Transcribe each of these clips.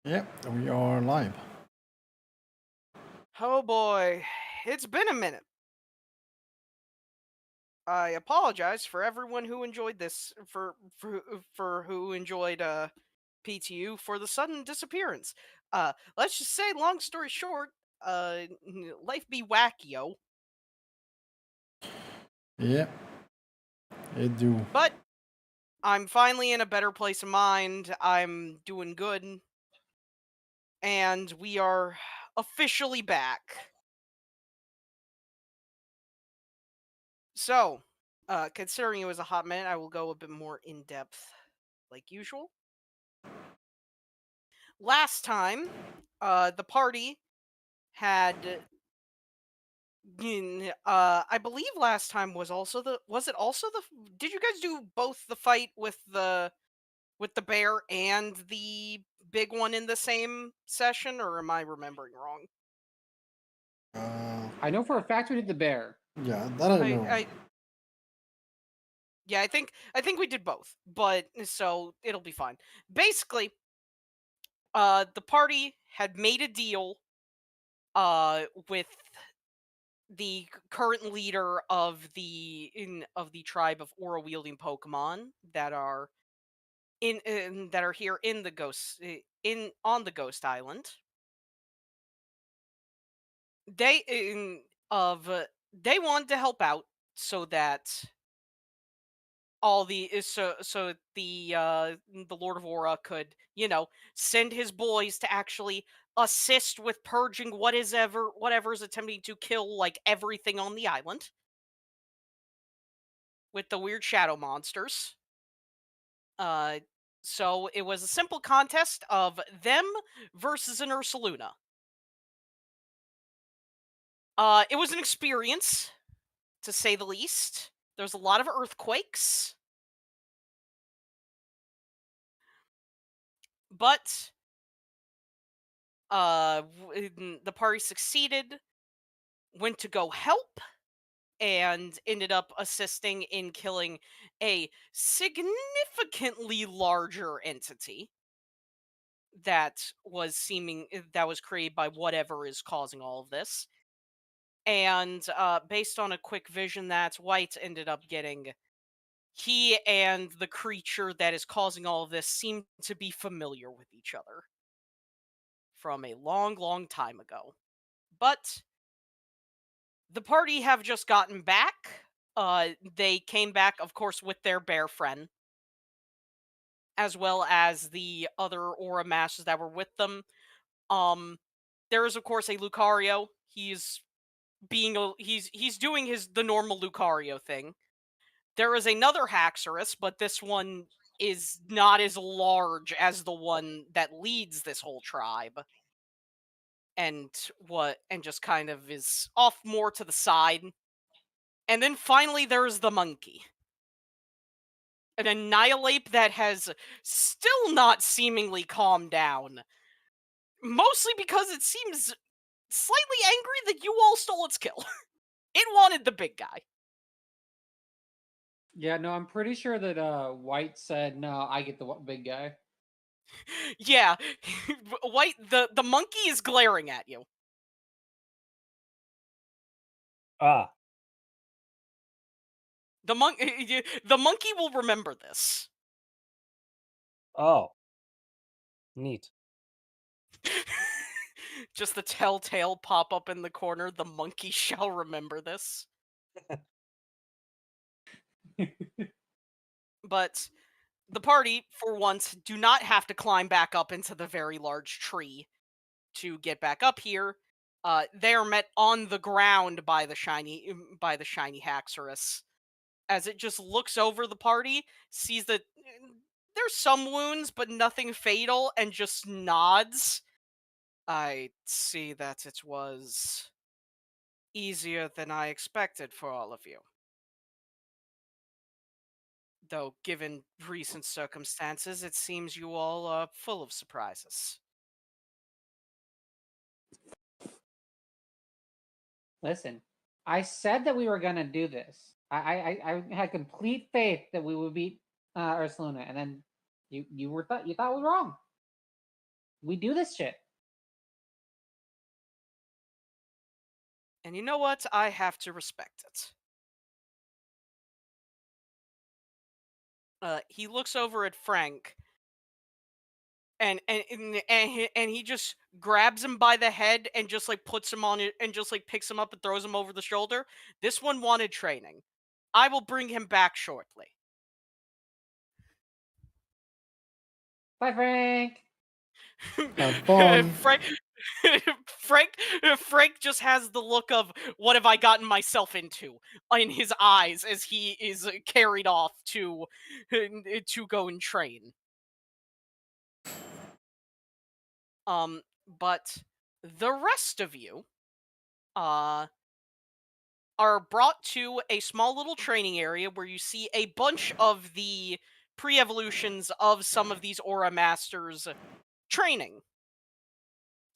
Yep, we are live. Oh boy, it's been a minute. I apologize for everyone who enjoyed this for who enjoyed PTU for the sudden disappearance. Let's just say long story short, life be wacky-o, Yep, it do. but I'm finally in a better place of mind. I'm doing good and we are officially back. So, considering it was a hot minute, I will go a bit more in depth like usual. Last time, the party had I believe last time was it also the did you guys do both the fight with the bear and the big one in the same session, or am I remembering wrong? Uh, I know for a fact we did the bear. yeah, that I know. I yeah, I think we did both, but so it'll be fine. Basically, the party had made a deal with the current leader of the tribe of aura wielding Pokemon that are that are here in the in on the Ghost Island. They of they wanted to help out so that the Lord of Aura could, send his boys to actually assist with purging whatever is attempting to kill like everything on the island with the weird shadow monsters. Uh, so it was a simple contest of them versus an Ursaluna. It was an experience, to say the least. There's a lot of earthquakes, but the party succeeded, went to go help, and ended up assisting in killing a significantly larger entity that was created by whatever is causing all of this. And based on a quick vision that White ended up getting, he and the creature that is causing all of this seem to be familiar with each other from a long, long time ago. But the party have just gotten back. They came back, of course, with their bear friend, as well as the other aura masters that were with them. Um, there is, of course, a Lucario. He's doing the normal Lucario thing. There is another Haxorus, but this one is not as large as the one that leads this whole tribe, and just kind of is off more to the side. And then finally there's the monkey. An Annihilate that has still not seemingly calmed down. Mostly because it seems slightly angry that you all stole its kill. It wanted the big guy. Yeah, no, I'm pretty sure that White said no. I get the big guy. Yeah, White, the monkey is glaring at you. Ah, The monkey will remember this. oh, neat. Just the telltale pop up in the corner. The monkey shall remember this. But the party, for once, do not have to climb back up into the very large tree to get back up here. They are met on the ground by the shiny Haxorus, as it just looks over the party, sees that there's some wounds, but nothing fatal, and just nods. I see that it was easier than I expected for all of you. Though, given recent circumstances, it seems you all are full of surprises. Listen, I said that we were gonna do this. I had complete faith that we would beat Ursaluna, and then you thought it was wrong. We do this shit. And you know what? I have to respect it. He looks over at Frank, and he just grabs him by the head and just like puts him on it and just like picks him up and throws him over the shoulder. This one wanted training. I will bring him back shortly. Bye, Frank. Have fun. Frank just has the look of what have I gotten myself into in his eyes as he is carried off to go and train. But the rest of you are brought to a small little training area where you see a bunch of the pre-evolutions of some of these aura masters training.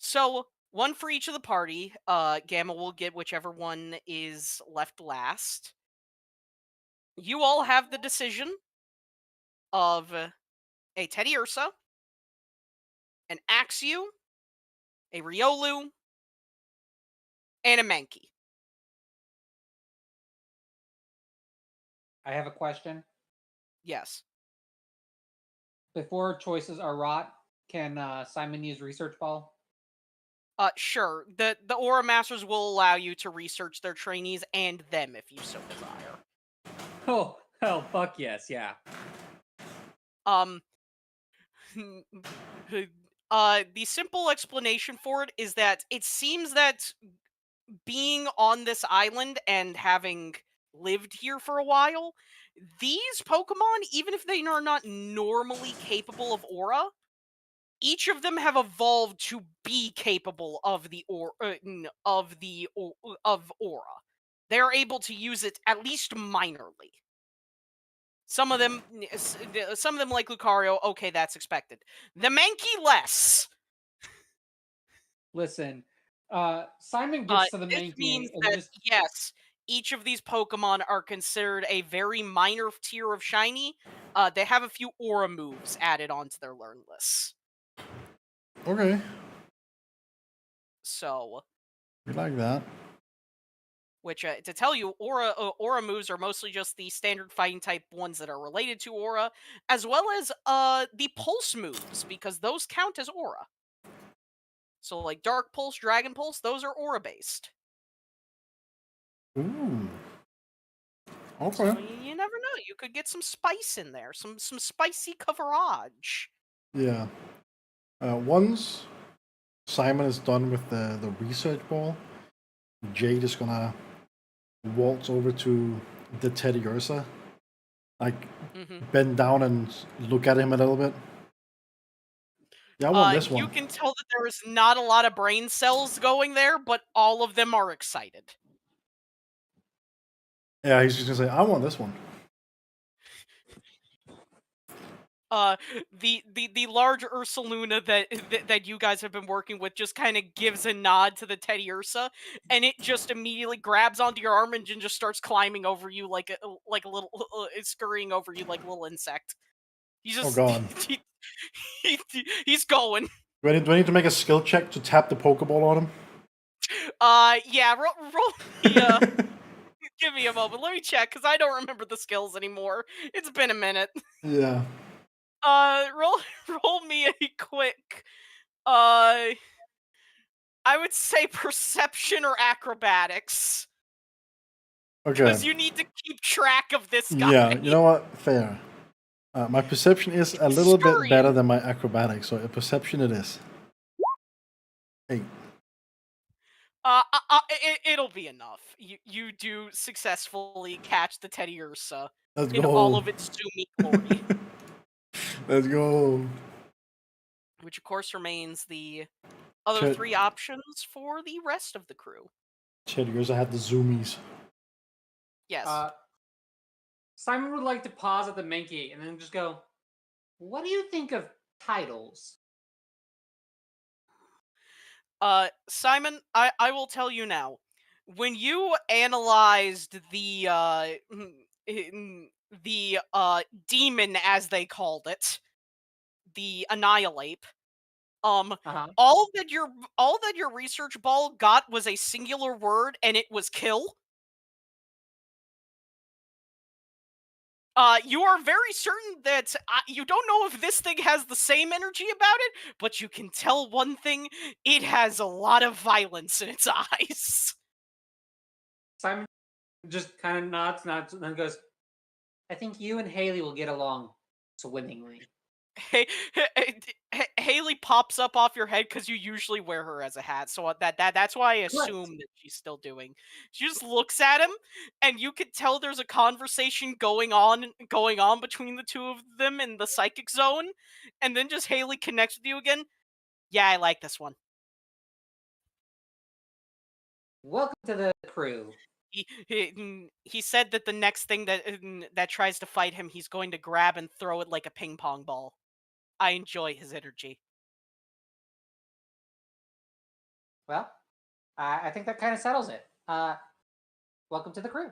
So, one for each of the party. Gamma will get whichever one is left last. You all have the decision of a Teddy Ursa, an Axew, a Riolu, and a Mankey. I have a question. Yes. Before choices are wrought, can Simon use research ball? Sure. The Aura Masters will allow you to research their trainees and them if you so desire. Oh, hell, fuck yes, yeah. The simple explanation for it is that it seems that being on this island and having lived here for a while, these Pokemon, even if they are not normally capable of aura, each of them have evolved to be capable of the aura. They're able to use it at least minorly. Some of them, like Lucario, okay, that's expected. The Mankey less. Listen, Simon gets to the This main means and that just yes, each of these Pokemon are considered a very minor tier of shiny. They have a few aura moves added onto their learn lists. Okay, So, we like that. which to tell you, aura moves are mostly just the standard fighting type ones that are related to aura, as well as the pulse moves, because those count as aura. So like Dark Pulse, Dragon Pulse, those are aura based. Ooh. Okay. So you never know. You could get some spice in there, some spicy coverage. Yeah. Once Simon is done with the research ball, Jade is gonna waltz over to the Teddy Ursa, like bend down and look at him a little bit. Yeah, I want this one. You can tell that there is not a lot of brain cells going there, but all of them are excited. Yeah, he's just gonna say, "I want this one." The large Ursaluna that you guys have been working with just kind of gives a nod to the Teddy Ursa, and it just immediately grabs onto your arm and just starts climbing over you like a little, scurrying over you like a little insect. He's just, Oh god. he's going. Do I need to make a skill check to tap the Pokeball on him? Yeah, roll me, give me a moment. Let me check, because I don't remember the skills anymore. It's been a minute. Yeah. Roll me a quick, I would say perception or acrobatics. Okay. Because you need to keep track of this guy. Yeah, you know what? Fair. My perception is a little bit better than my acrobatics, so a perception it is. 8. It'll be enough. You do successfully catch the Teddy Ursa Let's in go. all of its zoomy glory. Let's go. Which, of course, remains the other 3 options for the rest of the crew. Teddy Ursa had the zoomies. Yes. Simon would like to pause at the Mankey and then just go, "What do you think of titles?" Simon, I will tell you now. When you analyzed the demon, as they called it, the Annihilate, Uh-huh. all that your research ball got was a singular word, and it was kill. You are very certain that you don't know if this thing has the same energy about it, but you can tell one thing: it has a lot of violence in its eyes. Simon just kind of nods, and then goes, I think you and Haley will get along swimmingly. Haley pops up off your head because you usually wear her as a hat, so that's why I Correct. assume that she's still doing. She just looks at him, and you could tell there's a conversation going on between the two of them in the psychic zone, and then just Haley connects with you again. Yeah, I like this one. Welcome to the crew. He said that the next thing that tries to fight him, he's going to grab and throw it like a ping pong ball. I enjoy his energy. Well, I think that kind of settles it. Welcome to the crew.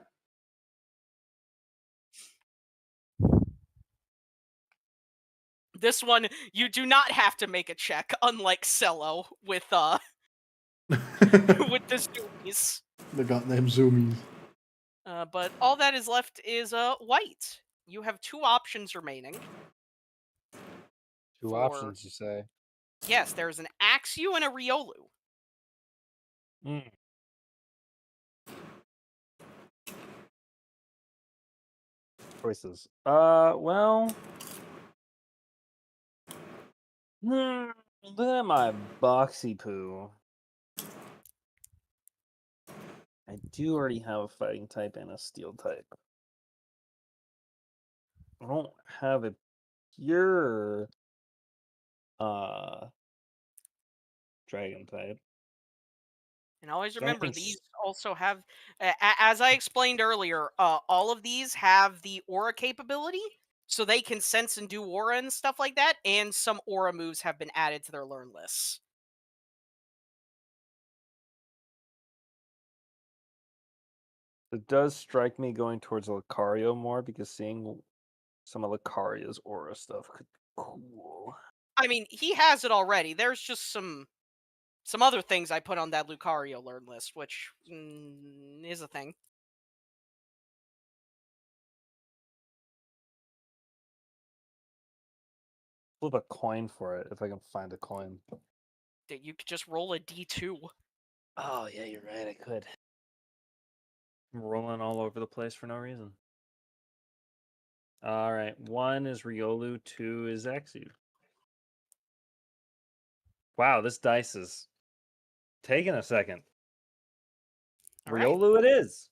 This one, you do not have to make a check, unlike Cello with with the zoomies. The goddamn zoomies. But all that is left is white. You have two options remaining. Two For- options, you say? Yes, there's an Axu and a Riolu. Mm. Choices. Well. Look at my boxy poo. I do already have a fighting type and a steel type. I don't have a pure dragon type. And always So remember, anything these also have, as I explained earlier, all of these have the aura capability, so they can sense and do aura and stuff like that, and some aura moves have been added to their learn lists. It does strike me going towards Lucario more because seeing some of Lucario's aura stuff could be cool. I mean, he has it already. There's just some other things I put on that Lucario learn list, which is a thing. Flip a coin for it if I can find a coin. That you could just roll a D2. Oh yeah, you're right. I could. I'm rolling all over the place for no reason. All right, 1 is Riolu, 2 is Axu. Wow, this dice is taking a second. All right. Riolu it is.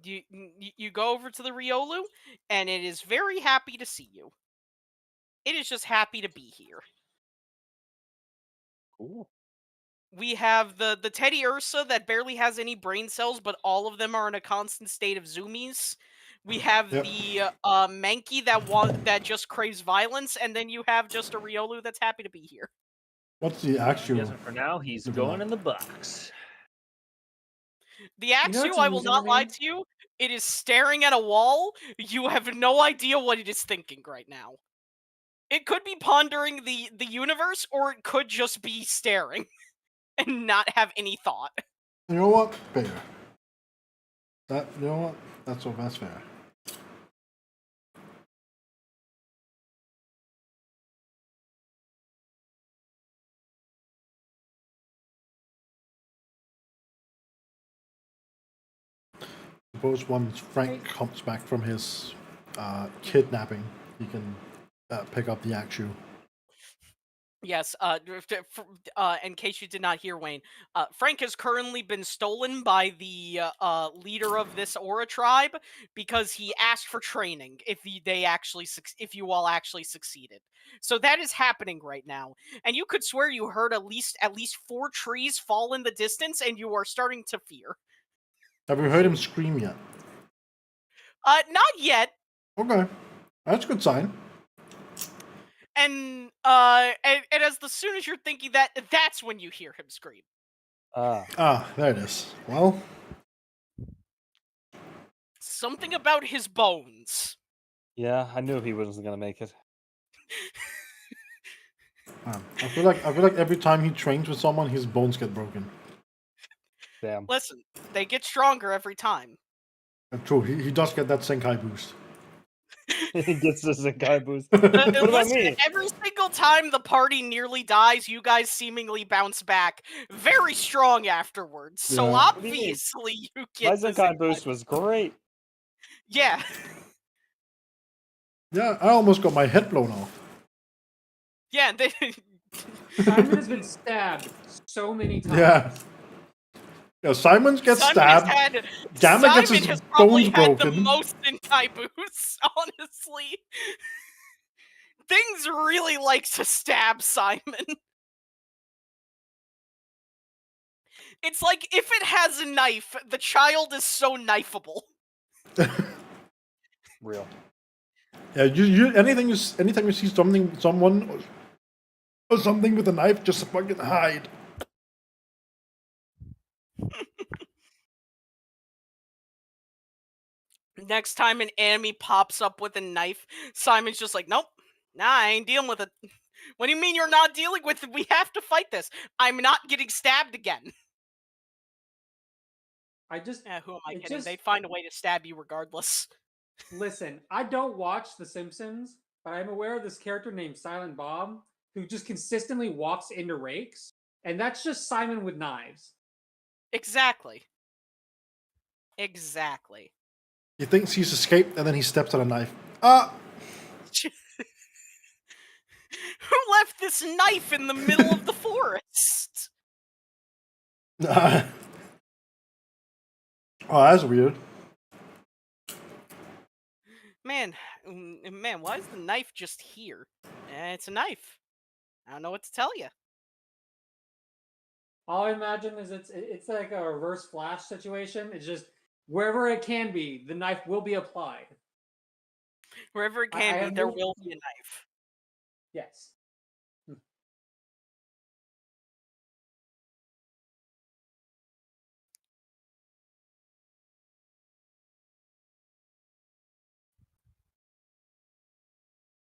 You go over to the Riolu, and it is very happy to see you. It is just happy to be here. Cool. We have the Teddy Ursa that barely has any brain cells, but all of them are in a constant state of zoomies. We have Yep. the Mankey that just craves violence, and then you have just a Riolu that's happy to be here. What's the actual? Yes, and for now, he's Moving going on. in the box. The know Axu, what's I will amusing not to lie me? to you, it is staring at a wall. You have no idea what it is thinking right now. It could be pondering the universe, or it could just be staring and not have any thought. You know what? Fair. You know what? That's fair. Suppose once Frank comes back from his kidnapping, he can pick up the Axu. Yes, in case you did not hear, Wayne, Frank has currently been stolen by the leader of this Aura tribe because he asked for training if you all actually succeeded. So that is happening right now, and you could swear you heard at least 4 trees fall in the distance, and you are starting to fear. Have you heard him scream yet? Not yet. Okay, that's a good sign. And as soon as you're thinking that, that's when you hear him scream. Ah, there it is. Well, Something about his bones. Yeah, I knew he wasn't going to make it. I feel like every time he trains with someone, his bones get broken. Damn. Listen, they get stronger every time. True, he does get that Senkai boost. He gets the Zenkai boost. What about Listen, me? every single time the party nearly dies, you guys seemingly bounce back very strong afterwards. So Yeah. What do you mean? obviously you My get the Zenkai boost was great. Yeah. Yeah, I almost got my head blown off. Yeah, Simon has been stabbed so many times. Yeah. Yeah, Simon gets stabbed. Gamma gets Simon his has probably bones had broken. the most Sentai boosts, honestly. Things really like to stab Simon. It's like if it has a knife, the child is so knifeable. Real. Yeah, anything anytime you see someone or something with a knife, just fucking hide. Next time an enemy pops up with a knife, Simon's just like, nope, nah, I ain't dealing with it. What do you mean you're not dealing with it? We have to fight this. I'm not getting stabbed again. I just Who am I it kidding? just They'd find a way to stab you regardless. listen. I don't watch The Simpsons, but I'm aware of this character named Silent Bob who just consistently walks into rakes, and that's just Simon with knives. Exactly. Exactly. He thinks he's escaped, and then he steps on a knife. Ah! Who left this knife in the middle of the forest? Oh, that's weird. Man, why is the knife just here? It's a knife. I don't know what to tell you. All I imagine is it's like a reverse flash situation. It's just wherever it can be, the knife will be applied. Wherever it I can be, have there no- will be a knife. Yes.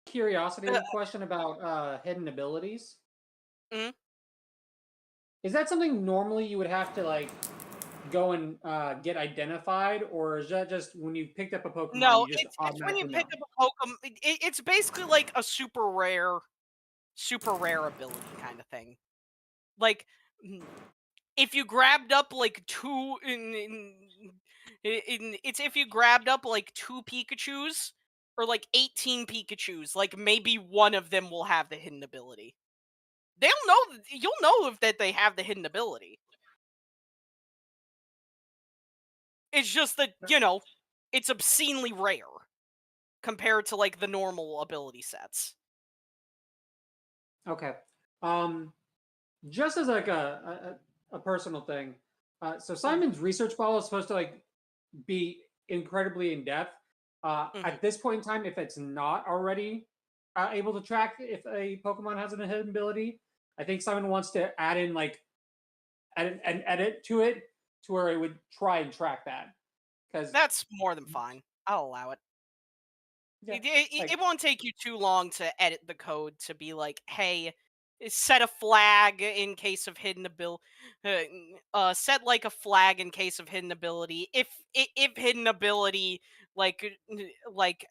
Curiosity question about hidden abilities. Mhm. Is that something normally you would have to like go and get identified, or is that just when you picked up a Pokemon, No, you just it's when you automatically pick know? up a Pokemon. It's basically like a super rare ability kind of thing. Like, if you grabbed up like it's if you grabbed up like 2 Pikachus or like 18 Pikachus, like maybe one of them will have the hidden ability. You'll know if that they have the hidden ability. It's just that, it's obscenely rare compared to like the normal ability sets. Okay. Just as like a personal thing. So Simon's research ball is supposed to like be incredibly in depth. At this point in time, if it's not already able to track if a Pokemon has an hidden ability, I think Simon wants to add in like an edit to it to where it would try and track that. Because That's more than fine. I'll allow it. yeah, It won't take you too long to edit the code to be like, hey, set a flag in case of hidden ability. Set like a flag in case of hidden ability. If hidden ability like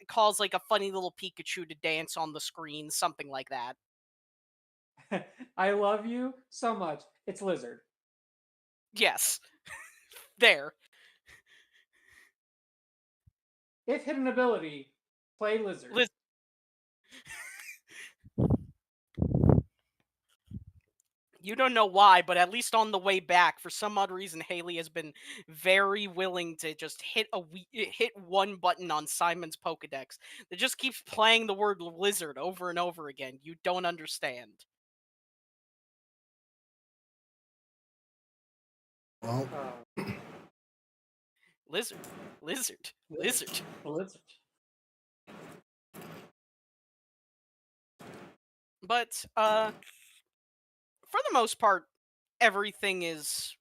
calls like a funny little Pikachu to dance on the screen, something like that. I love you so much. It's Lizard. Yes, there. If hidden ability, play Lizard. You don't know why, but at least on the way back, for some odd reason, Haley has been very willing to just hit one button on Simon's Pokedex that just keeps playing the word lizard over and over again. You don't understand. Well, Lizard, lizard, lizard. Lizard. But for the most part, everything is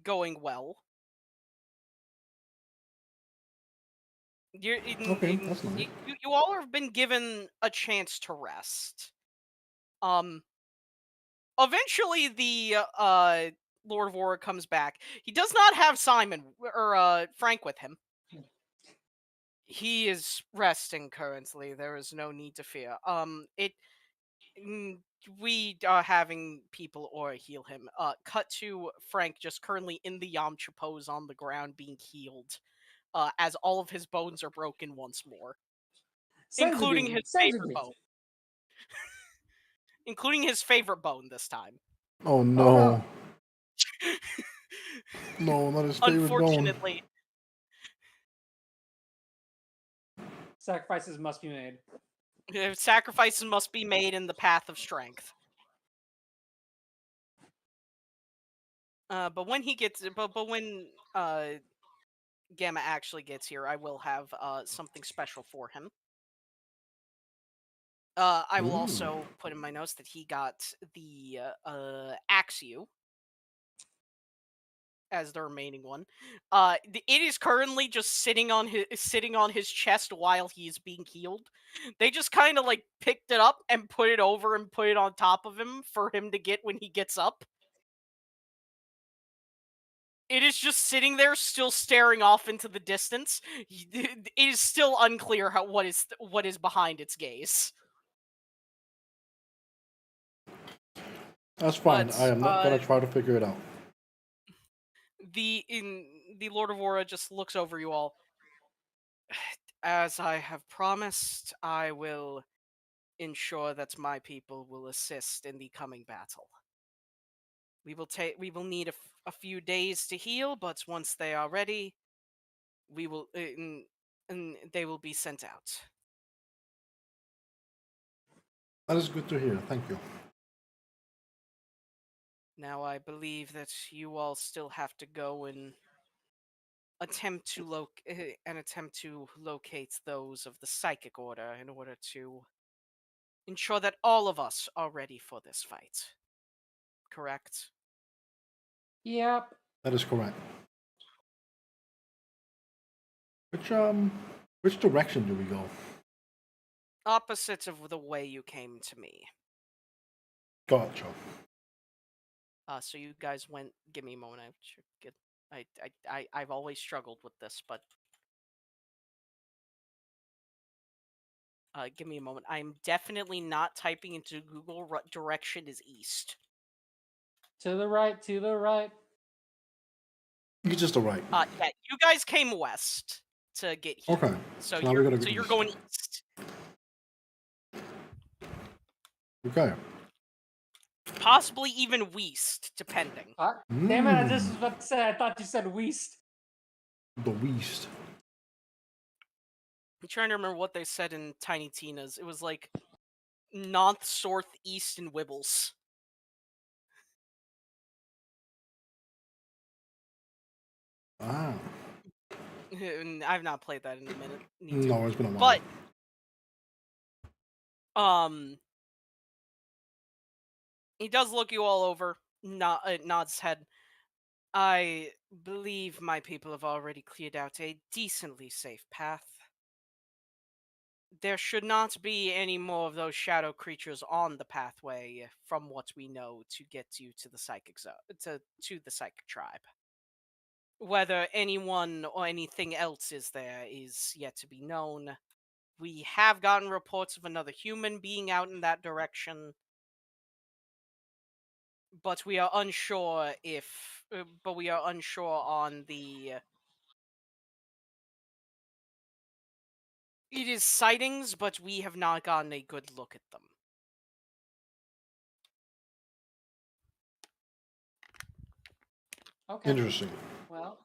going well. okay, that's nice. You all have been given a chance to rest. eventually, the Lord of Aura comes back. He does not have Simon or Frank with him. He is resting currently. There is no need to fear. We are having people or heal him. Cut to Frank just currently in the Yamcha pose on the ground being healed. As all of his bones are broken once more, including his favorite bone. Including his favorite bone this time. Oh no. No, not his favorite bone. Unfortunately. Sacrifices must be made. Sacrifices must be made in the path of strength. But when he gets, but when Gamma actually gets here, I will have something special for him. I will also put in my notes that he got the Axew as the remaining one. It is currently just sitting on his chest while he is being healed. They just kind of like picked it up and put it over and put it on top of him for him to get when he gets up. It is just sitting there, still staring off into the distance. It is still unclear what is behind its gaze. That's fine. But, I am not gonna try to figure it out. The Lord of Aura just looks over you all. As I have promised, I will ensure that my people will assist in the coming battle. We will need a few days to heal, but once they are ready, we will and they will be sent out. That is good to hear. Thank you. Now I believe that you all still have to go and attempt to locate those of the psychic order in order to ensure that all of us are ready for this fight. Correct? Yep. That is correct. Which direction do we go? Opposite of the way you came to me. Gotcha. So you guys went. Give me a moment. I've always struggled with this, but give me a moment. I'm definitely not typing into Google. Direction is east. To the right. To the right. You're just alright. Yeah, you guys came west to get here. Okay. So now we gotta go you're east. going east. Okay. Possibly even west, depending. Damn it! I just was about to say. I thought you said west. The west. I'm trying to remember what they said in Tiny Tina's. It was like north, south, east, and Wibbles. Ah. And I've not played that in a minute. No, it's been a while. But he does look you all over. Nods his head. I believe my people have already cleared out a decently safe path. There should not be any more of those shadow creatures on the pathway, from what we know, to get you to the psychic to the psychic tribe. Whether anyone or anything else is there is yet to be known. We have gotten reports of another human being out in that direction, but we are unsure on the. It is sightings, but we have not gotten a good look at them. Okay. Interesting. Well,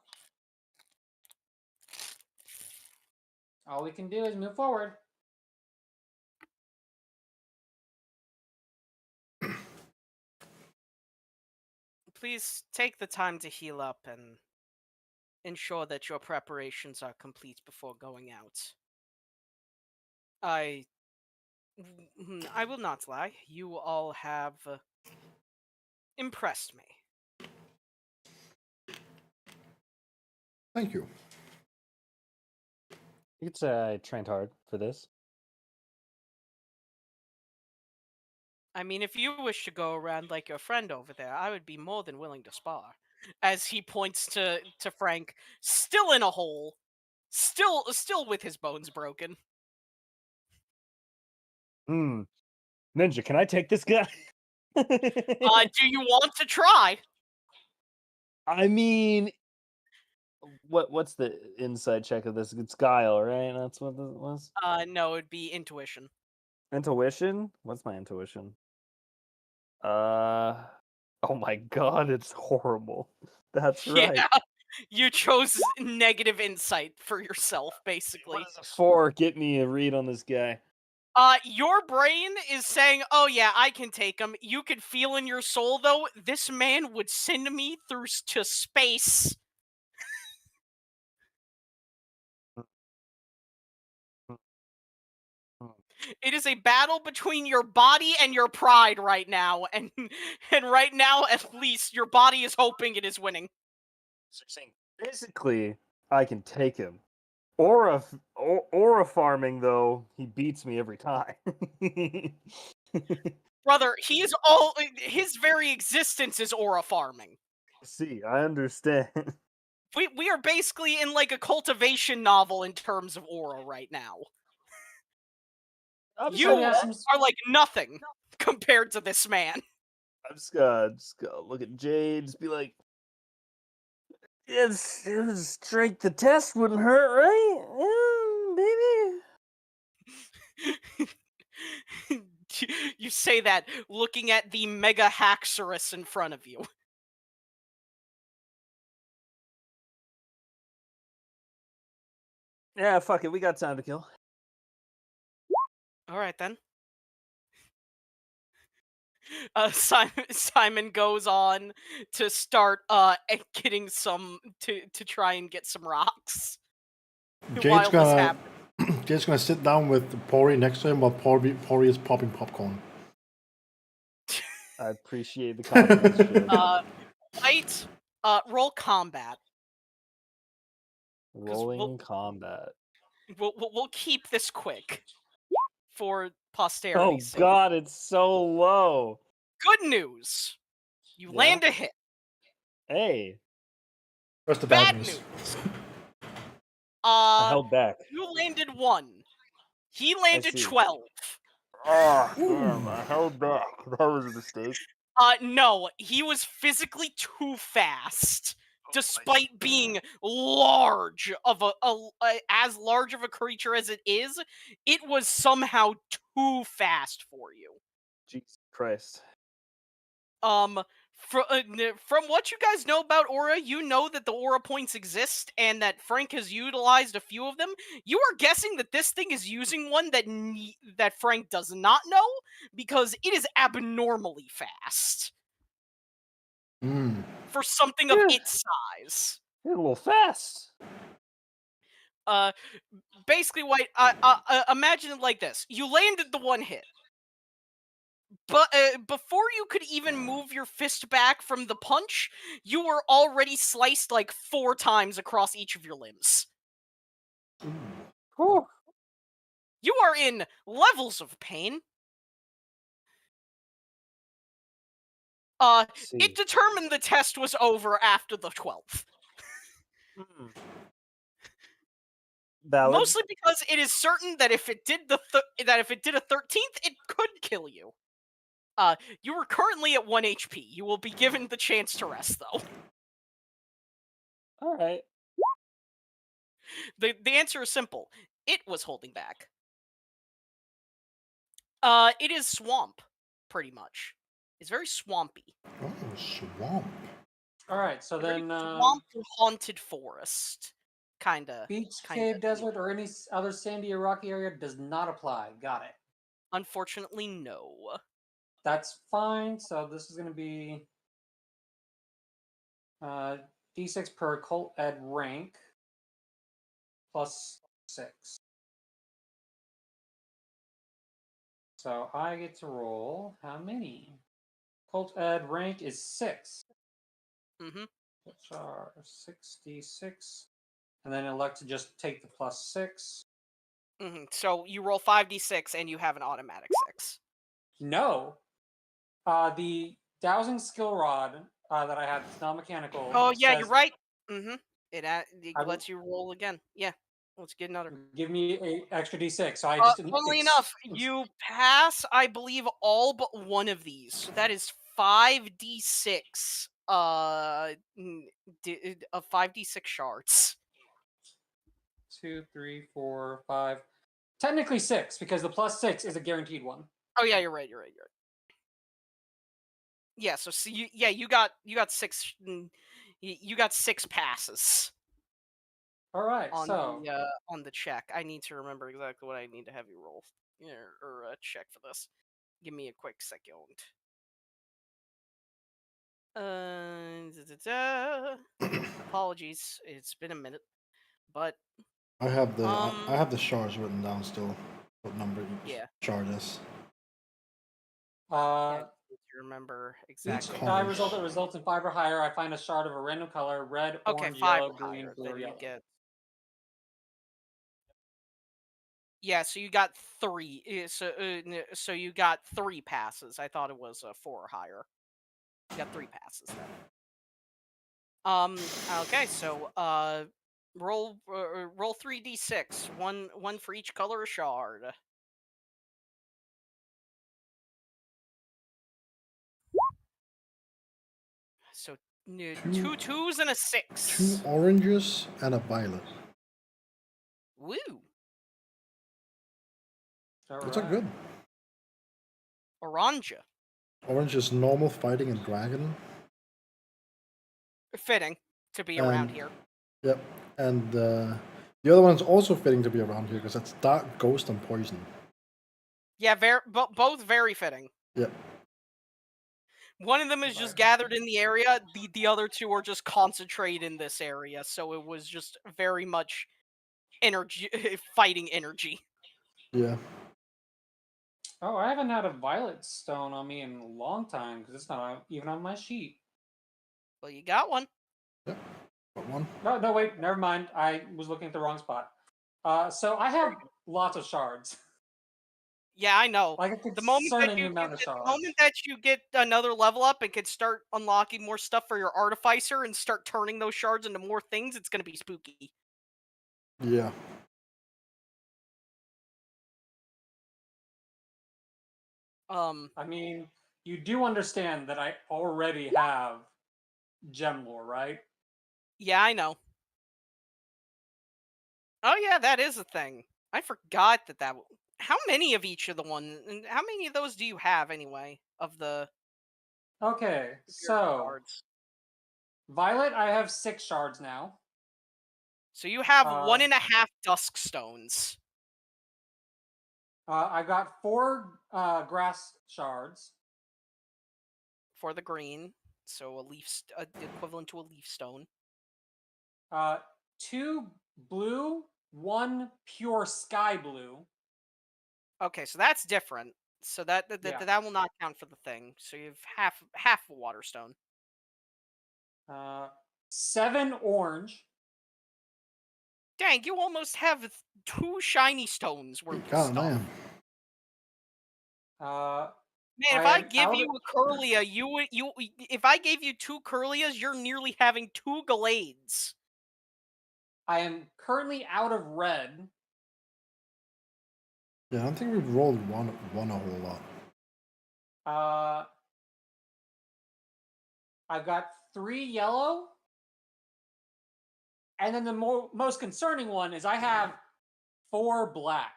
all we can do is move forward. Please take the time to heal up and ensure that your preparations are complete before going out. I will not lie. You all have impressed me. Thank you. You could say I trained hard for this. I mean, if you wish to go around like your friend over there, I would be more than willing to spar. As he points to Frank, still in a hole, still with his bones broken. Ninja, can I take this guy? Do you want to try? I mean, what's the inside check of this? It's guile, right? That's what this was. No, it'd be intuition. Intuition? What's my intuition? Oh my god, it's horrible. That's right. Yeah, you chose negative insight for yourself, basically. What does a 4 get me a read on this guy? Your brain is saying, "Oh yeah, I can take him." You could feel in your soul, though, this man would send me through to space. It is a battle between your body and your pride right now, and right now, at least, your body is hoping it is winning. So you're saying physically, I can take him. Aura farming, though, he beats me every time. Brother, his very existence is aura farming. See, I understand. We are basically in like a cultivation novel in terms of aura right now. You are like nothing compared to this man. I'm just gonna look at Jade, just be like, it's strength the test wouldn't hurt, right? Maybe. You say that looking at the Mega Haxorus in front of you. Yeah, fuck it, we got time to kill. Alright then. Simon goes on to start getting some to try and get some rocks. Jade's gonna sit down with Pori next to him while Pori is popping popcorn. I appreciate the confidence, Jade. White, roll combat. Rolling combat. We'll keep this quick for Oh posterity's sake. god, it's so low. Good news. You land a hit. Hey. What's the Bad bad news? I held back. You landed 1. He landed 12. Oh, damn, I held back. That was a mistake. No, he was physically too fast. Despite being large of as large of a creature as it is, it was somehow too fast for you. Jesus Christ. From what you guys know about aura, you know that the aura points exist and that Frank has utilized a few of them. You are guessing that this thing is using one that Frank does not know because it is abnormally fast for something of its size. You're a little fast. Basically, White. Imagine it like this: you landed the 1 hit. But before you could even move your fist back from the punch, you were already sliced like 4 times across each of your limbs. Whew. You are in levels of pain. It determined the test was over after the 12th. Valid. Mostly because it is certain that if it did a 13th, it could kill you. You are currently at 1 HP. You will be given the chance to rest, though. All right. The answer is simple. It was holding back. It is swamp, pretty much. It's very swampy. Oh, swamp. All right, so then Swamp and haunted forest, kinda. beach, kinda cave, deal. desert, or any other sandy or rocky area does not apply. Got it. Unfortunately, no. That's fine. So this is going to be D6 per cult ed rank plus 6. So I get to roll how many? Cult ed rank is 6. Mm-hmm. Which are 66. And then elect to just take the plus 6. Mm-hmm. So you roll 5d6 and you have an automatic 6. No. The dowsing skill rod that I have, it's non-mechanical. Oh yeah, you're says, right. It I will lets you roll again. Yeah, let's get another. give me a extra d6. So I just Funnily enough, you pass, I believe, all but one of these. So that is 5d6. Of 5d6 shards. 2, 3, 4, 5. Technically 6 because the +6 is a guaranteed one. Oh yeah, you're right. You're right. Yeah. So see, you got 6. You got 6 passes All right, on so on the check. I need to remember exactly what I need to have you roll or check for this. Give me a quick second. Apologies, it's been a minute, but I have the Um, I have the shards written down still. What number each yeah, shard is? yeah, I uh, just need to remember each exactly. Colors. result that results in 5 or higher, I find a shard of a random color: red, Okay, orange, 5 yellow, or green, higher, blue, then or you yellow. get. Yeah, so you got 3. So you got 3 passes. I thought it was 4 or higher. You got 3 passes then. Okay, so roll 3d6, one for each color of shard. So two twos and a 6. 2 oranges and a violet. Woo! Those are good. Oranja. Orange is normal, fighting, and dragon. Fitting to be around And here. yep, and the other one's also fitting to be around here because that's dark, ghost, and poison. Yeah, both very fitting. Yep. One of them is just gathered in the area. The other two are just concentrated in this area. So it was just very much energy, fighting energy. Yeah. Oh, I haven't had a violet stone on me in a long time because it's not even on my sheet. Well, you got one. Yep. Got one. No, wait, never mind. I was looking at the wrong spot. So I have lots of shards. Yeah, I know. Like a The moment that concerning you amount of the shards. moment that you get another level up and can start unlocking more stuff for your artificer and start turning those shards into more things, it's gonna be spooky. Yeah. I mean, you do understand that I already have gem lore, right? Yeah, I know. Oh yeah, that is a thing. I forgot that. How many of each of the one? And how many of those do you have anyway? Of the Okay, your so shards. violet, I have 6 shards now. So you have Uh, 1.5 dusk stones I got 4 grass shards. for the green. So equivalent to a leaf stone. 2 blue, 1 pure sky blue. Okay, so that's different. So Yeah. that will not count for the thing. So you have half a water stone. 7 orange. Dang, you almost have 2 shiny stones worth of God stuff. damn. Man, if I I am give out you of- a Curlia, if I gave you 2 Curlias, you're nearly having 2 Glades. I am currently out of red. Yeah, I don't think we've rolled one a whole lot. I've got 3 yellow. And then the most concerning one is I have 4 black.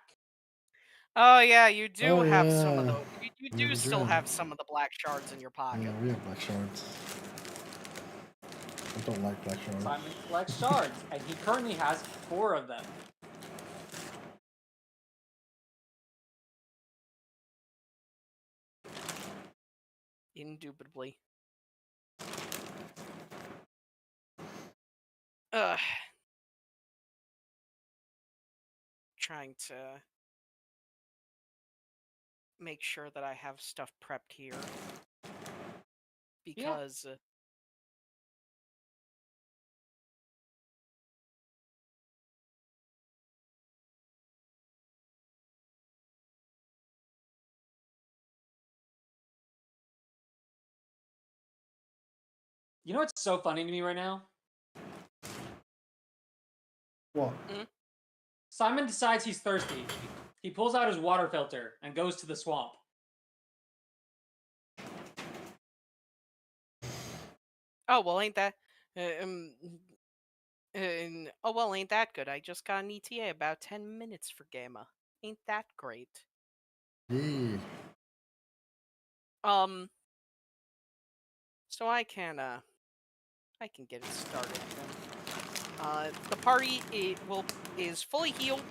Oh yeah, you do Oh have some of yeah. those. You Yeah, do we do still have have it. some of the black shards in your pocket. Yeah, we have black shards. I don't like black shards. Simon collects shards, and he currently has 4 of them. Indubitably. Ugh. Trying to make sure that I have stuff prepped here. Because You know what's so funny to me right now? What? Simon decides he's thirsty. He pulls out his water filter and goes to the swamp. Oh well, ain't that? Oh well, ain't that good? I just got an ETA about 10 minutes for Gamma. Ain't that great? Yeah. So I can get it started then. The party is fully healed.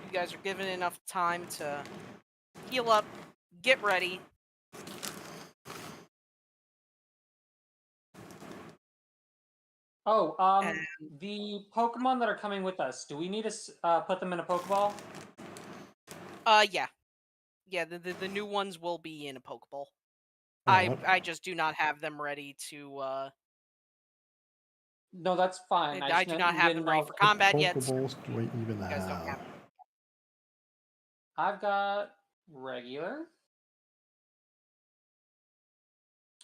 You guys are given enough time to heal up, get ready. Oh, And the Pokemon that are coming with us, do we need to put them in a Pokeball? yeah. The new ones will be in a Pokeball. Yeah, what? I just do not have them ready to No, that's fine. I I just do not have them didn't ready know. for What combat yet. So Pokeballs do I even you guys don't have? have them. I've got regular.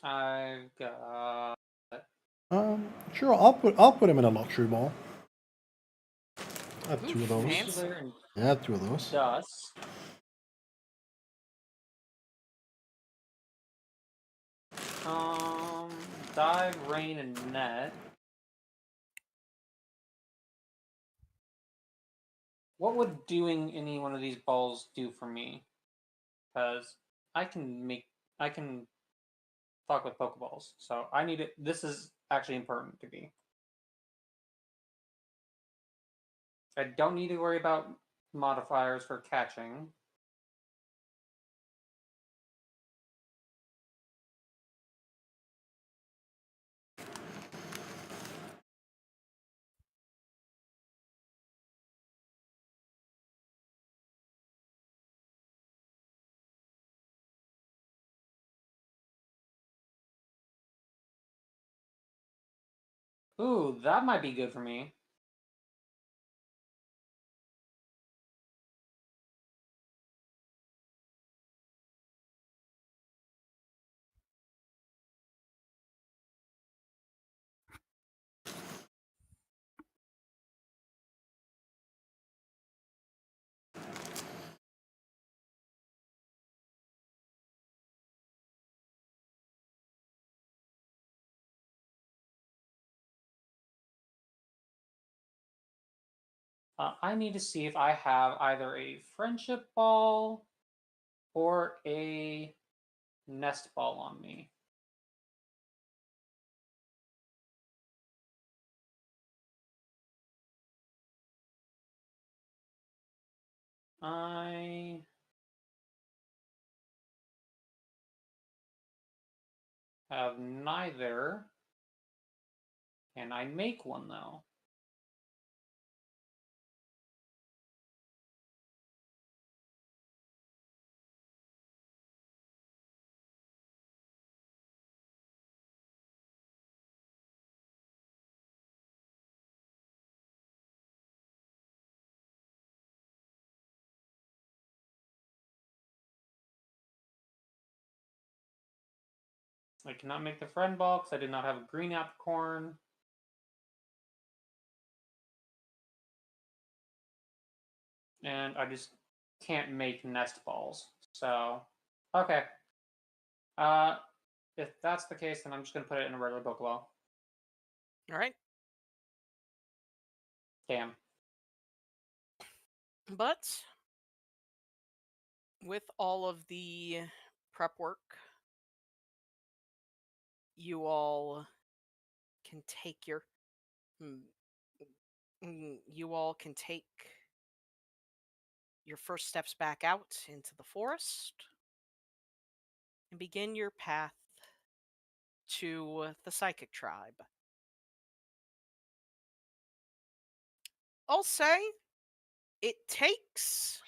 I've got. Sure. I'll put him in a luxury ball. I have Ooh, 2 of those. fancy. Regular and Yeah, I have 2 of those. Dust. Dive, Rain, and Net. What would doing any one of these balls do for me? Because I can fuck with Pokeballs. So I need it. This is actually important to me. I don't need to worry about modifiers for catching. Ooh, that might be good for me. I need to see if I have either a friendship ball or a nest ball on me. I have neither. Can I make one though? I cannot make the friend ball because I did not have a green apricorn. And I just can't make nest balls. So, okay. If that's the case, then I'm just gonna put it in a regular Pokeball. All right. Damn. But with all of the prep work, you all can take your you all can take your first steps back out into the forest and begin your path to the psychic tribe. I'll say it takes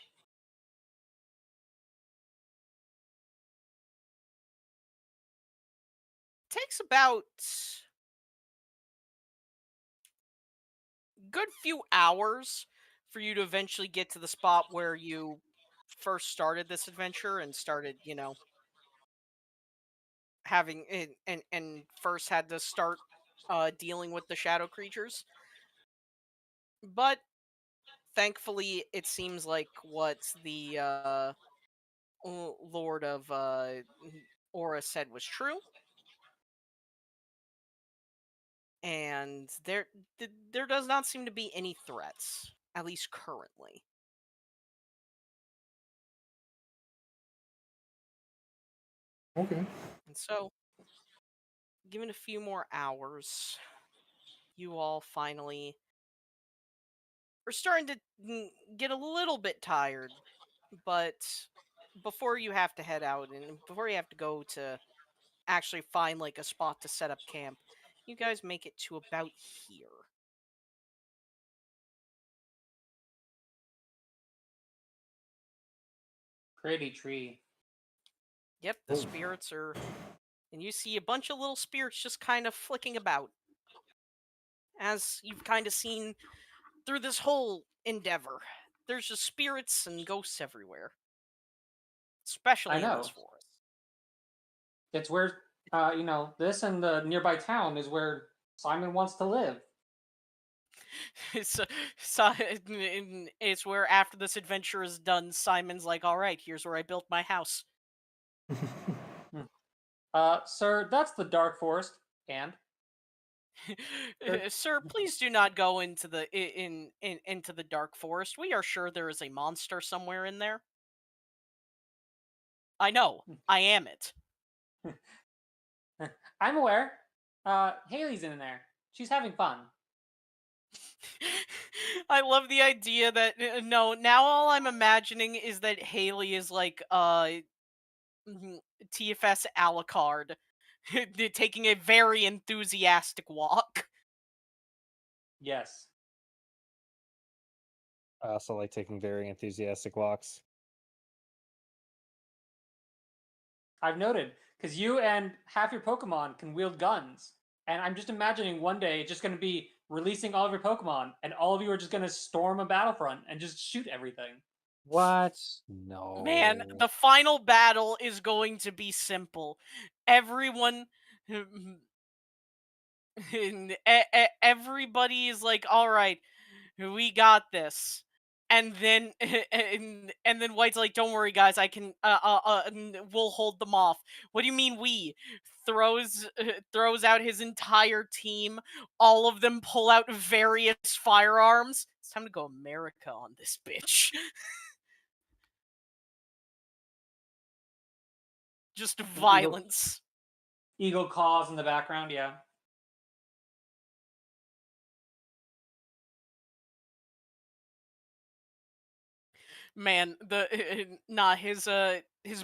about good few hours for you to eventually get to the spot where you first started this adventure and started, having and first had to start dealing with the shadow creatures. But thankfully, it seems like what the Lord of Aura said was true, and there does not seem to be any threats, at least currently. Okay. And so, given a few more hours, you all finally are starting to get a little bit tired. But before you have to head out and before you have to go to actually find like a spot to set up camp, you guys make it to about here. Pretty tree. Yep, the Oh. spirits are, and you see a bunch of little spirits just kind of flicking about, as you've kind of seen through this whole endeavor. There's just spirits and ghosts everywhere, I especially in this know. forest. It's where this and the nearby town is where Simon wants to live. it's, so, it's where after this adventure is done, Simon's like, "All right, here's where I built my house." Sir, that's the Dark Forest. And Sir, please do not go into the into the dark forest. We are sure there is a monster somewhere in there. I know. I am it. I'm aware. Haley's in there. She's having fun. I love the idea that no, now all I'm imagining is that Haley is like TFS Alucard taking a very enthusiastic walk. Yes. I also like taking very enthusiastic walks. I've noted, because you and half your Pokemon can wield guns. And I'm just imagining one day it's just going to be releasing all of your Pokemon, and all of you are just going to storm a battlefront and just shoot everything. What? No. Man, the final battle is going to be simple. Everyone everybody is like, "All right, we got this." And then and then White's like, "Don't worry, guys. I can. We'll hold them off." What do you mean we? Throws out his entire team. All of them pull out various firearms. It's time to go America on this bitch. Just violence. Eagle calls in the background, yeah. Man, the nah, his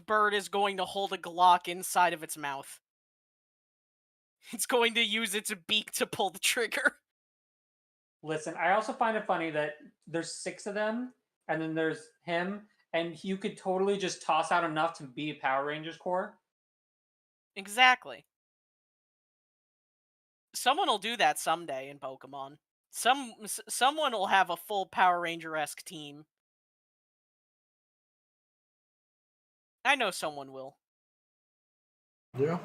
bird is going to hold a Glock inside of its mouth. It's going to use its beak to pull the trigger. Listen, I also find it funny that there's 6 of them, and then there's him, and you could totally just toss out enough to be a Power Rangers Corps. Exactly. Someone will do that someday in Pokemon. Someone will have a full Power Ranger-esque team. I know someone will. Yeah.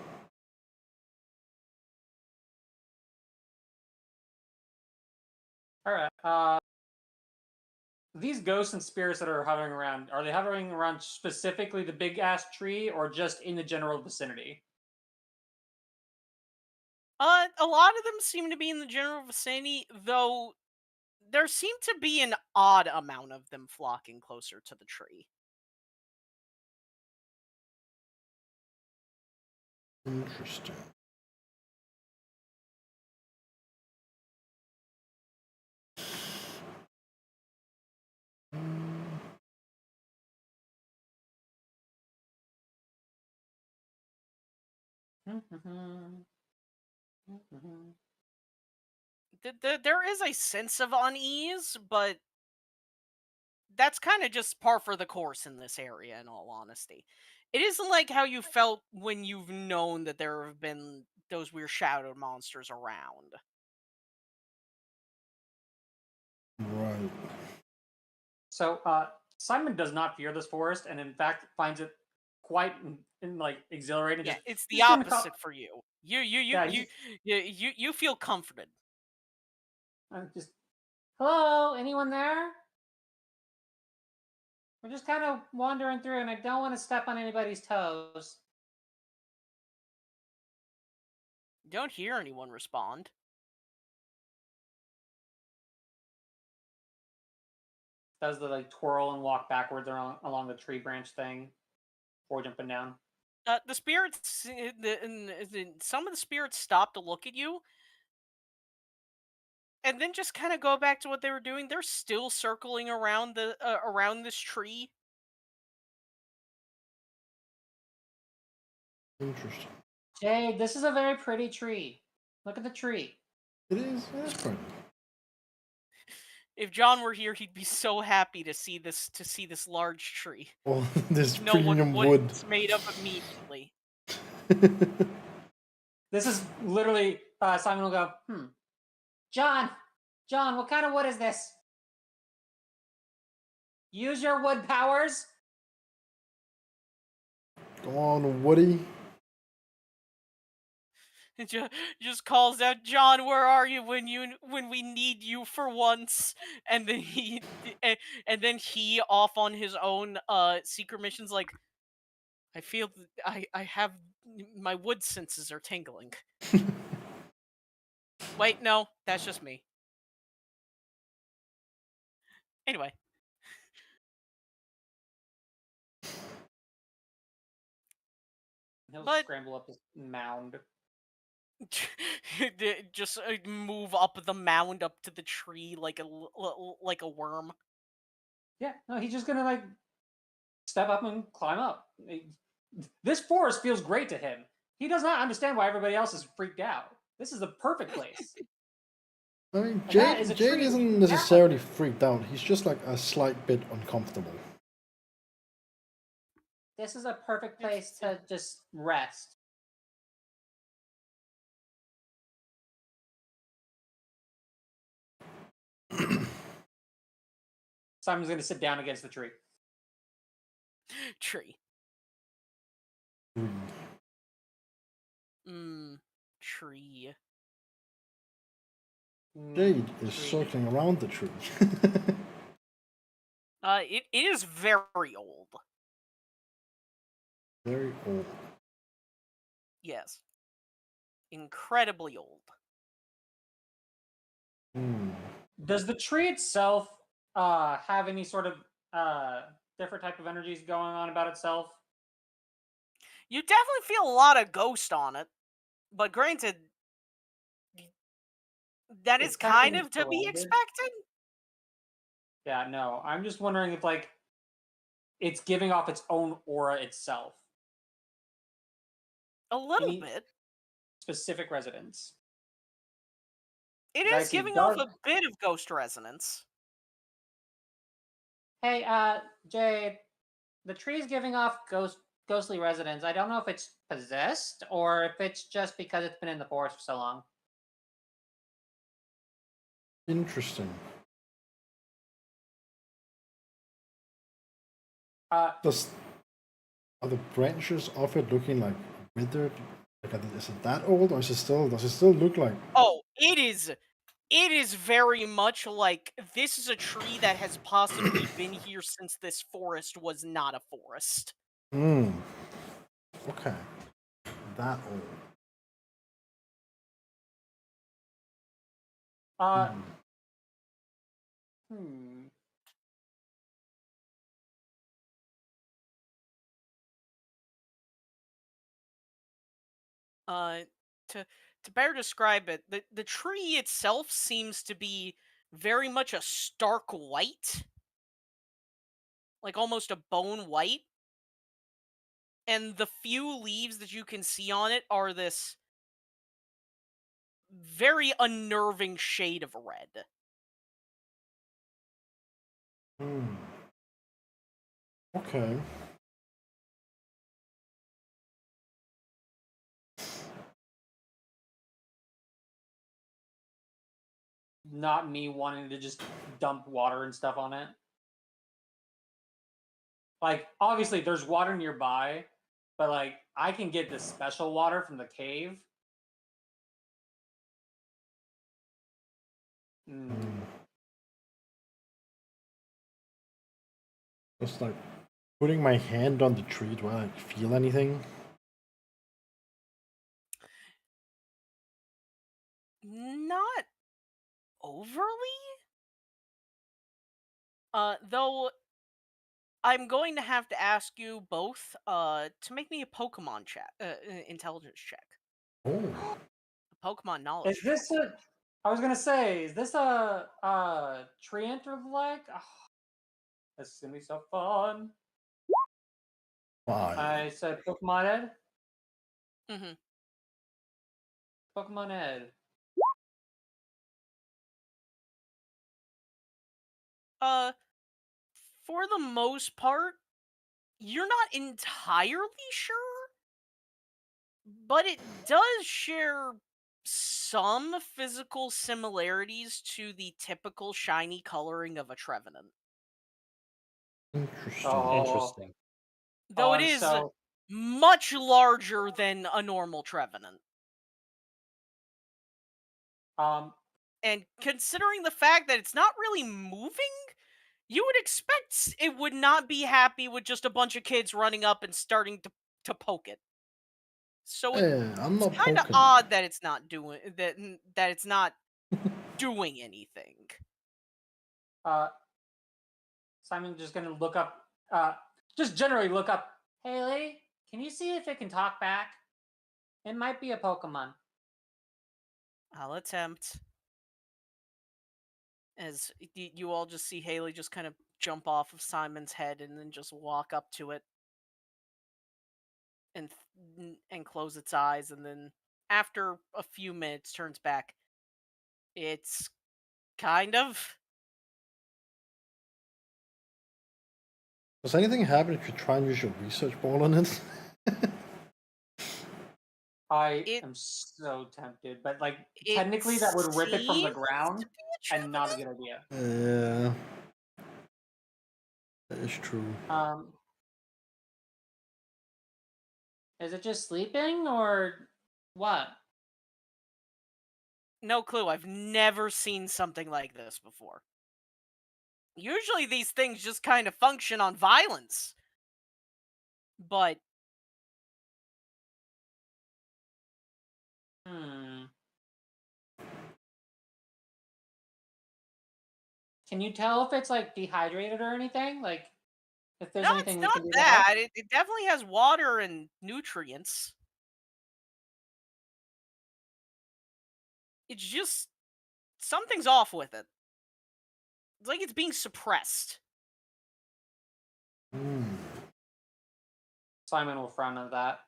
All right. These ghosts and spirits that are hovering around, are they hovering around specifically the big ass tree or just in the general vicinity? A lot of them seem to be in the general vicinity, though there seem to be an odd amount of them flocking closer to the tree. Interesting. Mm, There is a sense of unease, but that's kind of just par for the course in this area, in all honesty. It isn't like how you felt when you've known that there have been those weird shadow monsters around. right. So Simon does not fear this forest, and in fact finds it quite like exhilarated. Yeah, Just, it's the just doing a couple- opposite for you. You Yeah, you you feel comforted. just hello, anyone there? We're just kind of wandering through, and I don't want to step on anybody's toes. You don't hear anyone respond. Does the like twirl and walk backwards along the tree branch thing before jumping down? The spirits, some of the spirits stop to look at you, and then just kind of go back to what they were doing. They're still circling around the around this tree. Interesting. Jade, this is a very pretty tree. Look at the tree. It is. It's pretty. If John were here, he'd be so happy to see this large tree. Oh, this Know what premium wood. it's made of immediately. This is literally Simon will go, John, what kind of wood is this? Use your wood powers. Go on, Woody. It just calls out, John, where are you when we need you for once? And then he off on his own secret missions like, I feel I have my wood senses are tingling. Wait, no, that's just me. Anyway. He'll But scramble up this mound. just move up the mound up to the tree like a worm. Yeah, no, he's just gonna like step up and climb up. This forest feels great to him. He does not understand why everybody else is freaked out. This is the perfect place. I mean, And that is a Jade tree. isn't necessarily freaked out. He's just like a slight bit uncomfortable. This is a perfect place to just rest. Simon's gonna sit down against the tree. Tree. Hmm. Tree. Jade is Tree. circling around the tree. It is very old. Very old. Yes. Incredibly old. Hmm. Does the tree itself have any sort of different type of energies going on about itself? You definitely feel a lot of ghost on it, but granted, that is It's kind kind of of to be grounded. expected. Yeah, no. I'm just wondering if like it's giving off its own aura itself. A little Any bit. specific residents. It I is see giving dark- off a bit of ghost resonance. Hey, Jade, the tree's giving off ghostly resonance. I don't know if it's possessed or if it's just because it's been in the forest for so long. Interesting. Uh, Are the branches of it looking like withered? Like, is it that old, or does it still look like? Oh, it is very much like this is a tree that has possibly been here since this forest was not a forest. Hmm. Okay. That old. uh, Hmm. hmm. Uh, to better describe it, the tree itself seems to be very much a stark white, like almost a bone white, and the few leaves that you can see on it are this very unnerving shade of red. Hmm. Okay. Not me wanting to just dump water and stuff on it. Like, obviously, there's water nearby, but like I can get the special water from the cave. Hmm. Just like putting my hand on the tree. Do I like feel anything? Not overly. Though I'm going to have to ask you both to make me a Pokemon check, intelligence check, Oh, a Pokemon knowledge Is check. this a? I was gonna say, is this a Treant of like? Oh, this is gonna be so fun. 5. I said Pokemon Ed. Mm-hmm. Pokemon Ed. Uh, for the most part, you're not entirely sure, but it does share some physical similarities to the typical shiny coloring of a Trevenant. Interesting. Oh, Interesting. Though it I'm is so much larger than a normal Trevenant. And considering the fact that it's not really moving, you would expect it would not be happy with just a bunch of kids running up and starting to poke it. So I'm it's not kind of poking. odd that it's not doing that it's not doing anything. Simon's just gonna look up. Just generally look up. Haley, can you see if it can talk back? It might be a Pokemon. I'll attempt. As you all just see Haley just kind of jump off of Simon's head and then just walk up to it and close its eyes, and then after a few minutes turns back. It's kind of. Does anything happen if you try and use your research ball on it? I It am so tempted, but like it technically that would rip it from the seems ground to be a and not a Trevenant. good idea. Yeah, that is true. Is it just sleeping or what? No clue. I've never seen something like this before. Usually these things just kind of function on violence. But Hmm. Can you tell if it's like dehydrated or anything? Like if there's no, it's anything we not can do to help? that. It definitely has water and nutrients. It's just something's off with it. It's like it's being suppressed. Hmm. Simon will frown at that.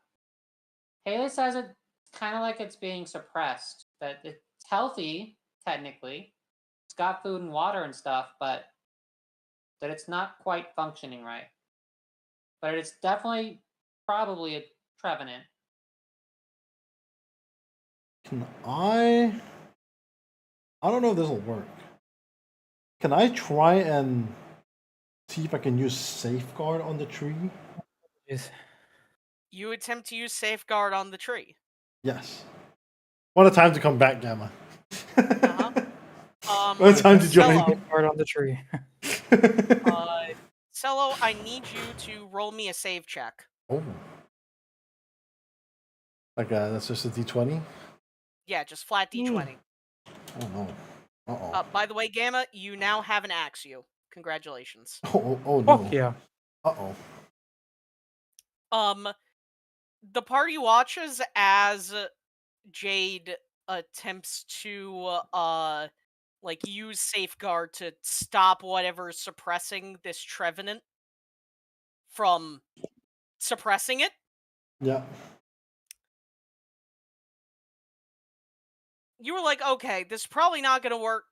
Haley says it's kind of like it's being suppressed. That it's healthy, technically. It's got food and water and stuff, but that it's not quite functioning right. But it's definitely probably a Trevenant. Can I don't know if this will work. Can I try and see if I can use safeguard on the tree? Jeez. You attempt to use safeguard on the tree. Yes. What a time to come back, Gamma. Uh-huh. What a time to join. Cello, Hard on the tree. Cello, I need you to roll me a save check. Oh. Like that's just a d20? Yeah, just flat d20. Oh no. Uh-oh. By the way, Gamma, you now have an Axio. Congratulations. Oh no. Fuck yeah. Uh-oh. The party watches as Jade attempts to like use safeguard to stop whatever is suppressing this Trevenant from suppressing it. Yeah. You were like, okay, this is probably not gonna work,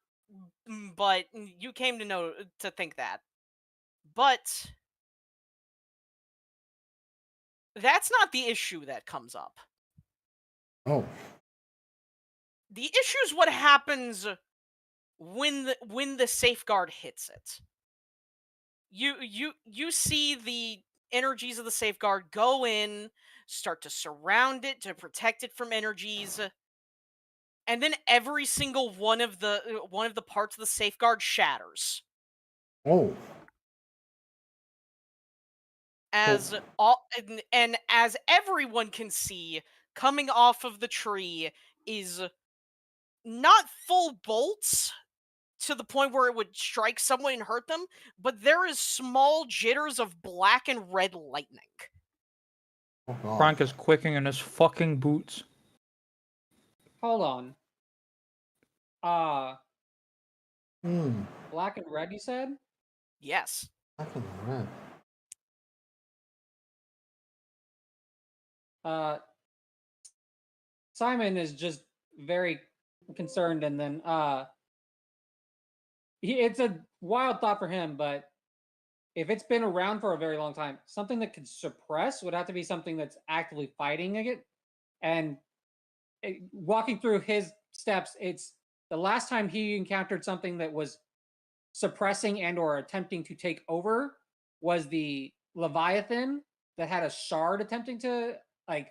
but you came to think that. But that's not the issue that comes up. Oh. The issue is what happens when the safeguard hits it. You see the energies of the safeguard go in, start to surround it to protect it from energies, and then every single one of the parts of the safeguard shatters. Oh. As all and as everyone can see, coming off of the tree is not full bolts to the point where it would strike someone and hurt them, but there is small jitters of black and red lightning. Oh god. Frank is quaking in his fucking boots. Hold on. Hmm. Black and red, you said? Yes. I can read. Simon is just very concerned, and then it's a wild thought for him, but if it's been around for a very long time, something that could suppress would have to be something that's actively fighting it. And walking through his steps, it's the last time he encountered something that was suppressing and or attempting to take over was the Leviathan that had a shard attempting to like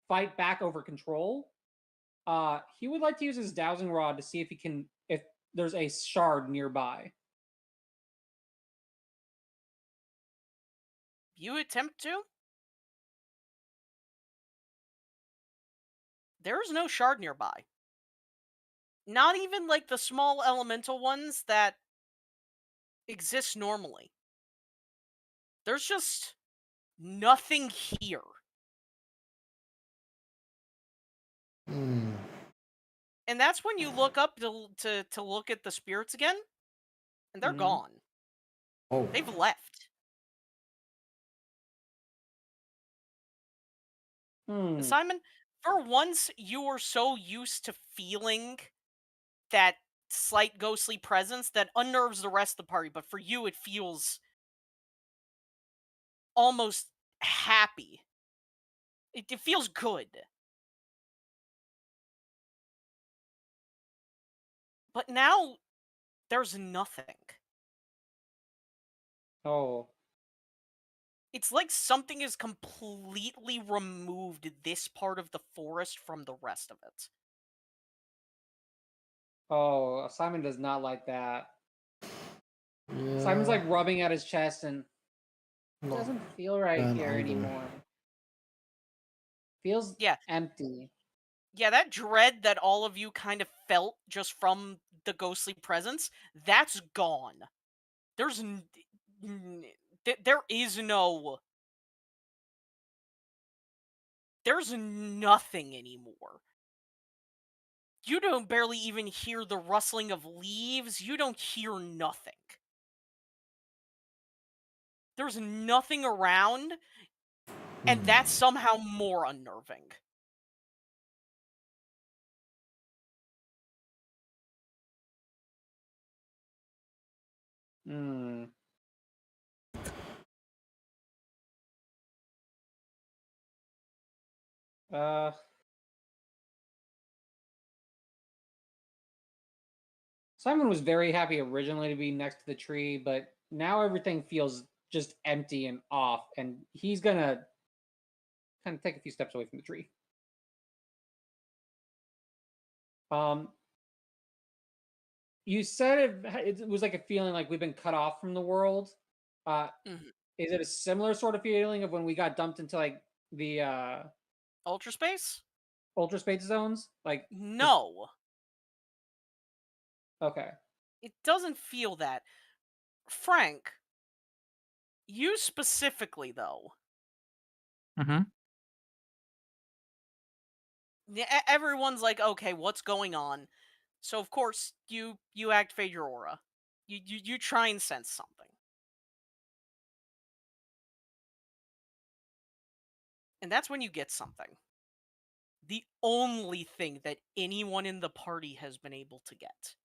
fight back over control. He would like to use his dowsing rod to see if there's a shard nearby. You attempt to? There is no shard nearby. Not even like the small elemental ones that exist normally. There's just nothing here. Hmm. And that's when you look up to look at the spirits again, and they're Mhm. gone. Oh. They've left. Simon, for once you are so used to feeling that slight ghostly presence that unnerves the rest of the party, but for you it feels almost happy. It feels good. But now there's nothing. Oh. It's like something has completely removed this part of the forest from the rest of it. Oh, Simon does not like that. Yeah. Simon's like rubbing at his chest and it Not doesn't feel right fan here either. anymore. Feels Yeah. empty. Yeah, that dread that all of you kind of felt just from the ghostly presence, that's gone. There's there is no there's nothing anymore. You don't barely even hear the rustling of leaves. You don't hear nothing. There's nothing around, and that's somehow more unnerving. Hmm. Uh. Simon was very happy originally to be next to the tree, but now everything feels just empty and off, and he's gonna kind of take a few steps away from the tree. Um, you said it was like a feeling like we've been cut off from the world. Uh, Mhm. is it a similar sort of feeling of when we got dumped into like the Ultra space? ultra space zones? Like, No, okay, it doesn't feel that. Frank, you specifically, though, Mm-hmm. everyone's like, okay, what's going on? So of course you activate your aura. You try and sense something, and that's when you get something. The only thing that anyone in the party has been able to get.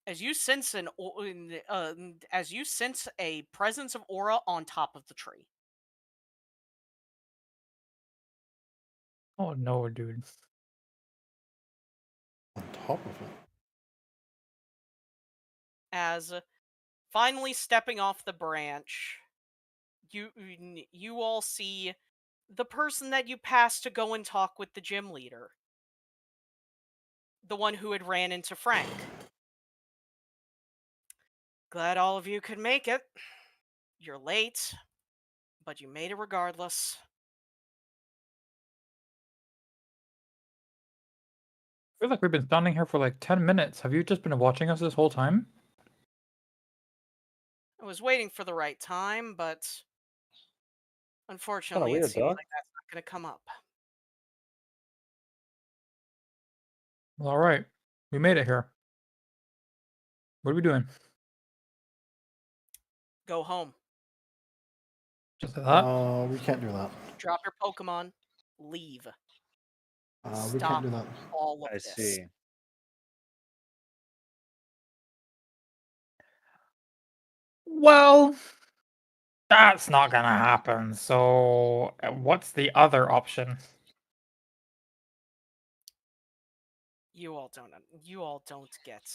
As you sense as you sense a presence of aura on top of the tree. Oh no, dude. On top of it. As finally stepping off the branch, you all see the person that you passed to go and talk with the gym leader, the one who had ran into Frank. Glad all of you could make it. You're late, but you made it regardless. I feel like we've been standing here for like 10 minutes. Have you just been watching us this whole time? I was waiting for the right time, but Kinda unfortunately, it weird, seems dog. like that's not going to come up. Well, all right. We made it here. What are we doing? Go home. Just that? We can't do that. Drop your Pokemon. Leave. We can't Stop do that. all of I this. see. Well, that's not gonna happen. So, what's the other option? You all don't get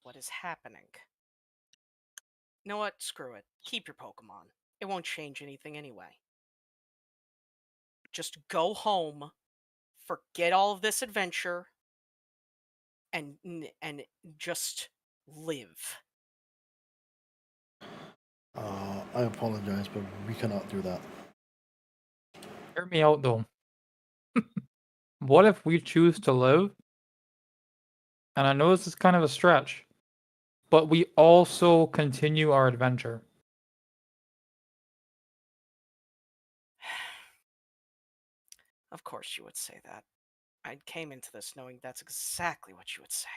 what is happening. You know what? Screw it. Keep your Pokemon. It won't change anything anyway. Just go home, forget all of this adventure, and just live. I apologize, but we cannot do that. Hear me out though. What if we choose to live? And I know this is kind of a stretch, but we also continue our adventure. Of course you would say that. I came into this knowing that's exactly what you would say.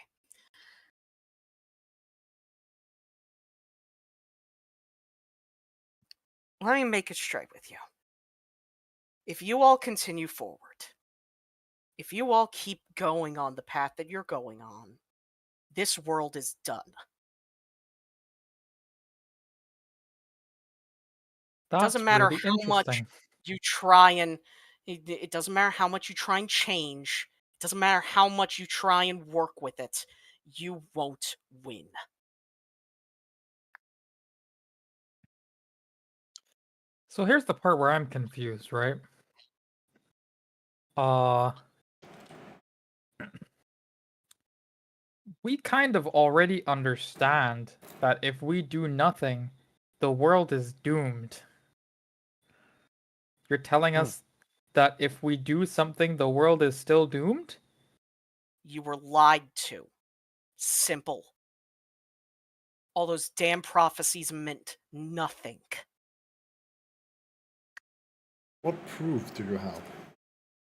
Let me make it straight with you. If you all continue forward, if you all keep going on the path that you're going on, this world is done. That's Doesn't matter really how much interesting. you try and it doesn't matter how much you try and change. It doesn't matter how much you try and work with it. You won't win. So here's the part where I'm confused, right? Uh we kind of already understand that if we do nothing, the world is doomed. You're telling Hmm. us that if we do something, the world is still doomed? You were lied to. Simple. All those damn prophecies meant nothing. What proof do you have?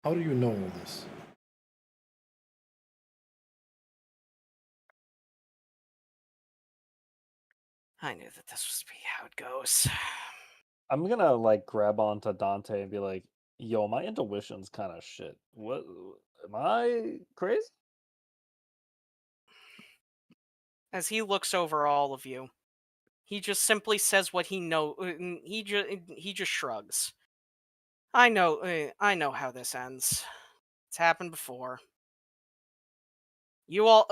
How do you know all this? I knew that this was be how it goes. I'm gonna like grab onto Dante and be like, "Yo, my intuition's kind of shit. What am I crazy?" As he looks over all of you, he just simply says what he know. He just shrugs. I know how this ends. It's happened before. You all,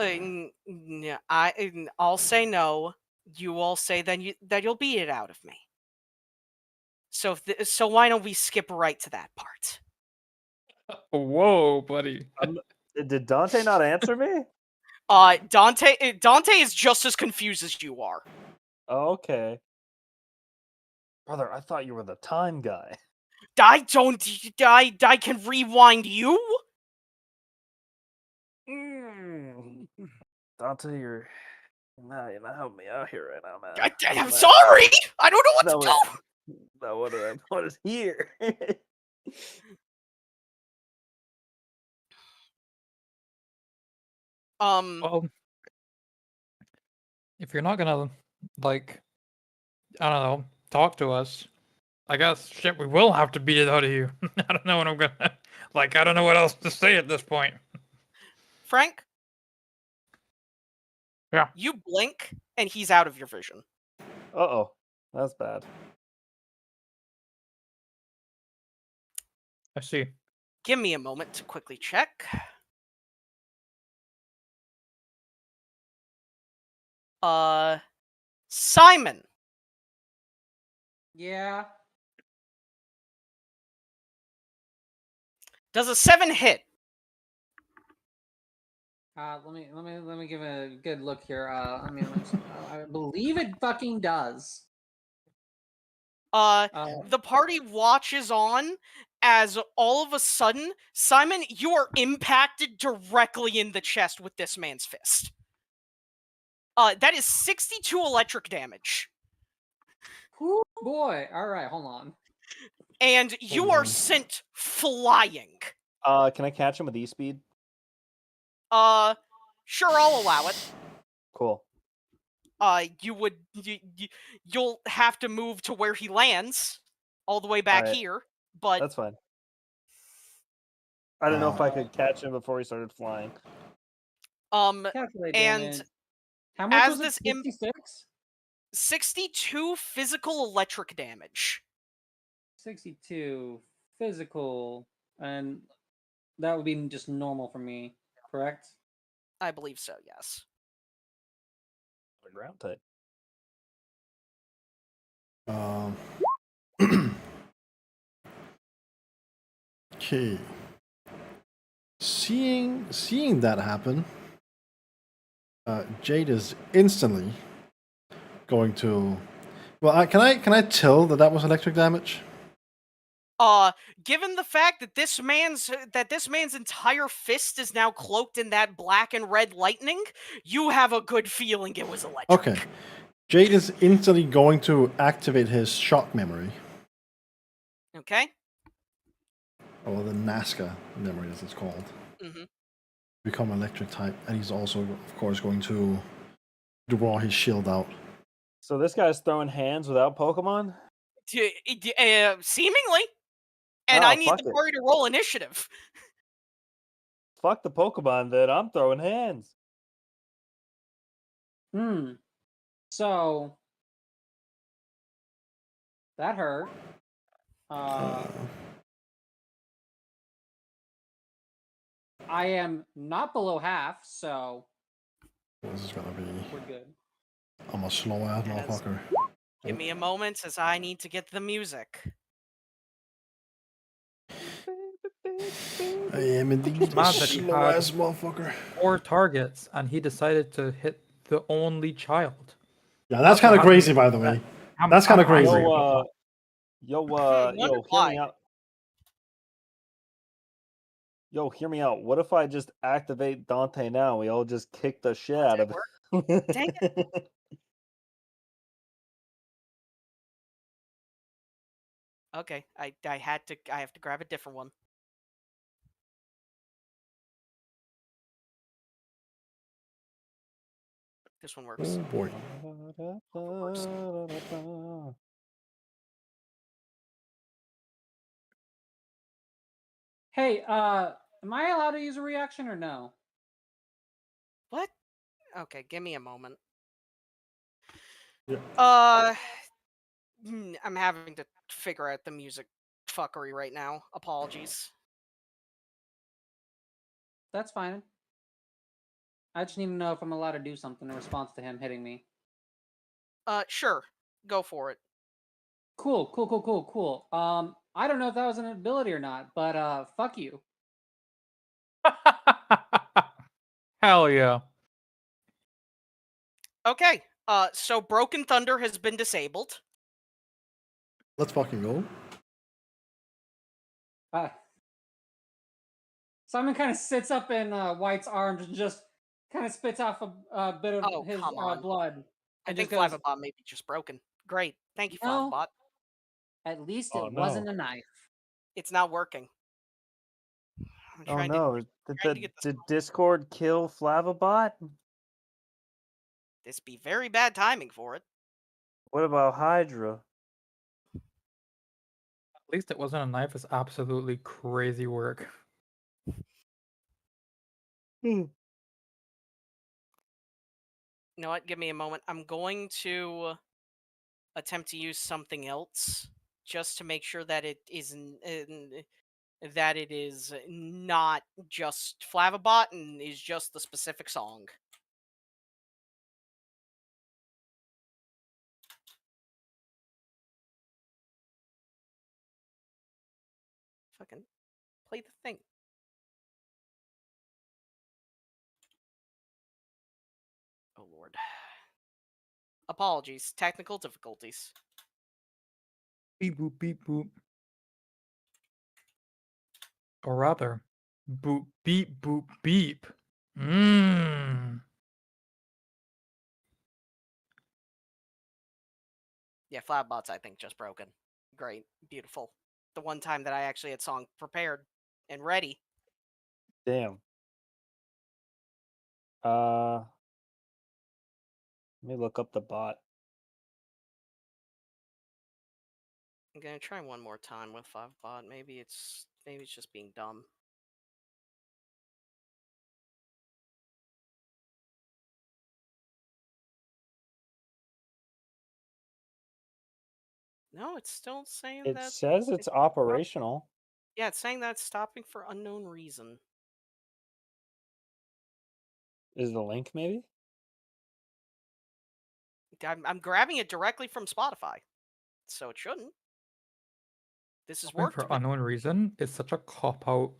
I'll say no. You all say that you'll beat it out of me. So why don't we skip right to that part? Whoa, buddy. Did Dante not answer me? Dante is just as confused as you are. Oh, okay. Brother, I thought you were the time guy. I can rewind you. Dante, you're not helping me out here right now, man. I'm sorry. I don't know what No, to do. no, what is here? Well, if you're not gonna, like, I don't know, talk to us, I guess, shit, we will have to beat it out of you. I don't know what I'm gonna, like, I don't know what else to say at this point. Frank? Yeah. You blink, and he's out of your vision. Uh-oh. That's bad. I see. Give me a moment to quickly check. Simon. Yeah. Does a 7 hit? Let me give a good look here. I believe it fucking does. The party watches on as all of a sudden, Simon, you are impacted directly in the chest with this man's fist. That is 62 electric damage. Whew, boy. All right, hold on. And you are sent flying. Can I catch him with E-speed? Sure, I'll allow it. Cool. You'll have to move to where he lands, all the way back Alright. here. But That's fine. I don't know if I could catch him before he started flying. Calculate and damage. How much as was it? this 66? 62 physical electric damage. 62 physical, and that would be just normal for me, correct? I believe so, yes. The ground type. Okay. Seeing that happen, Jade is instantly going to. Well, can I tell that was electric damage? Given the fact that this man's entire fist is now cloaked in that black and red lightning, you have a good feeling it was electric. Okay. Jade is instantly going to activate his shock memory, Okay. or the Nazca memory, as it's called. Mm-hmm. Become electric type, and he's also, of course, going to draw his shield out. So this guy's throwing hands without Pokemon? Seemingly. And Oh, I need fuck the it. party to roll initiative. Fuck the Pokemon then. I'm throwing hands. So that hurt. I am not below half, so This is gonna be. we're good. I'm a slow ass Yes. motherfucker. Give me a moment as I need to get the music. I am indeed a Mad that he slow had- ass motherfucker. 4 targets, and he decided to hit the only child. Yeah, that's kind of crazy, by the way. That's kinda crazy. Yo, Wonder hear why. me out. Yo, hear me out. What if I just activate Dante now? We all just kick the shit out of it. Dang it. Okay, I have to grab a different one. This one works. Oh boy. Hey, am I allowed to use a reaction or no? What? Okay, give me a moment. Yeah. I'm having to figure out the music fuckery right now. Apologies. That's fine. I just need to know if I'm allowed to do something in response to him hitting me. Sure. Go for it. Cool. I don't know if that was an ability or not, but fuck you. Hell yeah. Okay. So Broken Thunder has been disabled. Let's fucking go. Simon kind of sits up in White's arms and just kind of spits off a bit of his come on. blood. I And think just goes, Flavabot may be just broken. Great. Thank you, No. Flavabot. At least Oh, it wasn't no. a knife. It's not working. I'm Oh trying no! trying to get this Did Discord kill Flavabot? This be very bad timing for it. What about Hydra? At least it wasn't a knife. It's absolutely crazy work. You know what? Give me a moment. I'm going to attempt to use something else just to make sure that it isn't that it is not just Flavabot and is just the specific song. Fucking Play the thing. Oh, Lord. Apologies. Technical difficulties. Beep boop beep boop. Or rather, boop beep boop beep. Mmm. Yeah, Flatbot's, I think, just broken. Great. Beautiful. The one time that I actually had song prepared and ready. Damn. Let me look up the bot. I'm gonna try one more time with 5bot. Maybe it's just being dumb. No, it's still saying It that. says it's operational. Yeah, it's saying that it's stopping for unknown reason. Is the link maybe? I'm grabbing it directly from Spotify, so it shouldn't. This has worked. For But unknown reason, it's such a cop out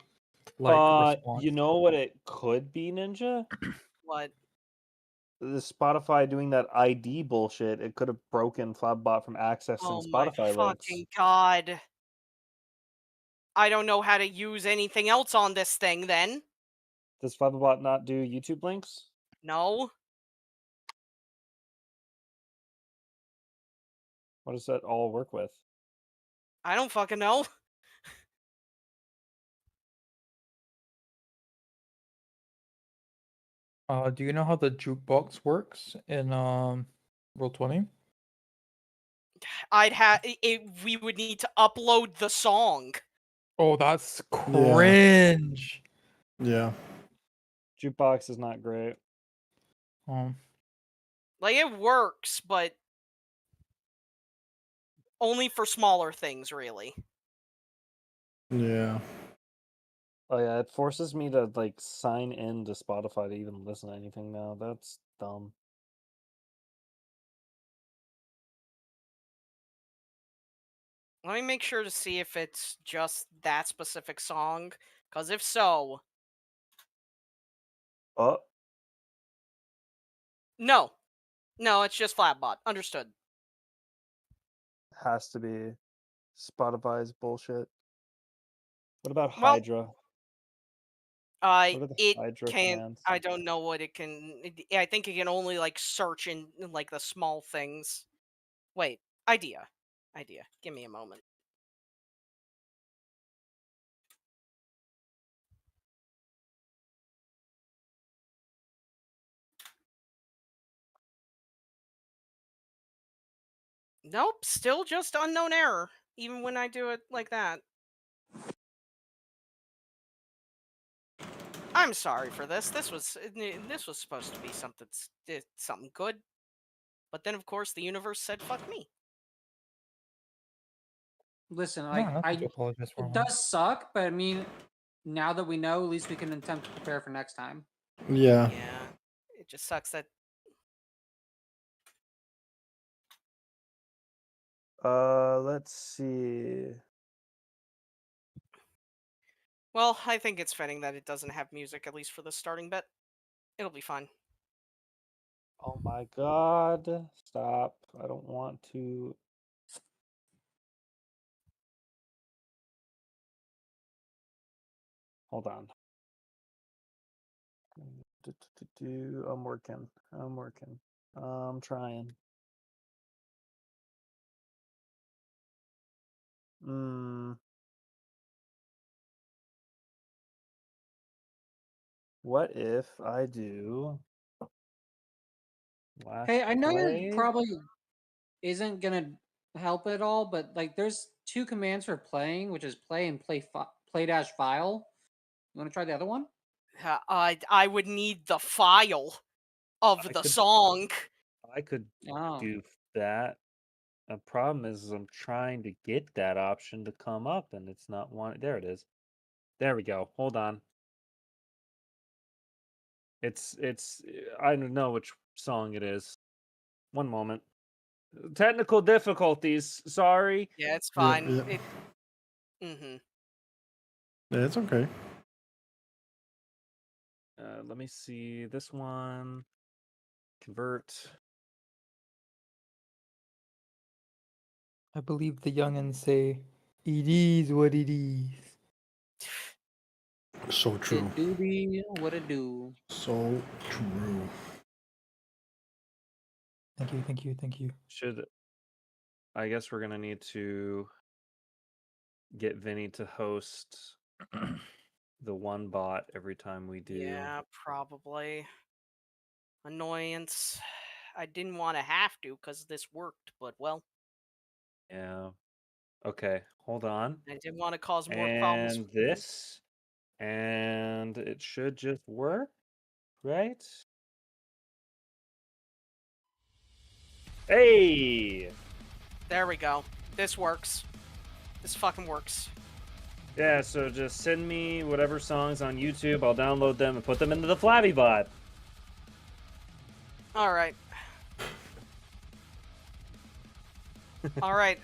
response. You know what it could be, Ninja? what? The Spotify doing that ID bullshit. It could have broken Flabbot from accessing Oh my Spotify links. fucking god! I don't know how to use anything else on this thing. Then Does Flabbot not do YouTube links? no. What does that all work with? I don't fucking know. Do you know how the jukebox works in Roll20? I'd have it. We would need to upload the song. Oh, that's cringe. Yeah. Jukebox is not great. Like it works, but only for smaller things, really. Yeah. Oh yeah, it forces me to like sign in to Spotify to even listen to anything now. That's dumb. Let me make sure to see if it's just that specific song, because if so, Oh, no, it's just Flatbot. Understood. has to be Spotify's bullshit. What about Well, Hydra? What are the it Hydra can't. commands? I don't know what it can. I think it can only like search in like the small things. Wait, idea. Give me a moment. Nope, still just unknown error, even when I do it like that. I'm sorry for this. This was supposed to be something good, but then of course the universe said "fuck me." Listen, No, like nothing to apologize for. it does suck, but I mean, now that we know, at least we can attempt to prepare for next time. Yeah. Yeah, it just sucks that. Let's see. Well, I think it's fitting that it doesn't have music, at least for the starting bit. It'll be fine. Oh my god. Stop. I don't want to. Hold on. I'm working. I'm trying. What if I do last Hey, I know play? you're probably isn't gonna help at all, but like there's two commands for playing, which is play and play dash file. You want to try the other one? I would need the file of the song. I could Oh. do that. The problem is I'm trying to get that option to come up and it's not one. There it is. There we go. Hold on. It's I don't know which song it is. One moment. Technical difficulties. Sorry. Yeah, it's Yeah, fine. yeah. Mm-hmm. Yeah, it's okay. Let me see this one. Convert. I believe the youngins say, "It is what it is." So true. It do be what it do. So true. Thank you, thank you, thank you. I guess we're gonna need to get Vinny to host the one bot every time we do. Yeah, probably. Annoyance. I didn't want to have to because this worked, but well, Yeah. Okay, hold on. I didn't want to cause more problems. And this. And it should just work, right? Hey! There we go. This works. This fucking works. Yeah, so just send me whatever songs on YouTube. I'll download them and put them into the Flabby bot. All right. All right,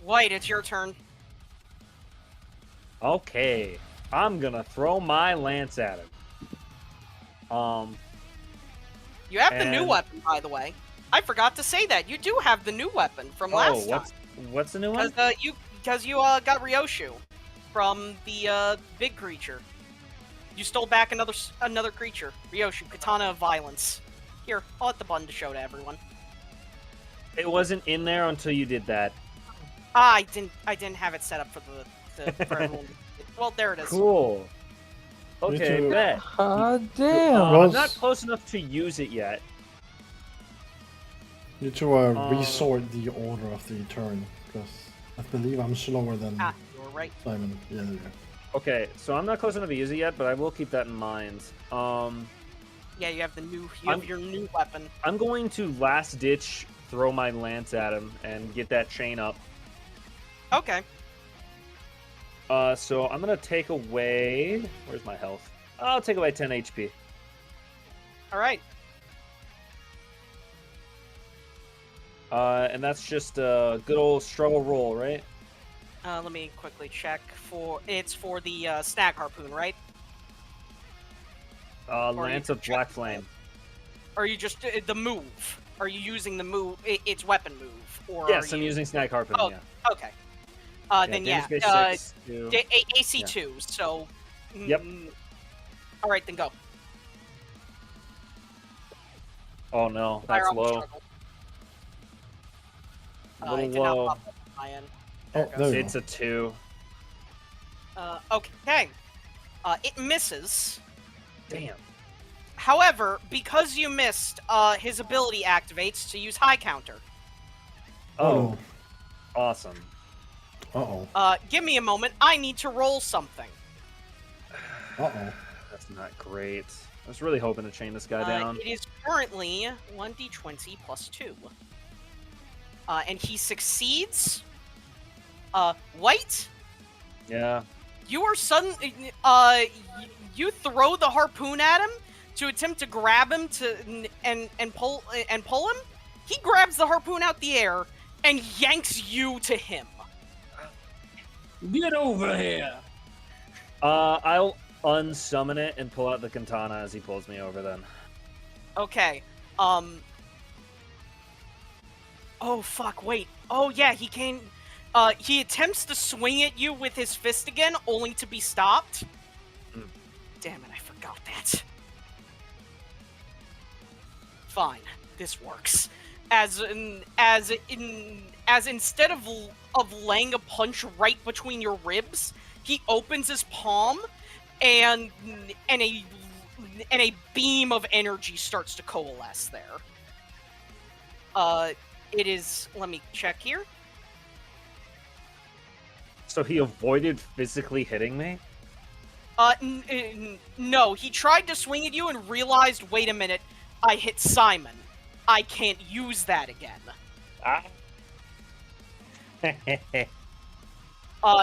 White, it's your turn. Okay, I'm gonna throw my lance at him. You have the new And- weapon, by the way. I forgot to say that. You do have the new weapon from last time. what's the new one? Because you got Ryoshu from the big creature. You stole back another creature, Ryoshu, Katana of Violence. Here, I'll hit the button to show to everyone. It wasn't in there until you did that. I didn't have it set up for for everyone. Well, there it is. Cool. Okay, too. bet. Damn. Well, I'm not close enough to use it yet. You to resort the order of the turn, because I believe I'm slower than Ah, you were right. Simon. Yeah, there you go. Okay, so I'm not close enough to use it yet, but I will keep that in mind. Yeah, you have your new weapon. I'm going to last ditch throw my lance at him and get that chain up. Okay. So I'm gonna take away. Where's my health? I'll take away 10 HP. All right. And that's just a good old struggle roll, right? Let me quickly check for the snag harpoon, right? Lance of check Black Flame. Or are you just the move? Are you using the move? Its weapon move? Or Yes, are I'm you... using Snag Harpoon. Oh, Yeah. okay. Then yeah. damage base 6, 2. AC 2. So. Yep. All right, then go. Oh no, Fire that's on the low. struggle. A It little did not low. pop up on my end. Oh, it goes. there you It's go. a 2. Okay. It misses. Damn. However, because you missed, his ability activates to use high counter. Oh, awesome. Uh-oh. Give me a moment. I need to roll something. Uh-oh. That's not great. I was really hoping to chain this guy down. It is currently 1d20 plus 2. And he succeeds. White, Yeah. you are you throw the harpoon at him to attempt to grab him and pull him. He grabs the harpoon out the air and yanks you to him. Get over here. I'll unsummon it and pull out the katana as he pulls me over then. Okay. Oh fuck, wait. Oh yeah, he can he attempts to swing at you with his fist again, only to be stopped. Damn it, I forgot that. Fine, this works. As instead of laying a punch right between your ribs, he opens his palm and a beam of energy starts to coalesce there. It is, let me check here. So he avoided physically hitting me? No, he tried to swing at you and realized, wait a minute, I hit Simon. I can't use that again.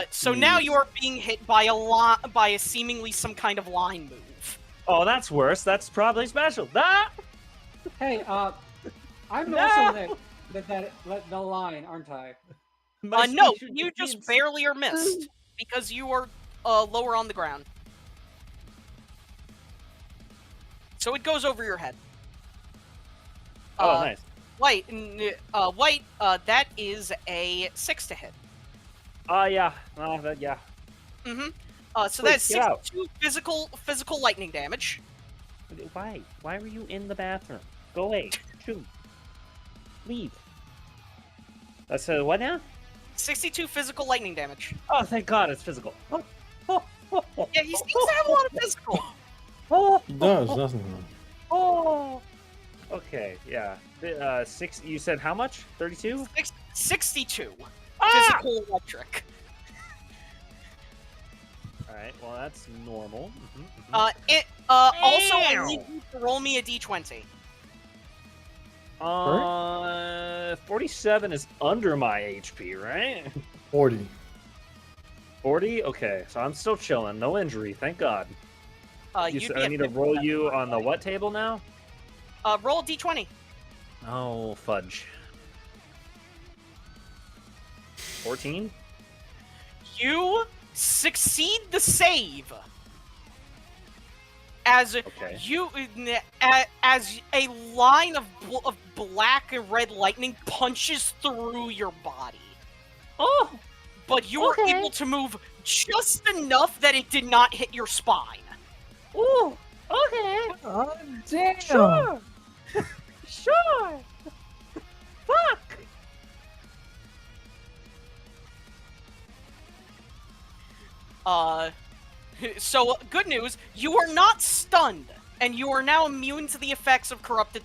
So now you are being hit by a seemingly some kind of line move. Oh, that's worse. That's probably special. Ah! Hey, I'm also the line, aren't I? My No, speech you just routines. barely are missed because you are lower on the ground. So it goes over your head. Oh, nice. White, that is a 6 to hit. Yeah. Yeah. Mm-hmm. So Wait, that's get out. 62 physical lightning damage. Why? Why were you in the bathroom? Go away. Shoot. Leave. That's what now? 62 physical lightning damage. Oh, thank God, it's physical. Yeah, he seems to have a lot of physical. It does, doesn't it? Oh. Okay, yeah. 6. You said how much? 32. 62 Ah! physical electric. All right. Well, that's normal. Also, I need you to roll me a d20. 47 is under my HP, right? 40. 40. Okay, so I'm still chilling. No injury, thank God. You You'd said be I at need to 50%. roll you on the what table now? Roll a d20. Oh, fudge. 14? You succeed the save. As Okay. as a line of black and red lightning punches through your body. Oh! But you were able to move just enough that it did not hit your spine. Ooh! Okay! Oh, damn. Sure! Sure! Fuck! So good news, you are not stunned, and you are now immune to the effects of corrupted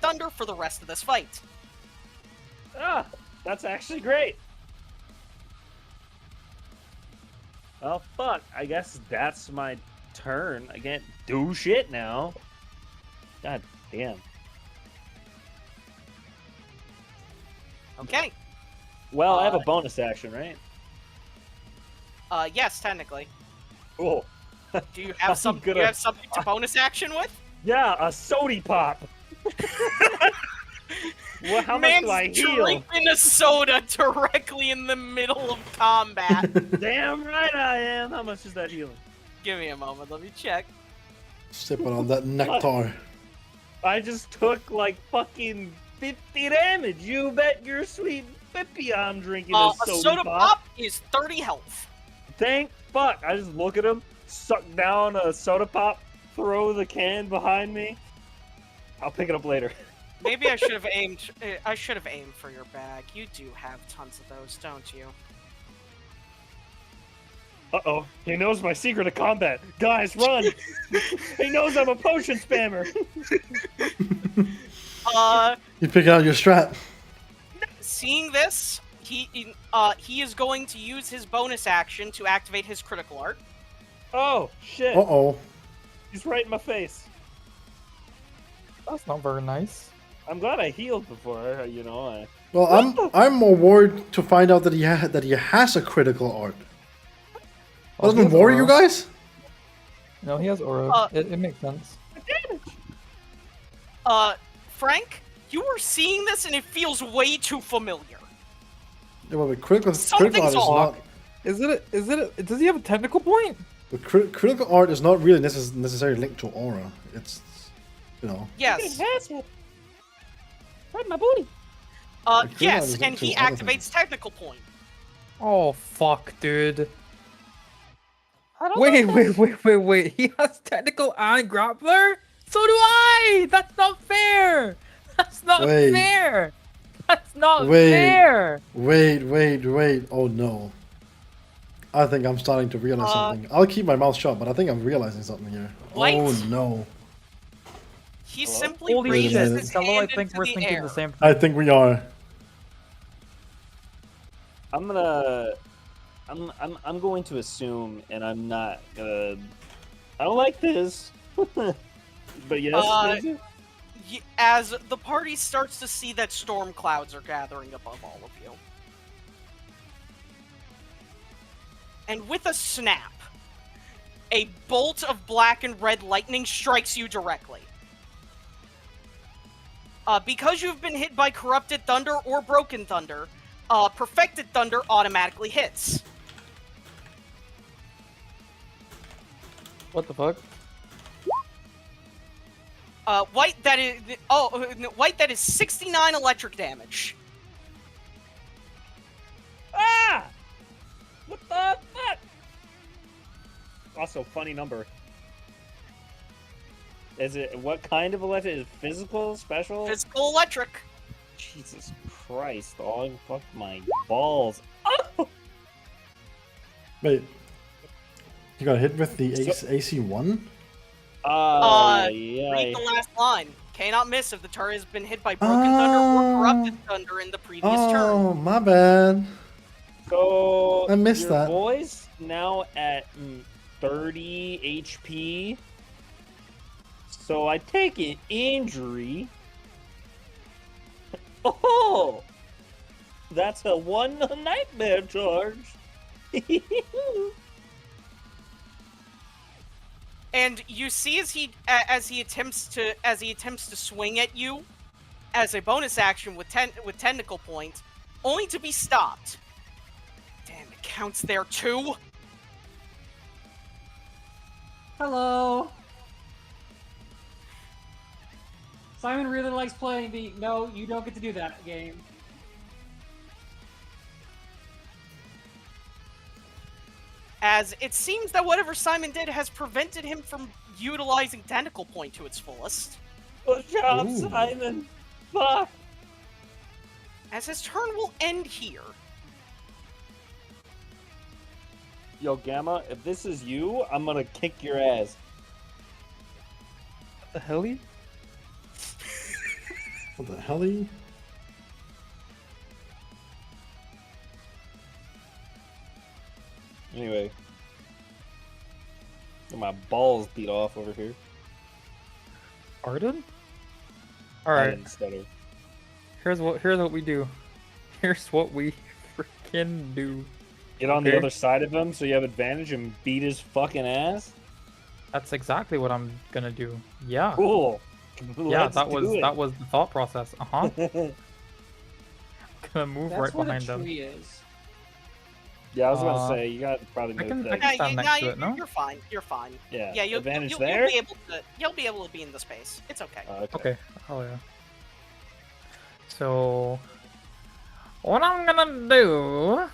thunder for the rest of this fight. Ah! That's actually great! Oh, fuck. I guess that's my turn. I can't do shit now. God damn. Okay. Well, I have a bonus action, right? Yes, technically. Cool. Do you have I'm do you gonna- have something to bonus action with? Yeah, a sody pop. Well, how much Man's do I heal? drinking a soda directly in the middle of combat. Damn right I am. How much is that healing? Give me a moment, let me check. Sipping on that nectar. I just took like fucking 50 damage. You bet your sweet pippy I'm drinking A a soda pop is 30 health. Thank fuck. I just look at him, suck down a soda pop, throw the can behind me. I'll pick it up later. Maybe I should have aimed. I should have aimed for your bag. You do have tons of those, don't you? Uh-oh. He knows my secret of combat. Guys, run! He knows I'm a potion spammer. You pick out your strat. Seeing this, he is going to use his bonus action to activate his critical art. Oh, shit. Uh-oh. He's right in my face. That's not very nice. I'm glad I healed before, you know. Well, I'm more worried to find out that he has a critical art. Oh, he Doesn't has worry you aura. guys? No, he has aura. It makes sense. Frank, you are seeing this and it feels way too familiar. Yeah, well, the critical art Something's is off. not. Does he have a technical point? The critical art is not really necessarily linked to aura. It's, you know. Yes. Right, my booty. The critical art Yes, is and linked to he other activates things. technical point. Oh, fuck, dude. Wait. He has technical and grappler? So do I! That's not fair! That's not Wait. fair! That's not Wait. fair! Wait. Oh no. I think I'm starting to realize something. I'll keep my mouth shut, but I think I'm realizing something here. Wait. Oh no. He Hello? simply Holy Wait a raises minute. his shit, Hello, I hand think into we're the thinking air. the same thing. I think we are. I'm gonna. I'm going to assume, and I'm not gonna. I don't like this. But yes. As the party starts to see that storm clouds are gathering above all of you. And with a snap, a bolt of black and red lightning strikes you directly. Because you've been hit by Corrupted Thunder or Broken Thunder, Perfected Thunder automatically hits. What the fuck? White, that is... White, that is 69 electric damage. Ah! What the fuck? Also, funny number. Is it what kind of electric? Is it physical, special? Physical electric. Jesus Christ, dog! Fuck my balls. Oh! Wait. You got hit with the So- AC1? Yeah. Read the last line. Cannot miss if the target has been hit by broken thunder or corrupted thunder in the previous turn. Oh, my bad. So I missed your that. boy's now at 30 HP. So I take an injury. Oh, that's a one nightmare charge. And you see as he attempts to swing at you as a bonus action with tentacle point, only to be stopped. Damn, it counts there too. Hello. Simon really likes playing the no, you don't get to do that game. As it seems that whatever Simon did has prevented him from utilizing tentacle point to its fullest. Good job, Ooh. Simon. Fuck. As his turn will end here. Yo, Gamma, if this is you, I'm gonna kick your ass. What the hell? What the hell? Anyway. Get my balls beat off over here. Pardon? I Alright, didn't stutter. here's what we do. Here's what we freaking do. Get on the Okay. other side of him so you have advantage and beat his fucking ass? That's exactly what I'm gonna do. Yeah. Cool. Yeah, Let's that do was it. that was the thought process. Uh-huh. Gonna move That's right what behind a them. tree is. Yeah, I was about Uh, to say, you gotta probably I move can- that. I can- stand next to it, no? You're fine. You're fine. Yeah, Yeah, you'll advantage you'll there? be able to be in the space. It's okay. Okay. Oh yeah. So what I'm gonna do,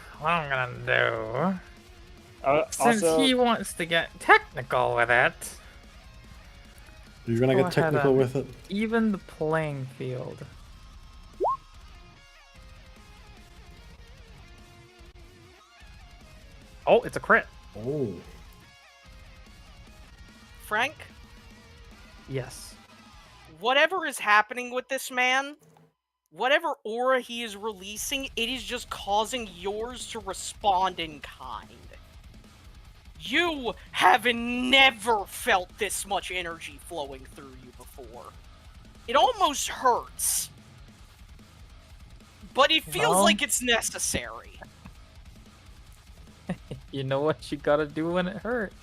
since also, he wants to get technical with it, You're gonna Go get ahead technical and- with it. even the playing field. Oh, it's a crit. Oh. Frank, Yes. whatever is happening with this man, whatever aura he is releasing, it is just causing yours to respond in kind. You have never felt this much energy flowing through you before. It almost hurts. But it feels Well- like it's necessary. You know what you gotta do when it hurts.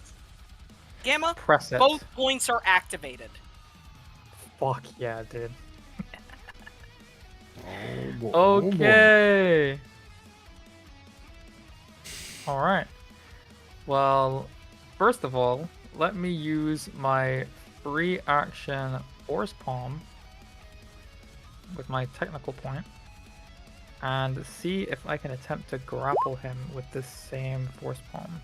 Gamma, Press it. both points are activated. Fuck yeah, dude. Oh, boy. Oh, boy. Okay. All right. Well, first of all, let me use my free action Force Palm with my technical point and see if I can attempt to grapple him with this same Force Palm.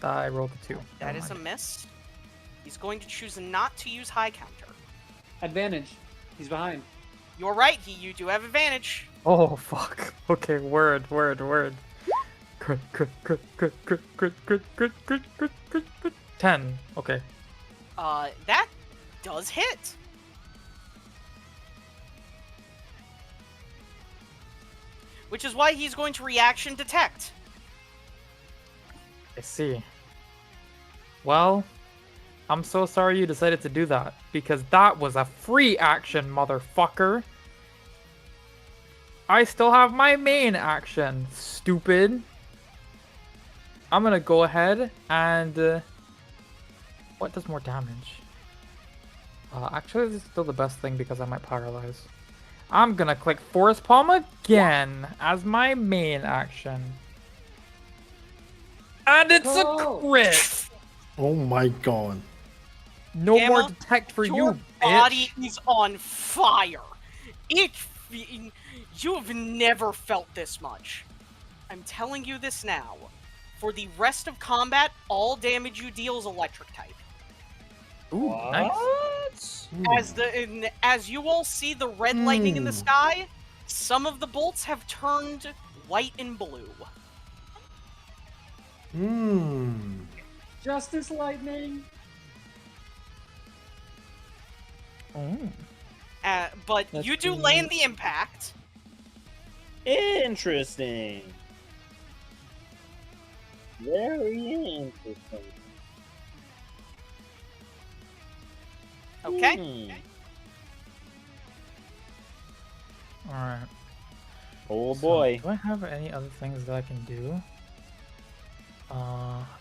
I rolled a 2. That Never is a mind. miss. He's going to choose not to use high counter. Advantage. He's behind. You're right, you do have advantage. Oh fuck. Okay, word. Crit. 10. Okay. That does hit. Which is why he's going to reaction detect. I see. Well, I'm so sorry you decided to do that, because that was a free action, motherfucker. I still have my main action, stupid. I'm gonna go ahead and... what does more damage? Actually, this is still the best thing because I might paralyze. I'm gonna click Force Palm again as my main action. And it's Oh. a crit! Oh my god. No more Gamma, detect for your you, body bitch. is on fire. You have never felt this much. I'm telling you this now. For the rest of combat, all damage you deal is electric type. Ooh, nice. As you all see the red lightning in the sky, some of the bolts have turned white and blue. Justice Lightning. Oh. But That's you do cool. land the impact. Interesting. Very interesting. Okay. Hmm. Alright. Oh So, boy. do I have any other things that I can do?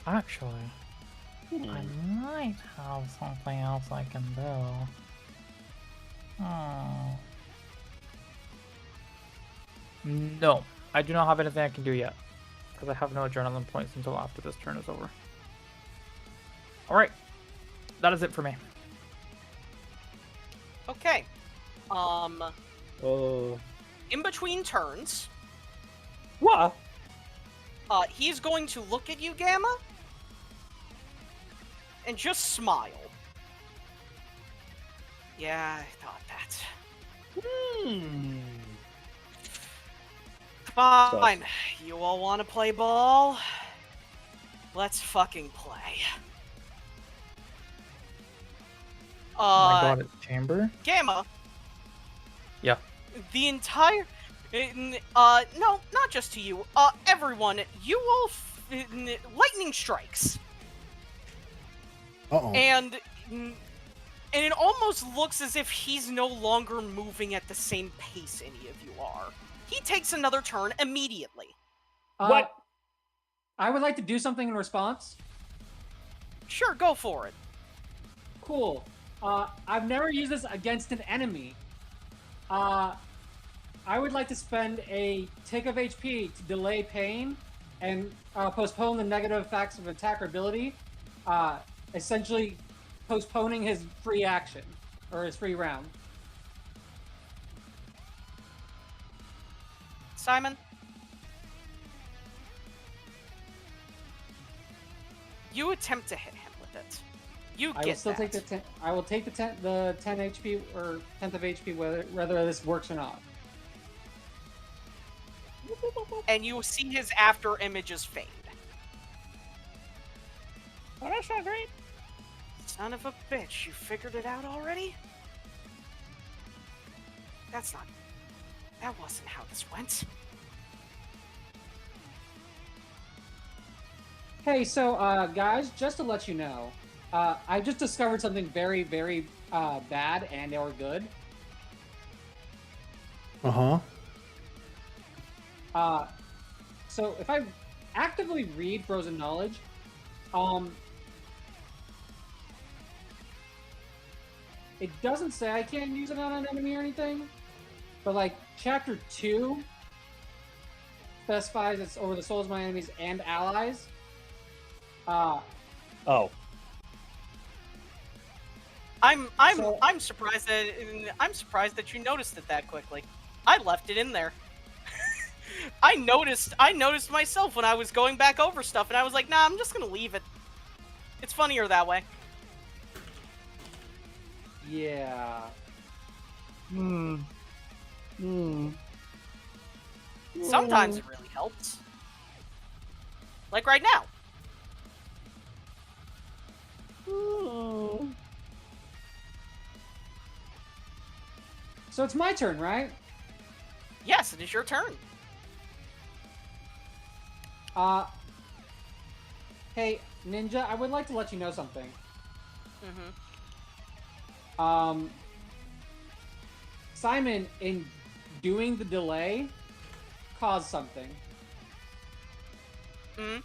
Actually, I might have something else I can do. Oh. No, I do not have anything I can do yet. Because I have no adrenaline points until after this turn is over. Alright. That is it for me. Okay. Oh. In between turns, What? he's going to look at you, Gamma, and just smile. Yeah, I thought that. Fine. You all want to play ball? Let's fucking play. Oh my god, it's chamber? Gamma. Yeah. The entire... no, not just to you. Everyone, you all... lightning strikes. Uh-oh. And it almost looks as if he's no longer moving at the same pace any of you are. He takes another turn immediately. What? I would like to do something in response. Sure, go for it. Cool. I've never used this against an enemy. I would like to spend a tick of HP to delay pain and postpone the negative effects of attack or ability, essentially postponing his free action, or his free round. Simon? You attempt to hit him with it. You I get will still that. take the 10. I will take the 10 HP or 10th of HP whether this works or not. And you see his after images fade. Oh, that's not great. Son of a bitch, you figured it out already? That wasn't how this went. Hey, so guys, just to let you know, I just discovered something very, very bad and or good. Uh-huh. So if I actively read Frozen Knowledge, it doesn't say I can't use it on an enemy or anything, but like Chapter 2 specifies it's over the souls of my enemies and allies. Oh. I'm So- surprised that you noticed it that quickly. I left it in there. I noticed myself when I was going back over stuff, and I was like, nah, I'm just gonna leave it. It's funnier that way. Yeah. Sometimes it really helps. Like right now. So it's my turn, right? Yes, it is your turn. Hey, Ninja, I would like to let you know something. Mm-hmm. Simon, in doing the delay, caused something. Mm-hmm.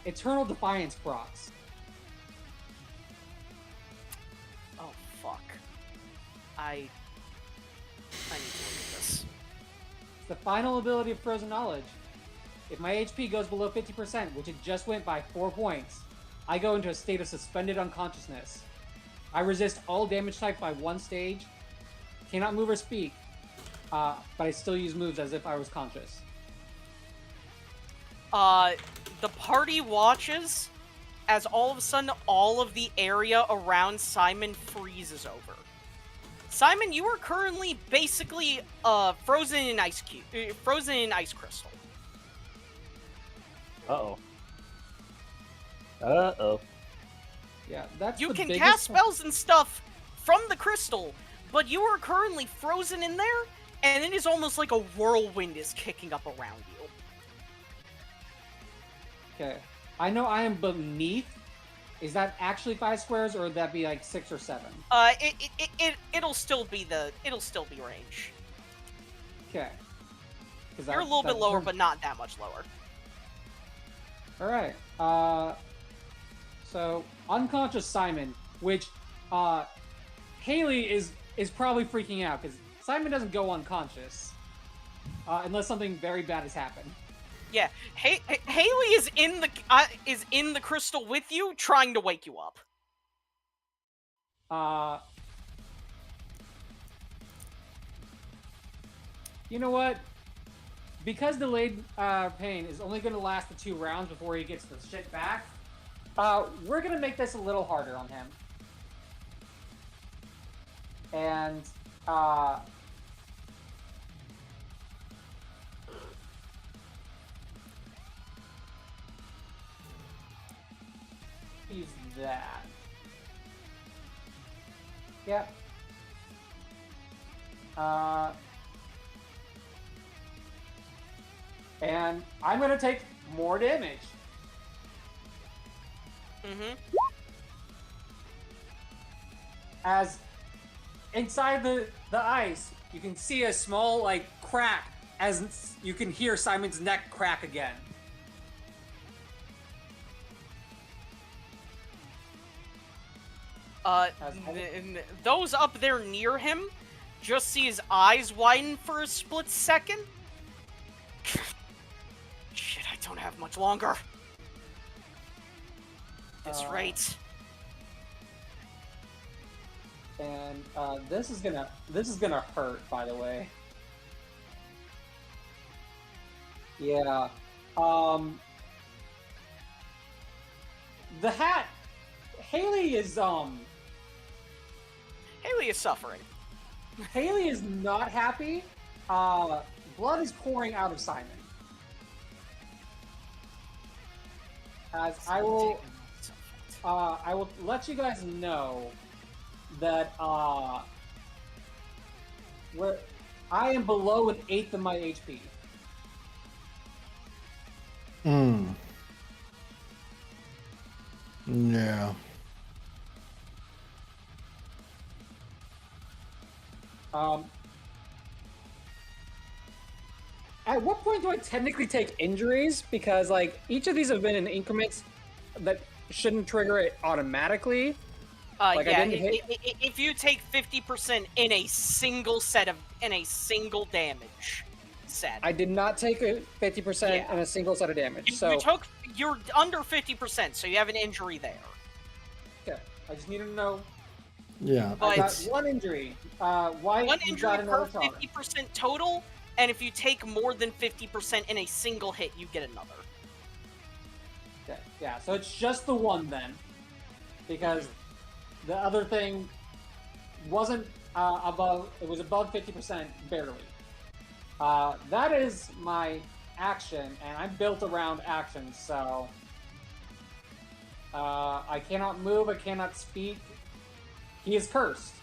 Eternal Defiance procs. Oh, fuck. I need to look at this. It's the final ability of Frozen Knowledge. If my HP goes below 50%, which it just went by 4 points, I go into a state of suspended unconsciousness. I resist all damage type by 1 stage. Cannot move or speak. But I still use moves as if I was conscious. The party watches as all of a sudden all of the area around Simon freezes over. Simon, you are currently basically frozen in ice crystal. Uh-oh. Uh-oh. Yeah, that's You the can biggest cast spells and stuff from the crystal, but you are currently frozen in there, and it is almost like a whirlwind is kicking up around you. Okay. I know I am beneath. Is that actually 5 squares, or would that be like 6 or 7? It'll still be range. Okay. You're a little bit lower, but not that much lower. All right. So unconscious Simon, which Haley is probably freaking out because Simon doesn't go unconscious unless something very bad has happened. Yeah, Haley is in the crystal with you, trying to wake you up. You know what? Because delayed pain is only going to last the 2 rounds before he gets the shit back, we're going to make this a little harder on him. And, use that. Yep. And I'm gonna take more damage. Mm-hmm. As inside the ice, you can see a small like crack as you can hear Simon's neck crack again. Those up there near him just see his eyes widen for a split second. Shit, I don't have much longer. This rate. And this is gonna hurt, by the way. Yeah. The hat. Haley is suffering. Haley is not happy. Blood is pouring out of Simon. As I will let you guys know that where I am below 1/8 of my HP. Yeah. At what point do I technically take injuries? Because like each of these have been in increments that shouldn't trigger it automatically. Like, yeah, I didn't if you take 50% in a single damage set. I did not take a 50% Yeah. in a single set of damage. You're under 50%, so you have an injury there. Okay, I just need to know. Yeah. But- I got It's, one injury. Why One you injury got per another trauma? 50% total, and if you take more than 50% in a single hit, you get another. Okay, yeah, so it's just the one then, because the other thing wasn't above. It was above 50% barely. That is my action, and I'm built around action, so I cannot move. I cannot speak. He is cursed.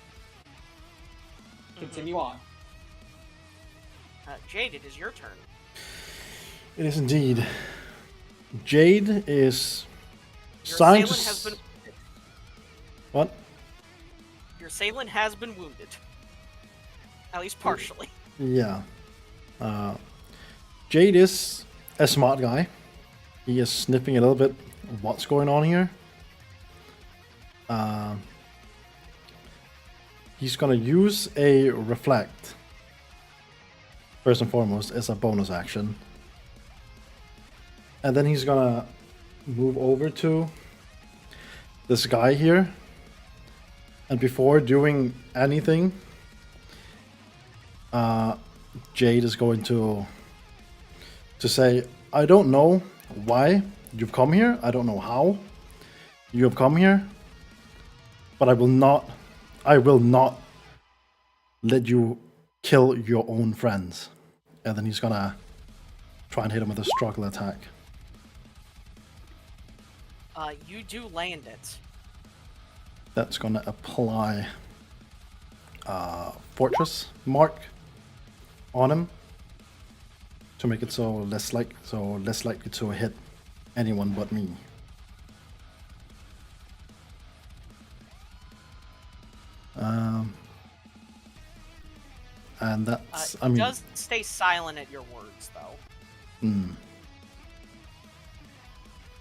Continue on. Jade, it is your turn. it is indeed. Jade is Your starting to. assailant has been What? Your assailant has been wounded. At least partially. Yeah. Jade is a smart guy. He is sniffing a little bit of what's going on here. He's gonna use a reflect first and foremost as a bonus action. And then he's gonna move over to this guy here, and before doing anything, Jade is going to say, I don't know why you've come here. I don't know how you have come here, but I will not let you kill your own friends. And then he's gonna try and hit him with a struggle attack. You do land it. That's gonna apply Fortress Mark on him to make it so less likely to hit anyone but me. And that's He does stay silent at your words, though.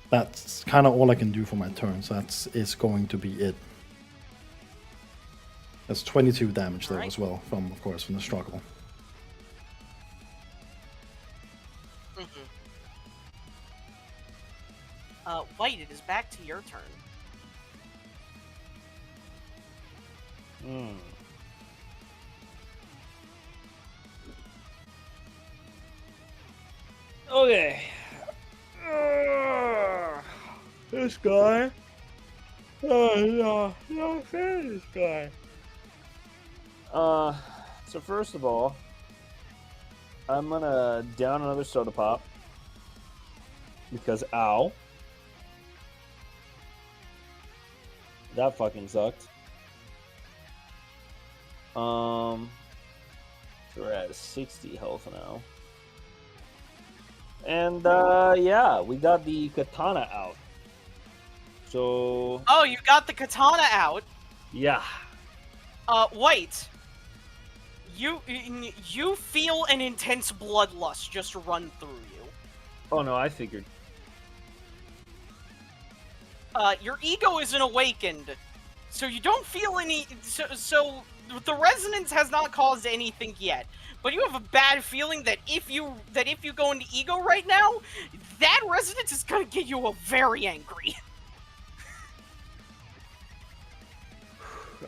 That's kind of all I can do for my turn, so is going to be it. That's 22 damage there as well, from the struggle. White, it is back to your turn. Okay. This guy. Oh, no fan of this guy. So first of all, I'm gonna down another soda pop. Because ow. That fucking sucked. So we're at 60 health now. And yeah, we got the katana out. So Oh, you got the katana out. yeah. White. You feel an intense bloodlust just run through you. Oh no, I figured. Your ego isn't awakened, so you don't feel any. So the resonance has not caused anything yet. But you have a bad feeling that if you go into ego right now, that resonance is gonna get you very angry.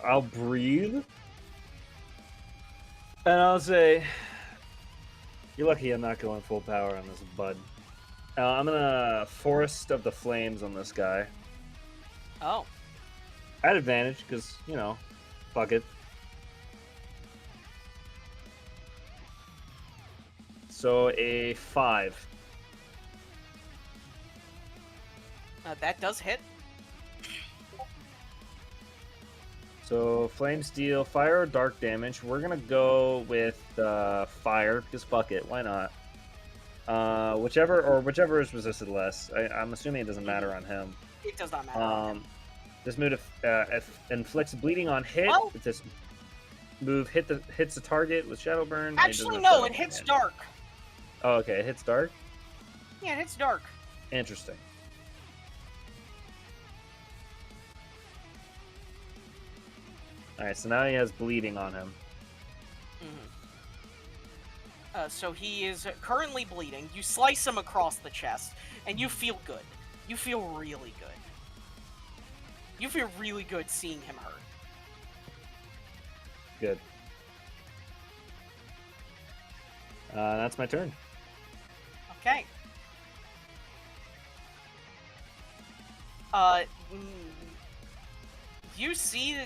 I'll breathe. And I'll say, You're lucky I'm not going full power on this bud. I'm gonna Forest of the Flames on this guy. Oh. At advantage, because, you know, fuck it. So a 5. That does hit. So Flame Steel, Fire or Dark damage. We're gonna go with Fire, because fuck it, why not? Whichever is resisted less. I'm assuming it doesn't matter on him. It does not matter. On him. This move inflicts bleeding on hit. Well, if this move hits the target with Shadow Burn. Actually, no, it hits dark. Oh, okay, it hits dark? Yeah, it hits dark. Interesting. Alright, so now he has bleeding on him. So he is currently bleeding. You slice him across the chest, and you feel good. You feel really good. You feel really good seeing him hurt. Good. That's my turn. Okay. You see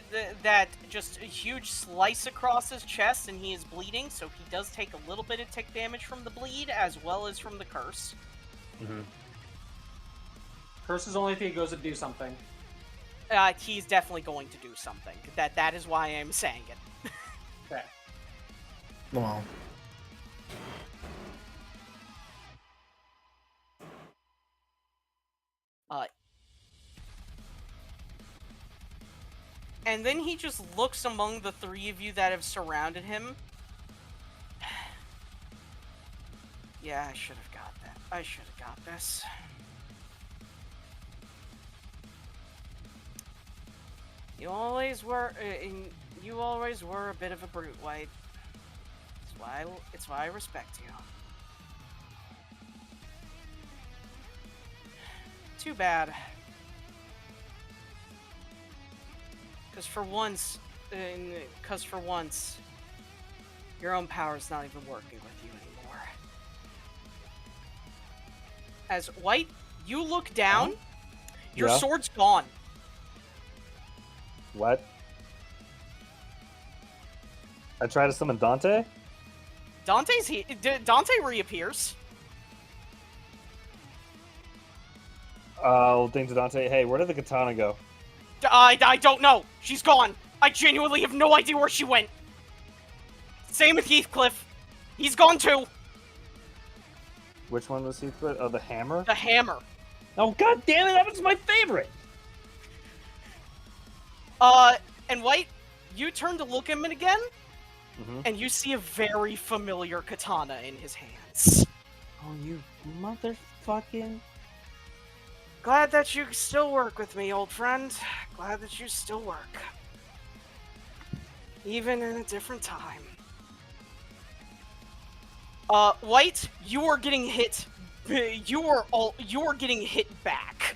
that just a huge slice across his chest, and he is bleeding, so he does take a little bit of tick damage from the bleed, as well as from the curse. Mm-hmm. Curse is only if he goes to do something. He's definitely going to do something. That is why I'm saying it. Okay. Wow. And then he just looks among the three of you that have surrounded him. Yeah, I should have got that. I should have got this. You always were a bit of a brute, White. It's why I respect you. Too bad. Because for once, your own power's not even working with you anymore. As White, you look down, your Yeah. sword's gone. What? I try to summon Dante? Dante reappears. I'll think to Dante, hey, where did the katana go? I don't know. She's gone. I genuinely have no idea where she went. Same with Heathcliff. He's gone too. Which one was Heathcliff? Oh, the hammer? The hammer. Oh, god damn it, that was my favorite! And White, you turn to look at him again, Mhm. and you see a very familiar katana in his hands. Oh, you motherfucking... Glad that you still work with me, old friend. Glad that you still work. Even in a different time. White, you are getting hit. You are getting hit back.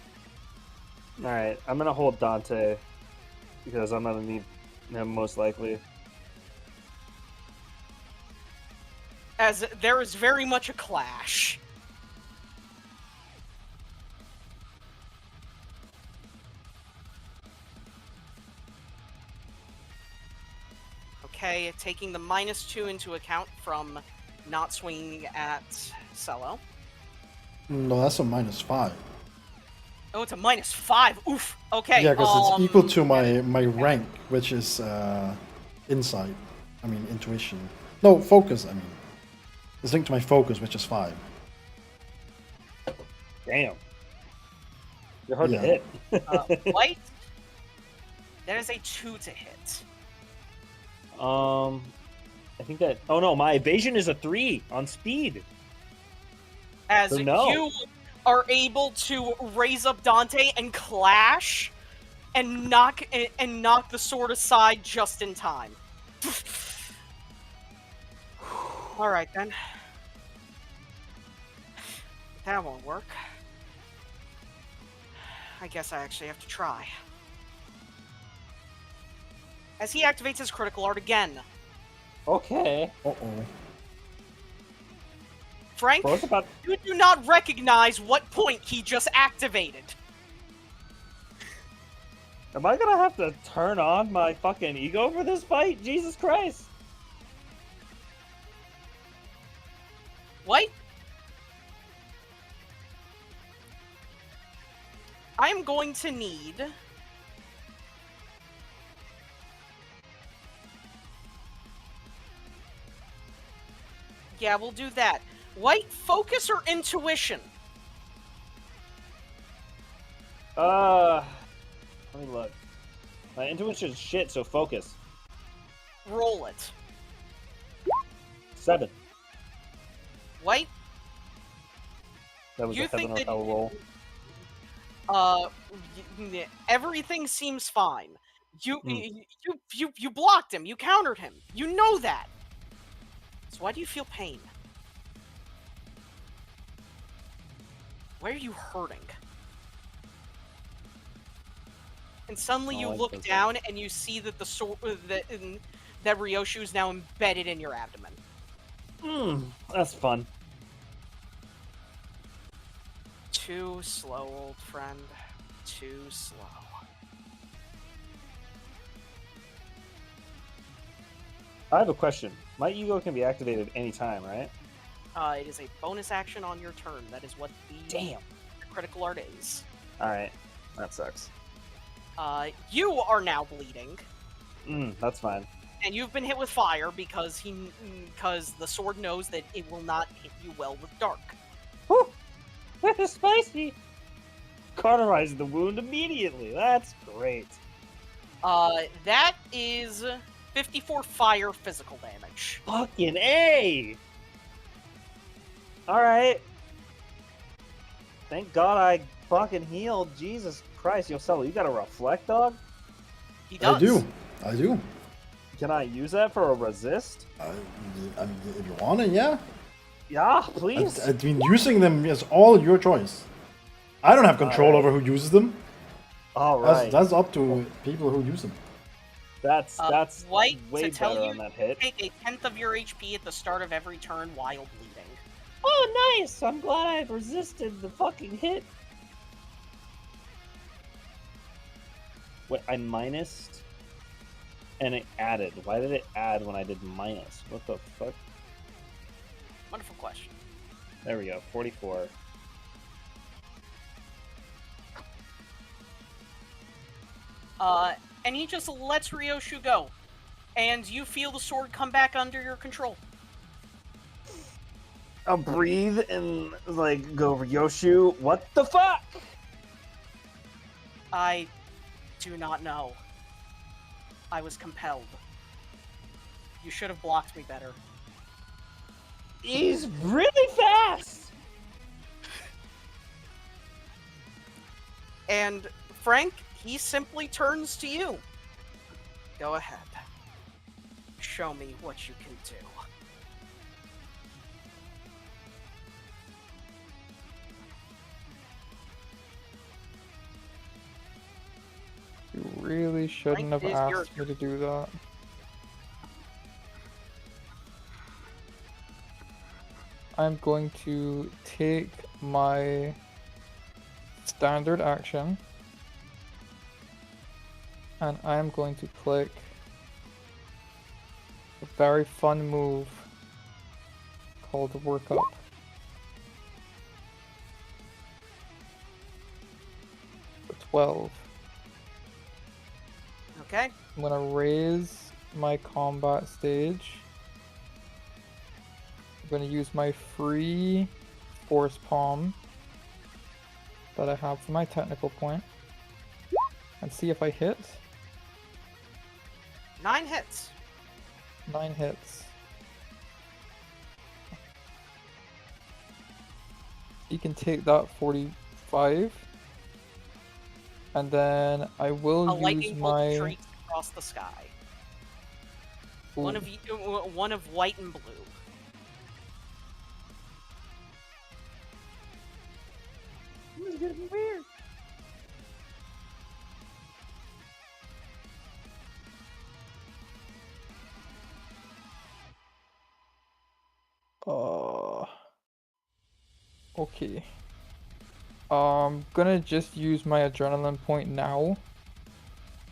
Alright, I'm gonna hold Dante, because I'm gonna need him most likely. As there is very much a clash. Okay, taking the -2 into account from not swinging at Cello. No, that's a -5. Oh, it's a -5. Oof. Okay. Yeah, because it's equal to my rank, which is insight. I mean intuition. No, focus. I mean, it's linked to my focus, which is 5. Damn. You're hard Yeah. to hit. White. That is a 2 to hit. I think that... Oh no, my evasion is a 3 on speed. As So no. you are able to raise up Dante and clash, and knock the sword aside just in time. All right then. That won't work. I guess I actually have to try. As he activates his critical art again. Okay. Uh-oh. Frank, Well, it's about... you do not recognize what point he just activated. Am I gonna have to turn on my fucking ego for this fight? Jesus Christ. What? I am going to need... Yeah, we'll do that. White, focus or intuition? Let me look. My intuition's shit, so focus. Roll it. 7. White, That was You a heaven think or that- hell roll. everything seems fine. You Hmm. you blocked him. You countered him. You know that. So why do you feel pain? Where are you hurting? And suddenly you Oh, I look think so. down and you see that the sword that Ryoshu is now embedded in your abdomen. That's fun. Too slow, old friend. Too slow. I have a question. My ego can be activated anytime, right? It is a bonus action on your turn. That is what the critical art is. Alright. That sucks. You are now bleeding, That's fine. and you've been hit with fire because the sword knows that it will not hit you well with dark. Whew! That is spicy! Cauterizing the wound immediately. That's great. That is 54 fire physical damage. Fucking A! Alright. Thank God I fucking healed. Jesus Christ. Yo, Cello, you got a reflect, dog? He does. I do. Can I use that for a resist? I mean, if you want it, yeah. Yeah, please. I mean, using them is all your choice. I don't have control over who uses them. Alright. That's up to people who use them. That's White, way to tell better you, on that hit. take a 10th of your HP at the start of every turn while bleeding. Oh, nice! I'm glad I resisted the fucking hit. Wait, I minused, and it added. Why did it add when I did minus? What the fuck? Wonderful question. There we go, 44. And he just lets Ryoshu go. And you feel the sword come back under your control. I'll breathe and, like, go, Ryoshu, what the fuck? I do not know. I was compelled. You should have blocked me better. He's really fast! And Frank, he simply turns to you. Go ahead. Show me what you can do. You really shouldn't have Frank, it is your asked me to do that. I'm going to take my standard action and I'm going to click a very fun move called Work Up. For 12. Okay? I'm gonna raise my combat stage. I'm gonna use my free Force Palm that I have for my technical point and see if I hit. 9 hits. 9 hits. You can take that 45. And then I will A use lightning bolt my streaks across the sky. One Ooh. of white and blue. This is getting weird. Okay. Gonna just use my adrenaline point now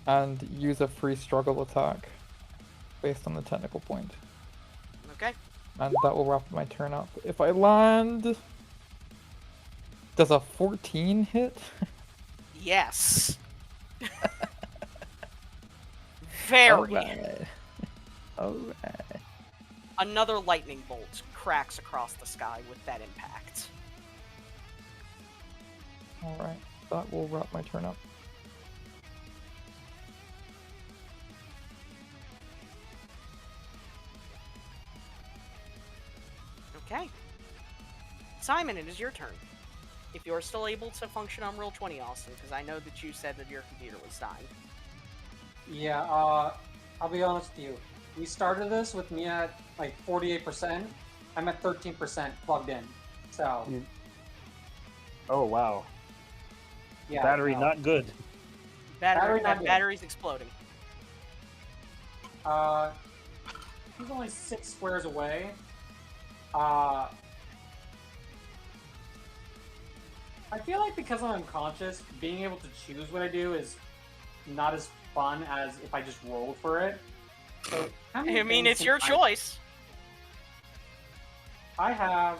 and use a free struggle attack based on the technical point. Okay? And that will wrap my turn up. If I land... Does a 14 hit? Yes. Very. Alright. Alright. Another lightning bolt cracks across the sky with that impact. Alright. That will wrap my turn up. Okay. Simon, it is your turn. If you're still able to function on Roll 20, Austin, because I know that you said that your computer was dying. Yeah, I'll be honest with you. We started this with me at like 48%. I'm at 13% plugged in. So, Oh, wow. yeah. Battery no. not good. Battery not good. Battery's exploding. He's only 6 squares away. I feel like because I'm unconscious, being able to choose what I do is not as fun as if I just rolled for it. So, how many I mean, things it's your can choice. I have.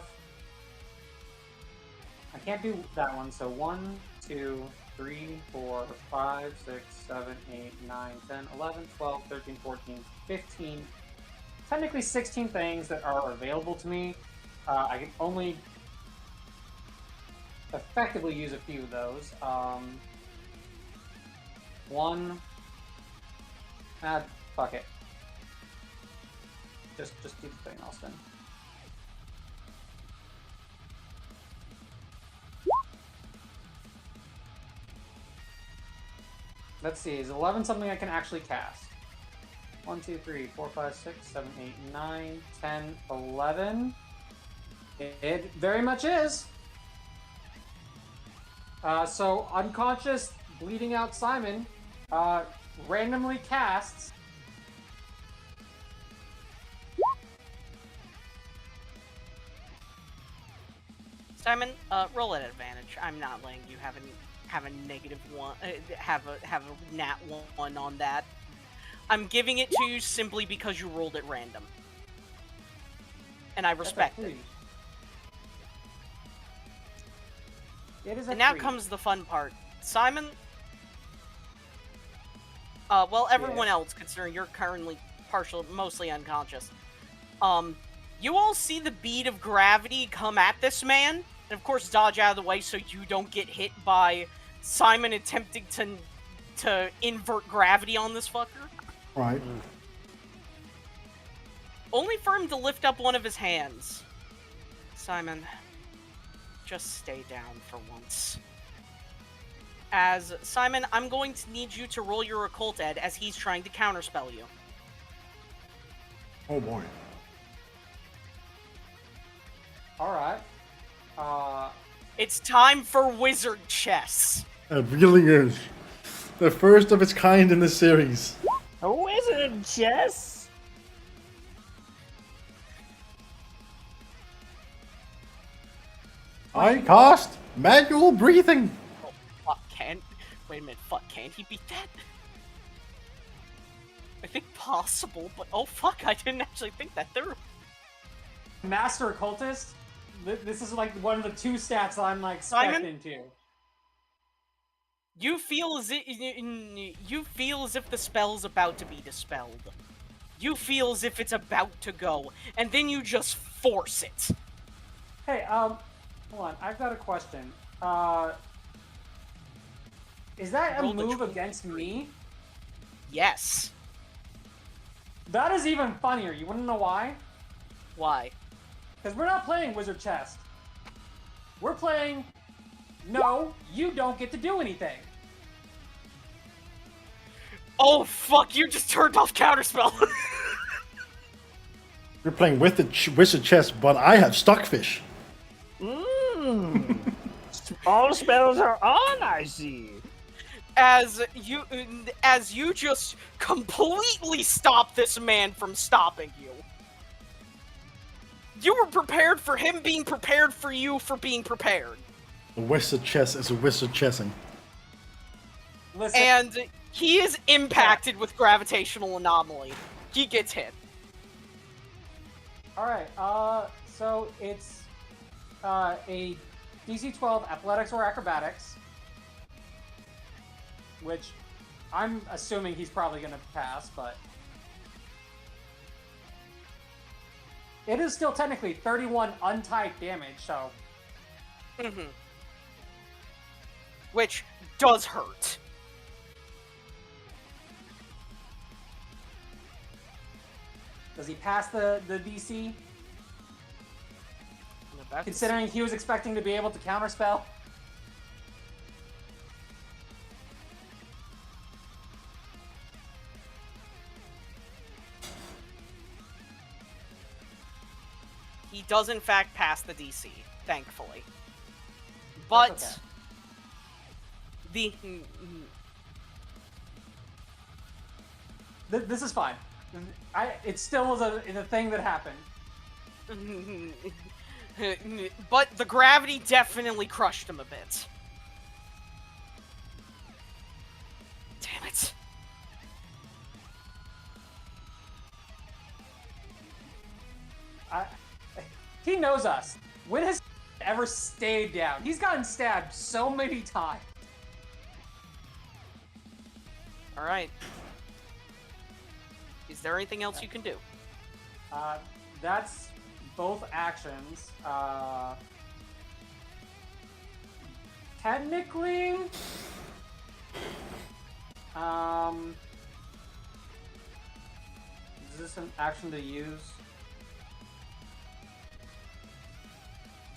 I can't do that one, so 1, 2, 3, 4, 5, 6, 7, 8, 9, 10, 11, 12, 13, 14, 15. Technically 16 things that are available to me. I can only effectively use a few of those. One. Fuck it. Just do the thing, Austin. Let's see, is 11 something I can actually cast? 1, 2, 3, 4, 5, 6, 7, 8, 9, 10, 11. It very much is. So, unconscious, bleeding out Simon randomly casts Simon, roll at advantage. I'm not letting you have a negative one, have a nat 1 on that. I'm giving it to you simply because you rolled at random. And I respect it. It is a And now 3. comes the fun part. Simon, well, everyone else, considering you're currently mostly unconscious, you all see the bead of gravity come at this man, and of course dodge out of the way so you don't get hit by Simon attempting to invert gravity on this fucker. Right. Only for him to lift up one of his hands. Simon, just stay down for once. As Simon, I'm going to need you to roll your occult ed as he's trying to counterspell you. Oh boy. Alright. It's time for wizard chess. It really is. The first of its kind in the series. A wizard chess. I cast manual breathing. Fuck, wait a minute, fuck, can he beat that? I think possible, but oh fuck, I didn't actually think that through. Master Occultist? This is like one of the 2 stats I'm like Simon? specced into. You feel as if the spell's about to be dispelled. You feel as if it's about to go, and then you just force it. Hey, hold on, I've got a question. Is that a Roll the move 20. against me? Yes. That is even funnier. You wanna know why? Why? Because we're not playing Wizard Chest. We're playing... No, you don't get to do anything. Oh fuck, you just turned off counterspell. You're playing with the wizard chest, but I have stockfish. All spells are on, I see. As you just completely stop this man from stopping you. You were prepared for him being prepared for you for being prepared. The wizard chest is a wizard chessing. Listen, And he is impacted with gravitational anomaly. He gets hit. alright, so it's a DC 12 Athletics or Acrobatics, which I'm assuming he's probably gonna pass, but... It is still technically 31 untyped damage, so... Mm-hmm. Which does hurt. Does he pass the DC? Considering he was expecting to be able to counterspell? He does in fact pass the DC, thankfully. But okay. This is fine. It still is a thing that happened. but the gravity definitely crushed him a bit. Damn it. He knows us. When has he ever stayed down? He's gotten stabbed so many times. Alright. Is there anything else you can do? That's both actions. Technically, is this an action to use?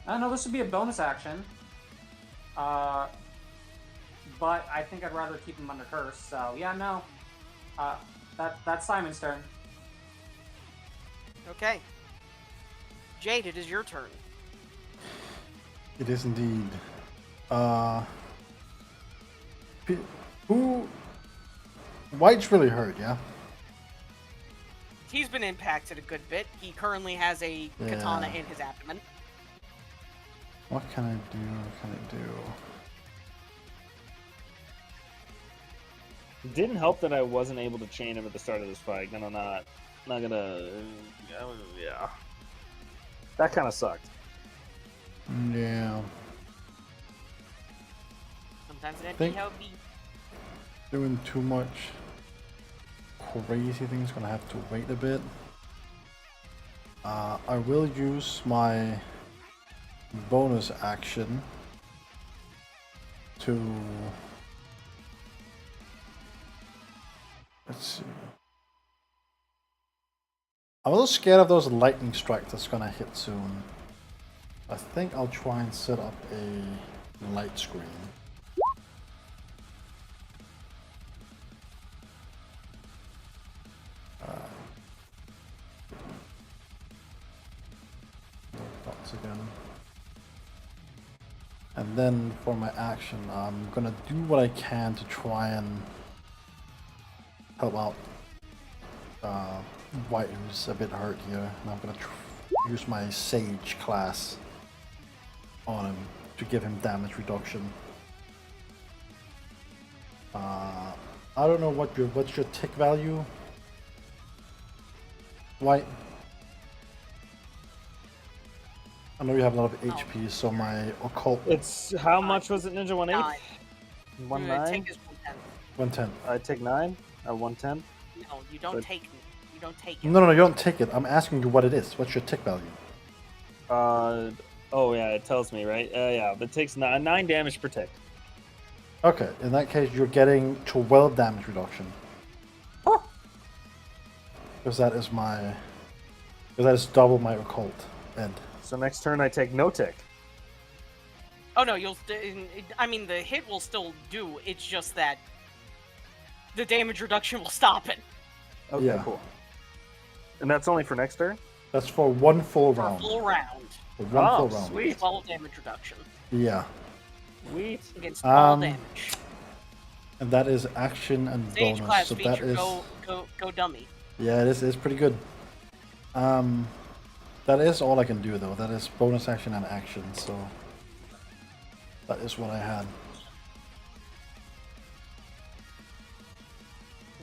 I don't know, this would be a bonus action. But I think I'd rather keep him under curse, so yeah, no. That's Simon's turn. Okay. Jade, it is your turn. It is indeed. Who? White's really hurt, yeah? He's been impacted a good bit. He currently has a katana Yeah. in his abdomen. What can I do? What can I do? It didn't help that I wasn't able to chain him at the start of this fight. Not gonna. Yeah. That kind of sucked. Yeah. Sometimes that Think- be how it be. Doing too much crazy things, gonna have to wait a bit. I will use my bonus action to, let's see. I'm a little scared of those lightning strikes that's gonna hit soon. I think I'll try and set up a light screen. Dots again. And then for my action, I'm gonna do what I can to try and help out White, who's a bit hurt here. And I'm gonna use my Sage class on him to give him damage reduction. I don't know what's your tick value, White. I know you have a lot of HP, so my occult It's how much was it, Ninja? 1/8? 1/9? Take his 110. 110. I take 9 or 110. No, you don't But- take me. You don't take it. No, you don't take it. I'm asking you what it is. What's your tick value? Oh yeah, it tells me, right? Yeah, but it takes 9 damage per tick. Okay, in that case, you're getting 12 damage reduction. Oh. Because that is double my occult. And So next turn I take no tick. Oh no, I mean, the hit will still do. It's just that the damage reduction will stop it. Okay, Yeah. cool. And that's only for next turn? that's for one full For a round. full round. For one Oh, full round. sweet. 12 damage reduction Sweet. Yeah. against all Um, damage. And that is action and Stage bonus. class So that feature, is go dummy. yeah, it is pretty good. That is all I can do though. That is bonus action and action. So that is what I had.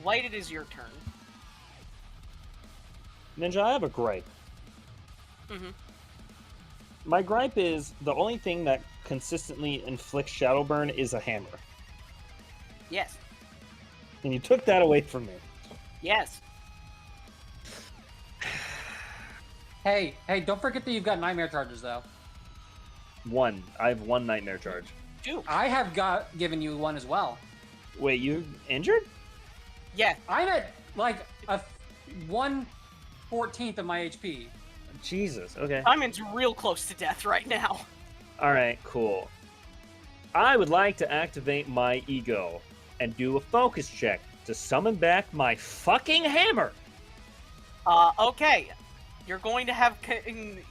White, it is your turn. Ninja, I have a gripe. Mm-hmm. My gripe is the only thing that consistently inflicts shadow burn is a hammer. Yes. And you took that away from me. Yes. Hey, don't forget that you've got nightmare charges though. I have 1 nightmare charge. Do. I have given you one as well. Wait, you injured? Yeah. I'm at like a 1/14 of my HP. Jesus, okay. Simon's real close to death right now. Alright, cool. I would like to activate my ego and do a focus check to summon back my fucking hammer. Okay. You're going to have...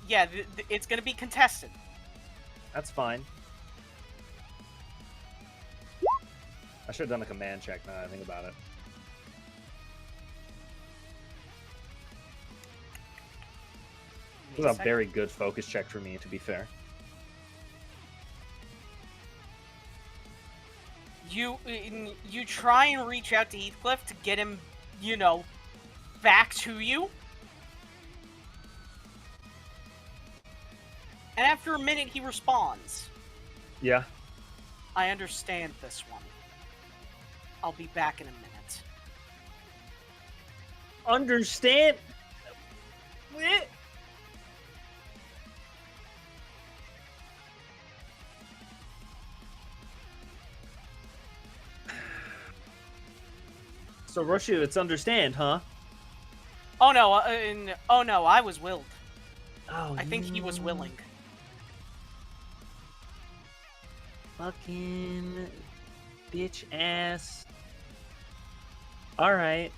yeah, it's going to be contested. That's fine. I should have done a command check now that I think about it. This is a very good focus check for me, to be fair. You try and reach out to Heathcliff to get him, back to you. And after a minute, he responds. Yeah. I understand this one. I'll be back in a minute. Understand? So Roshu, it's understand, huh? Oh no, I was willed. Oh, I think he was willing. Fucking bitch ass. All right.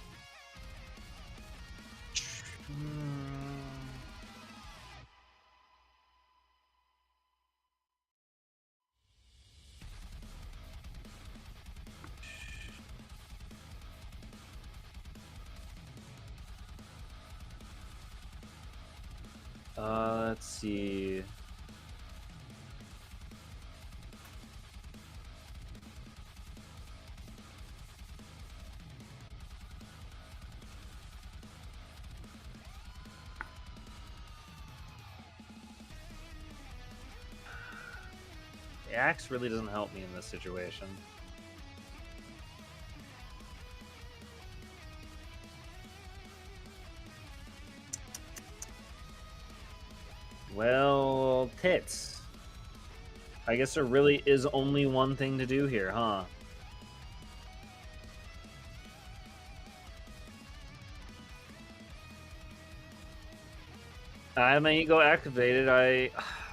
Let's see. axe really doesn't help me in this situation. Well, tits. I guess there really is only one thing to do here, huh? I have my ego activated.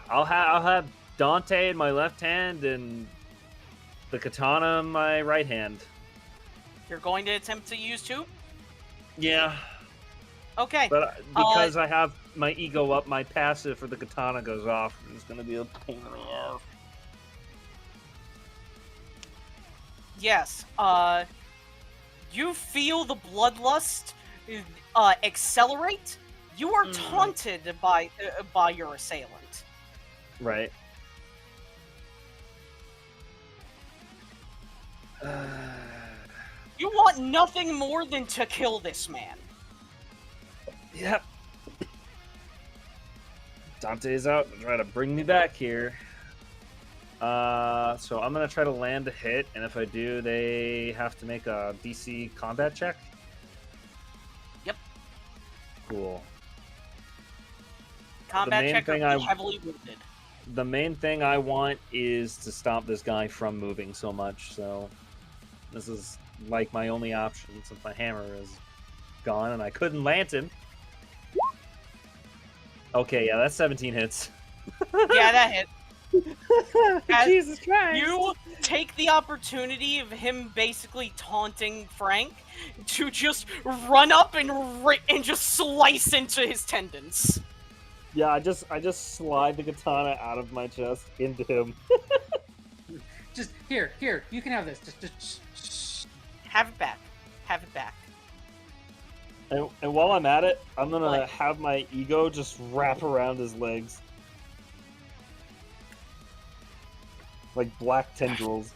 I'll have Dante in my left hand and the katana in my right hand. You're going to attempt to use two? Yeah, Okay. but because I have my ego up, my passive for the katana goes off. It's gonna be a pain in the ass. Yes. You feel the bloodlust accelerate. You are taunted by your assailant. Right. You want nothing more than to kill this man. Yep. Dante's out to try to bring me back here. So I'm gonna try to land a hit, and if I do, they have to make a DC combat check. Yep. Cool. Combat main check or thing be I- heavily wounded. The main thing I want is to stop this guy from moving so much, so this is like my only option since my hammer is gone and I couldn't land him. Okay, yeah, that's 17 hits. Yeah, that hit. As Jesus Christ! You take the opportunity of him basically taunting Frank to just run up and just slice into his tendons. Yeah, I just slide the katana out of my chest into him. Just here, you can have this. Just Have it back. Have it back. And while I'm at it, I'm gonna What? have my ego just wrap around his legs. Like black tendrils.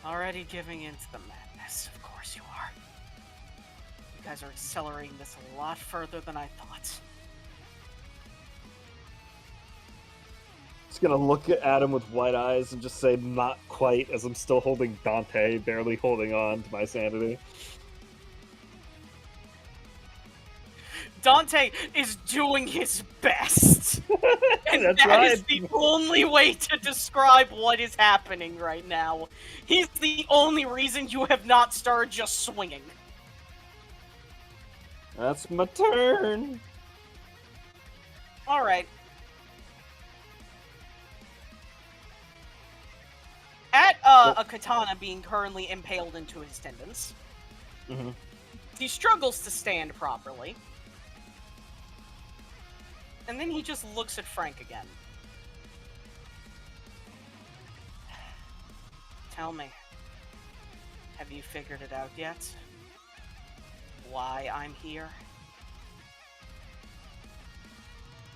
Already giving in to the madness. Of course you are. You guys are accelerating this a lot further than I thought. Just gonna look at him with wide eyes and just say, not quite, as I'm still holding Dante, barely holding on to my sanity. Dante is doing his best. And That's that is right. the only way to describe what is happening right now. He's the only reason you have not started just swinging. That's my turn. Alright. At a katana being currently impaled into his tendons, Mhm. he struggles to stand properly. And then he just looks at Frank again. Tell me, have you figured it out yet? Why I'm here?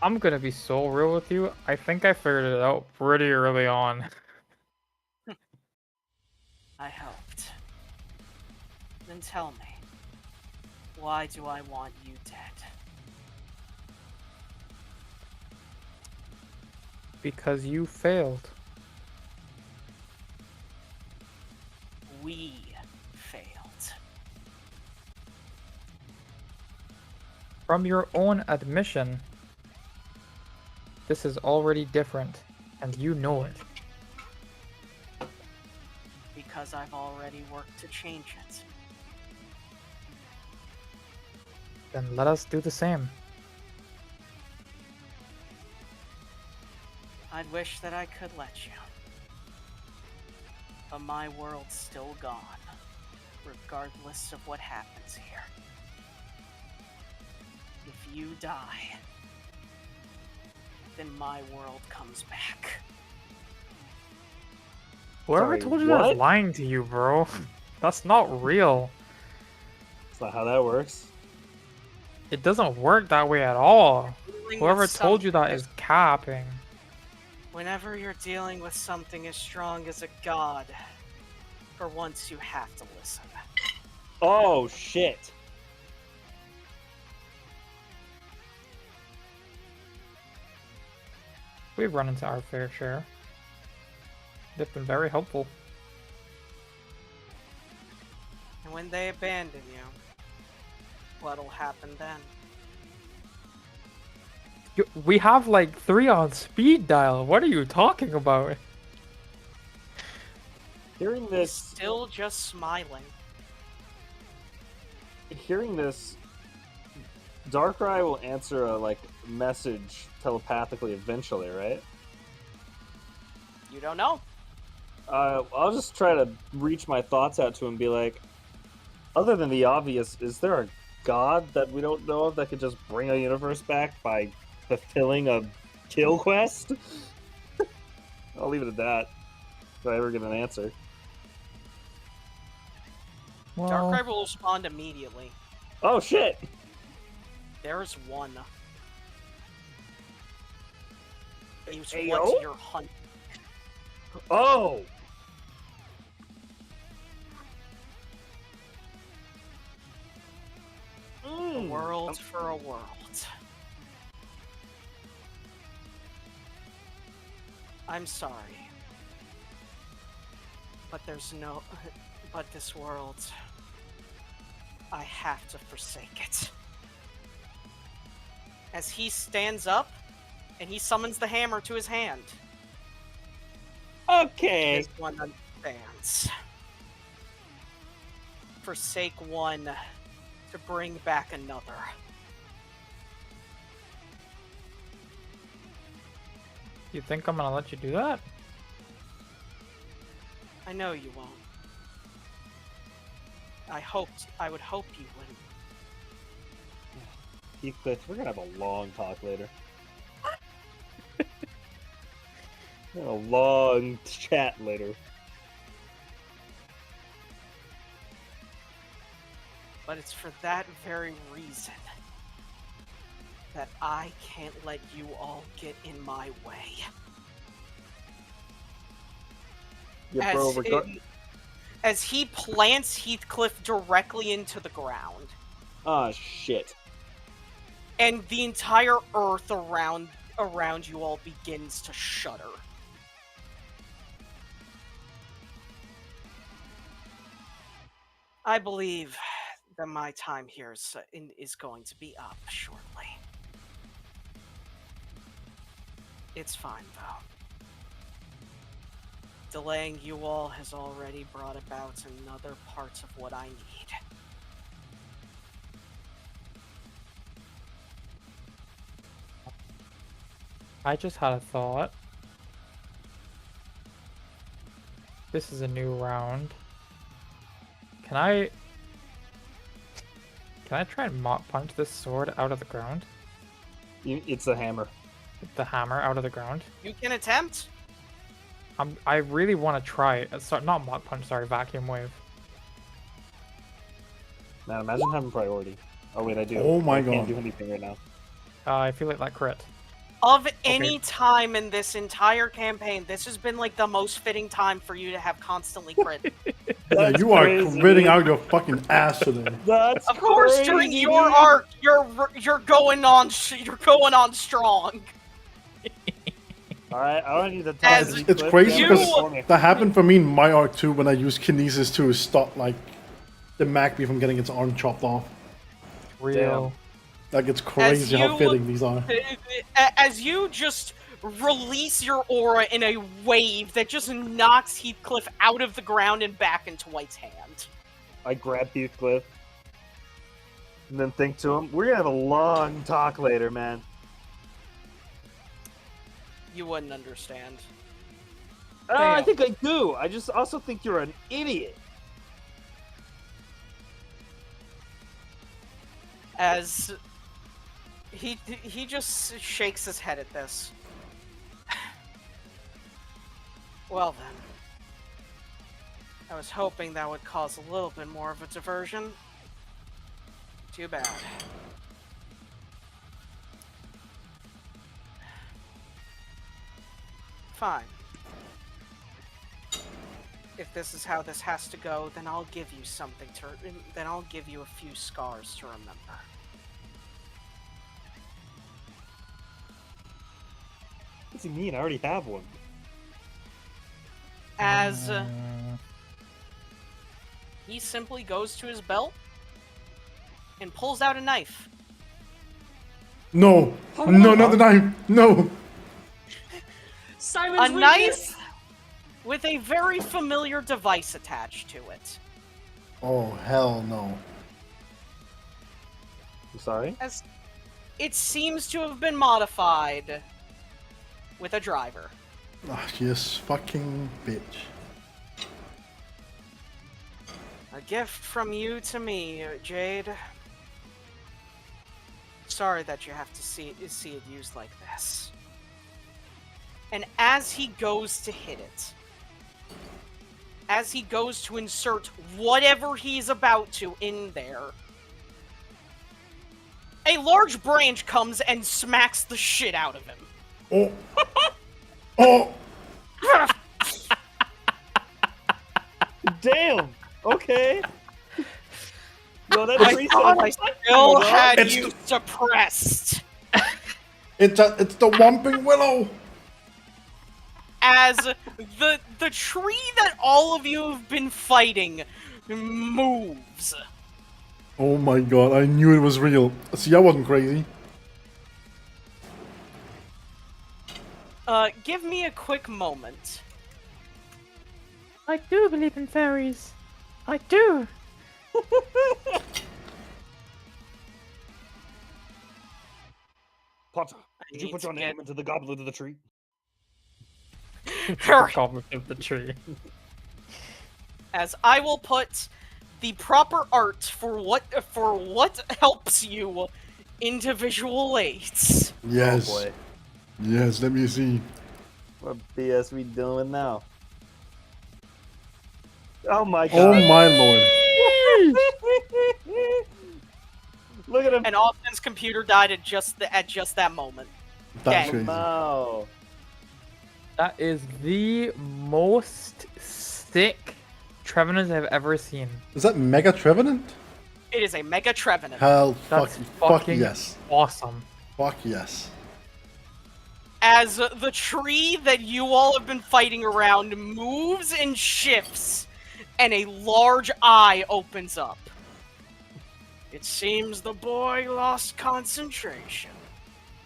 I'm gonna be so real with you. I think I figured it out pretty early on. I hoped. Then tell me, why do I want you dead? Because you failed. We failed. From your own admission, this is already different, and you know it. Because I've already worked to change it. Then let us do the same. I'd wish that I could let you. But my world's still gone, regardless of what happens here. If you die, then my world comes back. Whoever Sorry, told you that what? is lying to you, bro. That's not real. That's not how that works. It doesn't work that way at all. Dealing Whoever with told you that something is capping. Whenever you're dealing with something as strong as a god, for once you have to listen. Oh, shit. We've run into our fair share. They've been very helpful. And when they abandon you, what'll happen then? We have like 3 on speed dial. What are you talking about? Hearing He's this, still just smiling. Darkrai will answer a message telepathically eventually, right? You don't know. I'll just try to reach my thoughts out to him and be like, other than the obvious, is there a god that we don't know of that could just bring a universe back by fulfilling a kill quest? I'll leave it at that. If I ever get an answer. Well, Darkrai will respond immediately. Oh shit! There's one. He's Ayo? what you're hunting. Oh! A world for a world. I'm sorry. But but this world, I have to forsake it. As he stands up, and he summons the hammer to his hand. Okay. This one understands. Forsake one to bring back another. you think I'm gonna let you do that? I know you won't. I would hope you wouldn't. Heathcliff, we're gonna have a long talk later. A long chat later. But it's for that very reason that I can't let you all get in my way. Yeah, bro, As he plants Heathcliff directly into the ground, Ah, shit. and the entire earth around you all begins to shudder. I believe that my time here is going to be up shortly. It's fine, though. Delaying you all has already brought about another parts of what I need. I just had a thought. This is a new round. Can I try and Mach Punch this sword out of the ground? It's a hammer. The hammer out of the ground? You can attempt. I really want to try it. Sorry, not Mach Punch, sorry, Vacuum Wave. Man, imagine having priority. Oh wait, I do. Oh my I can't God. do anything right now. I feel like that crit. Of any time in this entire campaign, this has been like the most fitting time for you to have constantly crit. Yeah, you are critting out your fucking ass today. That's Of course, crazy, during your dude. arc, you're going on strong. Alright, I don't need to talk As to you, It's Cliff. crazy Yeah, because for me. that happened for me in my arc too when I used Kinesis to stop like the Magpie from getting its arm chopped off. Real. Like it's crazy how you- fitting these are. As you just release your aura in a wave that just knocks Heathcliff out of the ground and back into White's hand. I grab Heathcliff and then think to him, we're gonna have a long talk later, man. You wouldn't understand. I think I do. I just also think you're an idiot. As he just shakes his head at this. Well then. I was hoping that would cause a little bit more of a diversion. Too bad. Fine. If this is how this has to go, then I'll give you something to. Then I'll give you a few scars to remember. What's he mean? I already have one. As he simply goes to his belt and pulls out a knife. No, no, not the knife. No. Simon's A weakness! knife with a very familiar device attached to it. Oh hell no. I'm sorry? As it seems to have been modified with a driver. Ah, yes, fucking bitch. A gift from you to me, Jade. Sorry that you have to see it used like this. And as he goes to hit it, as he goes to insert whatever he's about to in there, a large branch comes and smacks the shit out of him. Oh. Oh. Damn! Okay. Yo, that I tree thought I sounds still fucking had It's you suppressed. It's the Whomping Willow. As the tree that all of you have been fighting moves. Oh my god, I knew it was real. See, I wasn't crazy. Give me a quick moment. I do believe in fairies. I do. Potter, did you need put to your name into the goblet of the tree? Goblet of the tree. As I will put the proper art for what helps you into visual aids. Yes. Oh boy. Yes, let me see. What BS we dealing with now? Oh my god. Oh my lord. Look at him. And Austin's computer died at just that moment. That's Dang. crazy. Wow. That is the most sick Trevenant I've ever seen. Is that Mega Trevenant? It is a Mega Trevenant. Hell, That's fuck fucking yes. awesome. Fuck yes. As the tree that you all have been fighting around moves and shifts, and a large eye opens up. It seems the boy lost concentration.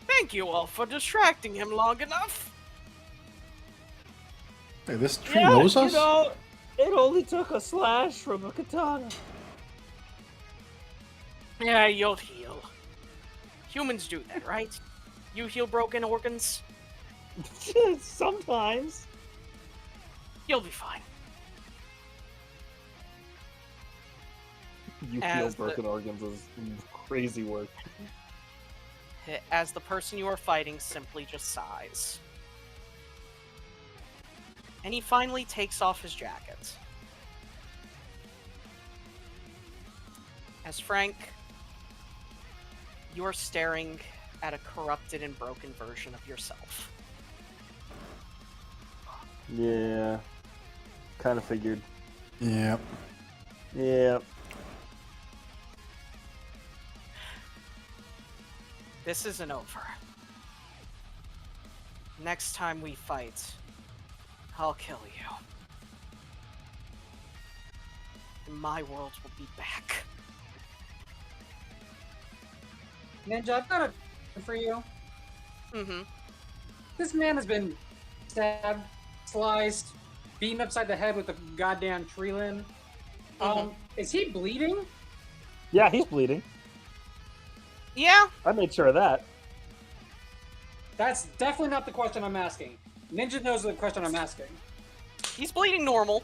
Thank you all for distracting him long enough. Hey, this tree knows us? You know, it only took a slash from a katana. Yeah, you'll heal. Humans do that, right? You heal broken organs, Sometimes. you'll be fine. You As feel the- broken organs is crazy work. As the person you are fighting simply just sighs. And he finally takes off his jacket. As Frank, you are staring at a corrupted and broken version of yourself. Yeah. Kind of figured. Yep. Yeah. This isn't over. Next time we fight, I'll kill you. And my world will be back. Ninja, I've got a question for you. Mm-hmm. This man has been stabbed, sliced, beaten upside the head with a goddamn tree limb. Is he bleeding? Yeah, he's bleeding. Yeah, I made sure of that. That's definitely not the question I'm asking. Ninja knows the question I'm asking. he's bleeding normal.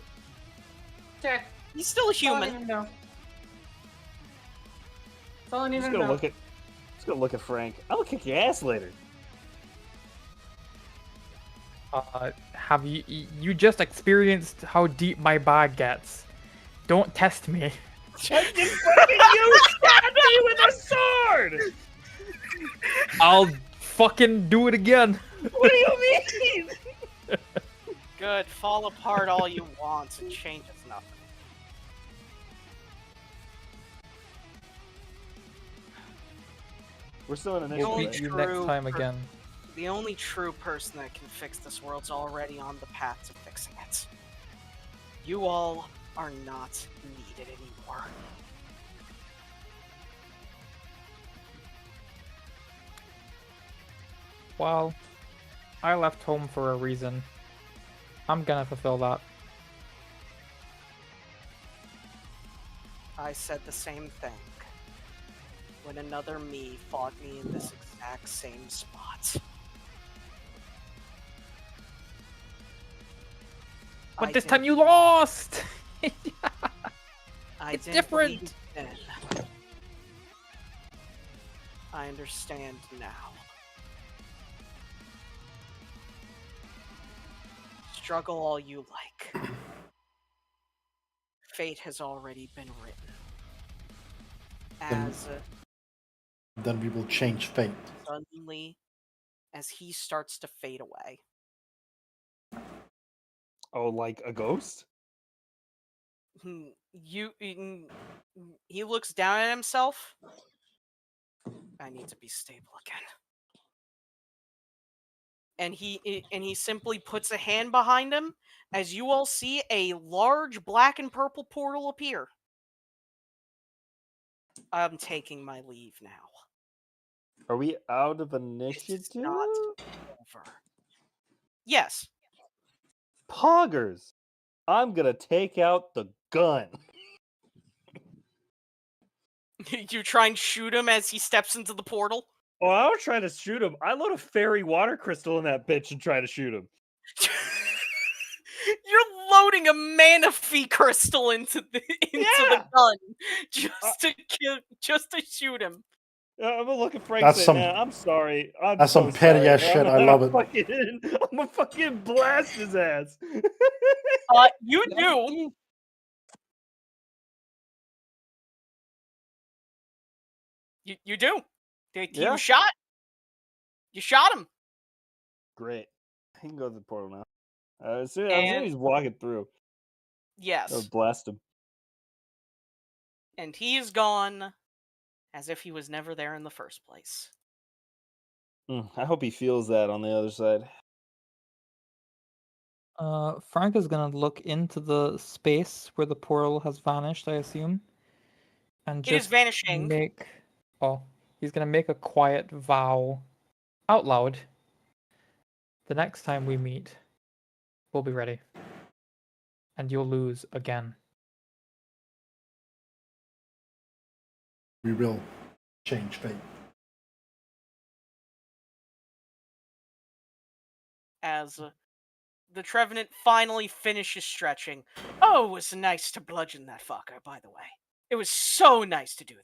Okay. He's still a That's all I human. need to know. That's all I need Just to gonna know. look at Frank. I'll kick your ass later. Have you just experienced how deep my bag gets? Don't test me. You stabbed me with a sword! I'll fucking do it again. What do you mean? Good, fall apart all you want and changes nothing. We're still in We'll initiative. Only beat Right? you true next time for- again. The only true person that can fix this world's already on the path to fixing it. You all are not needed anymore. Well, I left home for a reason. I'm gonna fulfill that. I said the same thing when another me fought me in this exact same spot. But I this didn't- time you lost! I it's didn't different. believe then. I understand now. Struggle all you like. Fate has already been written. As Then we will change fate. suddenly as he starts to fade away. Oh, like a ghost? He looks down at himself. I need to be stable again. And he simply puts a hand behind him as you all see a large black and purple portal appear. I'm taking my leave now. Are we out of It's initiative? not over. Yes. Poggers! I'm gonna take out the gun. You try and shoot him as he steps into the portal. Oh, I was trying to shoot him. I load a fairy water crystal in that bitch and try to shoot him. You're loading a Manaphy crystal into the Yeah. gun just to shoot him. I'm gonna look at Frank That's and say, some- "Man, I'm sorry. I'm that's so some petty sorry, ass but shit. I'm I love it." I'm gonna fucking blast his ass." You do. You do. Yeah. You shot. You shot him. Great. He can go to the portal now. As soon as he's walking through, Yes. I'll blast him. And he is gone as if he was never there in the first place. I hope he feels that on the other side. Frank is gonna look into the space where the portal has vanished, I assume. And It is just vanishing. he's gonna make a quiet vow out loud. The next time we meet, we'll be ready. And you'll lose again. We will change fate. As the Trevenant finally finishes stretching. Oh, it was nice to bludgeon that fucker, by the way. It was so nice to do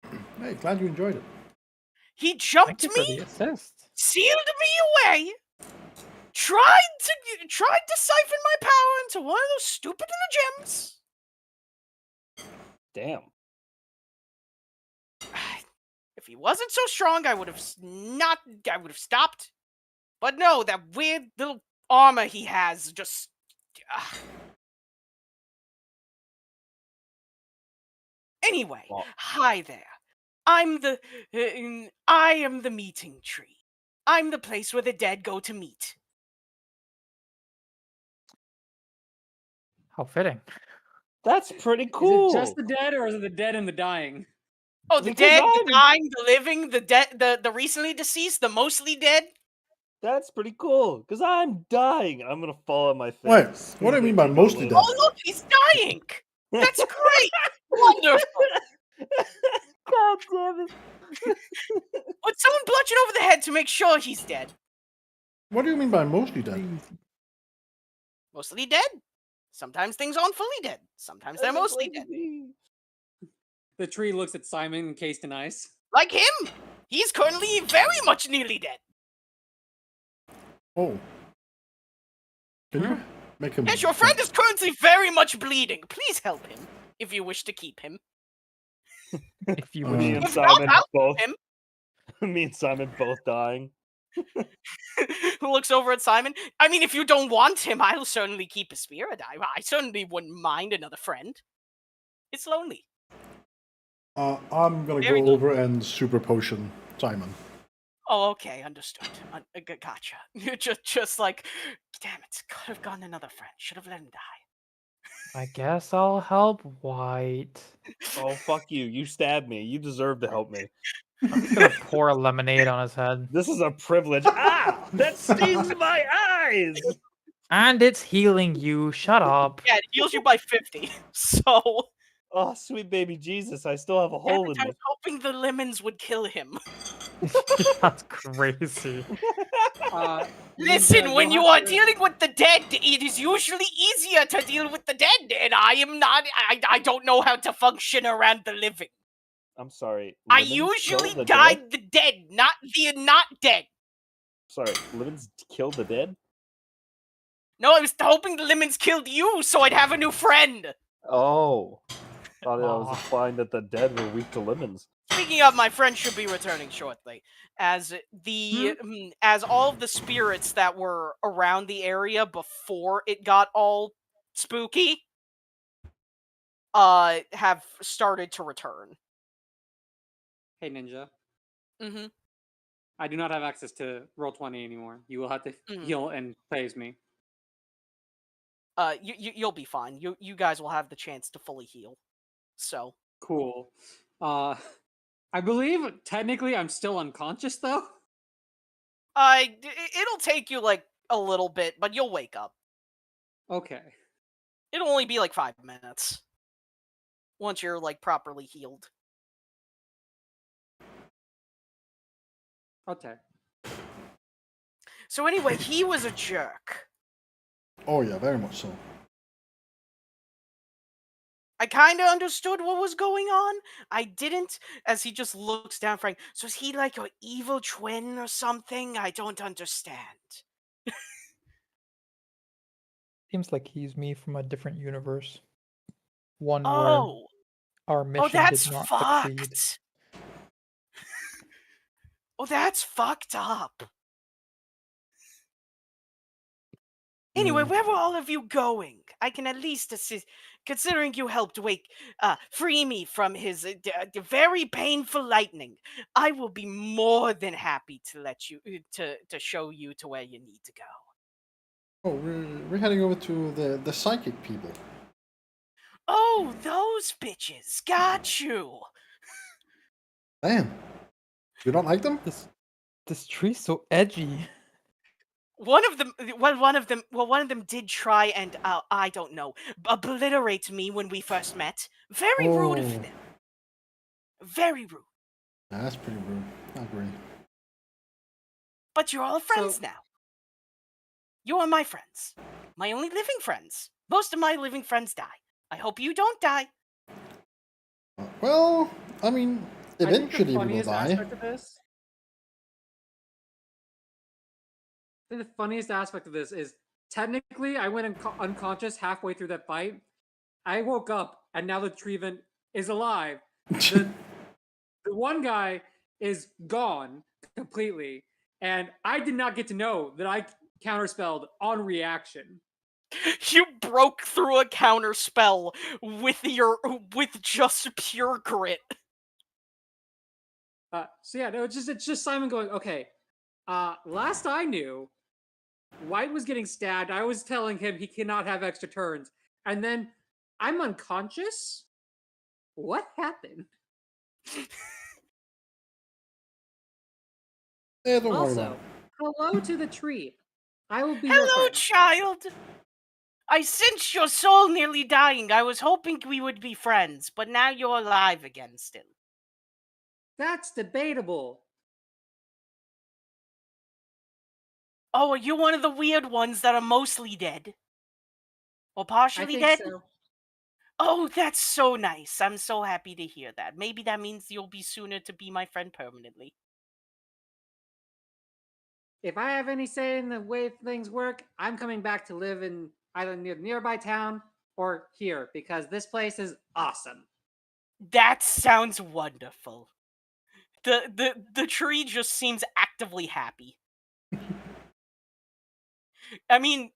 that. Hey, glad you enjoyed it. He jumped Thank you for the me, assist. sealed me away, tried to siphon my power into one of those stupid little gems. Damn. If he wasn't so strong, I would have stopped. But no, that weird little armor he has just. Anyway, Well- hi there. I am the meeting tree. I'm the place where the dead go to meet. How fitting. That's pretty Is cool. it just the dead, or is it the dead and the dying? Oh, the Because dead, the I'm- dying, the living, the dead, the recently deceased, the mostly dead. That's pretty cool. Because I'm dying. I'm gonna fall on my face. Wait, what do you mean by mostly dead? Oh, look, he's dying. That's great. Wonderful. God damn it. Would someone bludgeon over the head to make sure he's dead? What do you mean by mostly dead? Mostly dead. Sometimes things aren't fully dead. Sometimes they're mostly dead. The tree looks at Simon encased in ice. Like him. He's currently very much nearly dead. Oh. Can you make him... Yes, your friend is currently very much bleeding. Please help him if you wish to keep him. If you Me wish. Me and If not, Simon I'll both. him. Me and Simon both dying. Who looks over at Simon? I mean, if you don't want him, I'll certainly keep a spirit. I certainly wouldn't mind another friend. It's lonely. I'm gonna Very go good. over and super potion Simon. Oh, okay, understood. Gotcha. You're just like, damn it, could have gotten another friend. Should have let him die. I guess I'll help White. Oh, fuck you. You stabbed me. You deserve to help me. I'm just gonna pour a lemonade on his head. This is a privilege. Ah! That stings my eyes! And it's healing you. Shut up. Yeah, it heals you by 50. So, Oh, sweet baby Jesus. I still have a damn hole it, in I me. was hoping the lemons would kill him. That's crazy. Listen, Ninja, when you'll you have are to- dealing with the dead, it is usually easier to deal with the dead, and I am not. I don't know how to function around the living. I'm sorry. I lemons kill usually the guide dead? the dead, not the not dead. Sorry, lemons kill the dead? No, I was hoping the lemons killed you, so I'd have a new friend. Oh. Thought I was Aw. implying that the dead were weak to lemons. Speaking of, my friend should be returning shortly, as as all of the spirits that were around the area before it got all spooky, have started to return. Hey, Ninja. Mm-hmm. I do not have access to Roll20 anymore. You will have to Mhm. heal and praise me. You'll be fine. You guys will have the chance to fully heal. So, Cool. I believe technically I'm still unconscious though. it'll take you like a little bit, but you'll wake up. Okay. It'll only be like 5 minutes once you're like properly healed. Okay. So anyway, he was a jerk. Oh yeah, very much so. I kind of understood what was going on. I didn't, as he just looks down, Frank. So is he like your evil twin or something? I don't understand. Seems like he's me from a different universe. One where Oh, our oh, mission that's did not succeed. fucked. Oh, that's fucked up. Anyway, Mm. where were all of you going? I can at least assist, considering you helped free me from his very painful lightning. I will be more than happy to let you to show you to where you need to go. Oh, we're heading over to the psychic people. Oh, those bitches! Got you. Damn, you don't like them? This tree's so edgy. One of them did try and I don't know, obliterate me when we first met. Very rude of Oh. them. Very rude. Yeah, that's pretty rude. I agree. But you're all friends So- now. You are my friends. My only living friends. Most of my living friends die. I hope you don't die. Well, I mean, I think eventually the we will funniest die. aspect of this. I think the funniest aspect of this is technically I went unconscious halfway through that fight. I woke up and now the Treven is alive. The one guy is gone completely, and I did not get to know that I counterspelled on reaction. You broke through a counter spell with just pure grit. So yeah, no, it's just Simon going, okay. Last I knew, White was getting stabbed. I was telling him he cannot have extra turns, and then I'm unconscious. What happened? Yeah, don't worry about Also, it. hello to the tree. I will be your Hello, friend. child. I sensed your soul nearly dying. I was hoping we would be friends, but now you're alive again still. That's debatable. Oh, are you one of the weird ones that are mostly dead? Or I partially think dead? so. Oh, that's so nice. I'm so happy to hear that. Maybe that means you'll be sooner to be my friend permanently. If I have any say in the way things work, I'm coming back to live in either nearby town or here because this place is awesome. That sounds wonderful. The tree just seems actively happy. I mean,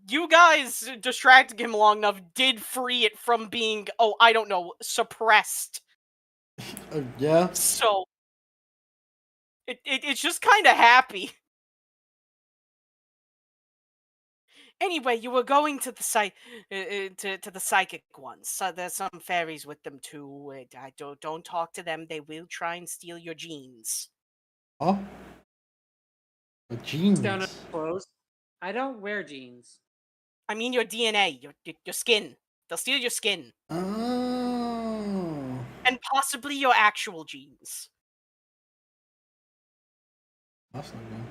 you guys distracting him long enough did free it from being, oh, I don't know, suppressed. Yeah. So It's just kind of happy. Anyway, you were going to the to the psychic ones. So there's some fairies with them too. I don't talk to them. They will try and steal your genes. Huh? The Down on jeans. clothes. I don't wear jeans. I mean your DNA, your skin. They'll steal your skin Oh. and possibly your actual genes. That's not good.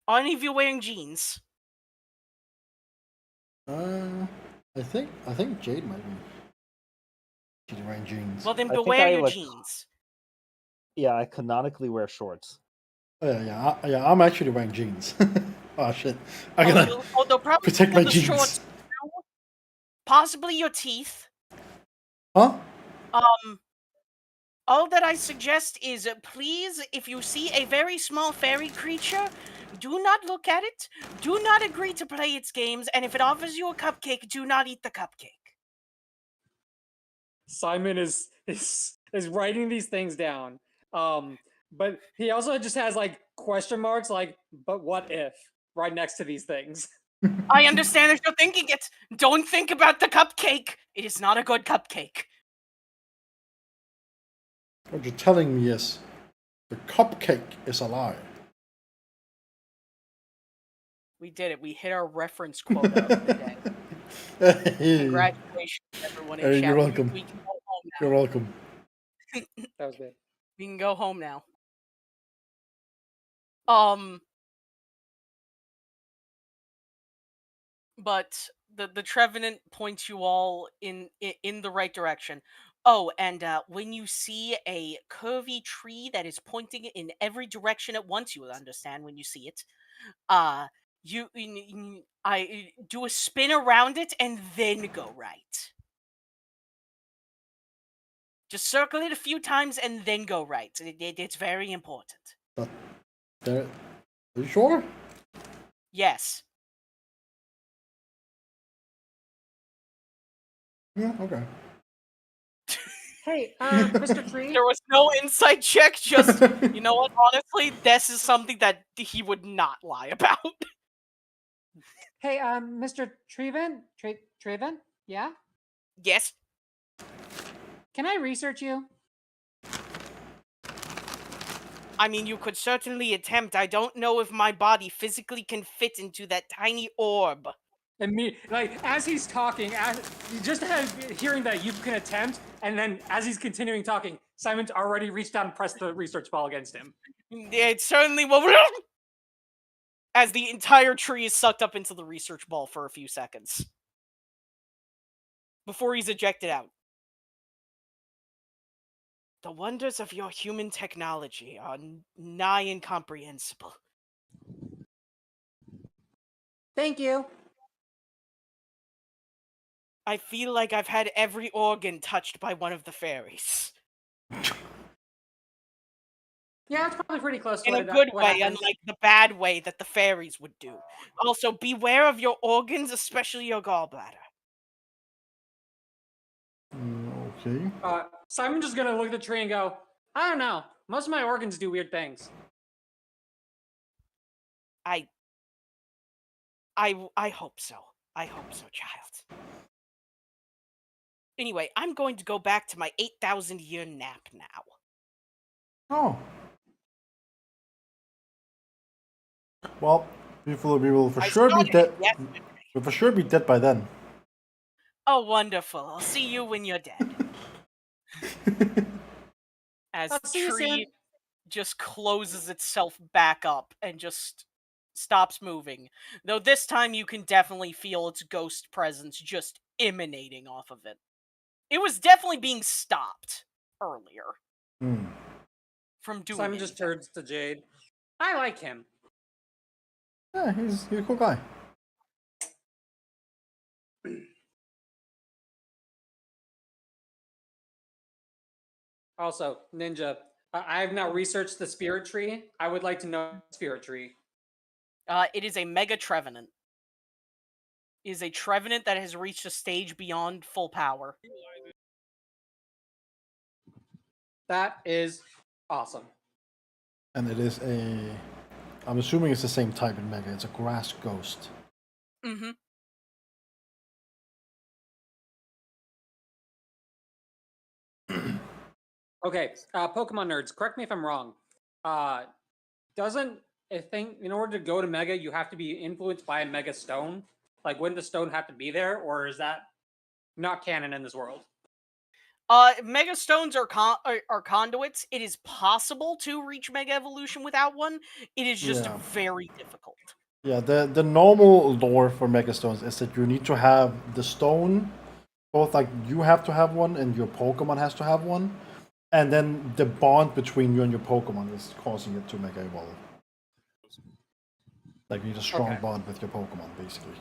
Are any of you wearing jeans? I think Jade might be. She's wearing jeans. Well, then I think beware I, your like- jeans. Yeah, I canonically wear shorts. Oh, yeah, I'm actually wearing jeans. Oh shit! I'm gonna They'll probably protect steal my the jeans. shorts too. Possibly your teeth. Huh? All that I suggest is please, if you see a very small fairy creature, do not look at it, do not agree to play its games, and if it offers you a cupcake, do not eat the cupcake. Simon is writing these things down. But he also just has like question marks, like, but what if, right next to these things. I understand if you're thinking it. Don't think about the cupcake. It is not a good cupcake. What you're telling me is the cupcake is a lie. We did it. We hit our reference quota of the day. Hey, Congratulations, everyone in Hey, chat. you're welcome. We can go home now. you're welcome. That was big. We can go home now. But the Trevenant points you all in the right direction. Oh, and when you see a curvy tree that is pointing in every direction at once, you will understand when you see it. I do a spin around it and then go right. Just circle it a few times and then go right. It's very important. There, are you sure? Yes. Yeah. Okay. Hey, Mr. Tree. There was no insight check, just, you know what, honestly, this is something that he would not lie about. Hey, Mr. Treven? Treven? Yeah? Yes? Can I research you? I mean, you could certainly attempt. I don't know if my body physically can fit into that tiny orb. And me, like, as he's talking, just hearing that you can attempt, and then as he's continuing talking, Simon's already reached out and pressed the research ball against him. It certainly will. As the entire tree is sucked up into the research ball for a few seconds. Before he's ejected out. The wonders of your human technology are nigh incomprehensible. Thank you. I feel like I've had every organ touched by one of the fairies. Yeah, it's probably pretty close to In a what good what way, happens. unlike the bad way that the fairies would do. Also, beware of your organs, especially your gallbladder. Okay. Simon's just gonna look at the tree and go, I don't know. Most of my organs do weird things. I hope so. I hope so, child. Anyway, I'm going to go back to my 8,000-year nap now. Oh. Well, we will for I sure be started dead. yesterday. We'll for sure be dead by then. Oh, wonderful. I'll see you when you're dead. As I'll the see you soon. tree just closes itself back up and just stops moving. Though this time you can definitely feel its ghost presence just emanating off of it. It was definitely being stopped earlier Hmm. from doing Simon just anything. turns to Jade. I like him. Yeah, he's a cool guy. Also, Ninja, I have now researched the spirit tree. I would like to know the spirit tree. It is a Mega Trevenant. It is a Trevenant that has reached a stage beyond full power. That is awesome. And it is a. I'm assuming it's the same type in Mega. It's a grass ghost. Mm-hmm. Okay, Pokemon nerds, correct me if I'm wrong. Doesn't a thing in order to go to Mega, you have to be influenced by a Mega Stone? Like, wouldn't the stone have to be there, or is that not canon in this world? Mega Stones are conduits. It is possible to reach Mega Evolution without one. It is just Yeah. very difficult. Yeah, the normal lore for Mega Stones is that you need to have the stone, both like you have to have one and your Pokemon has to have one, and then the bond between you and your Pokemon is causing it to Mega Evolve. Like you need a strong Okay. bond with your Pokemon, basically.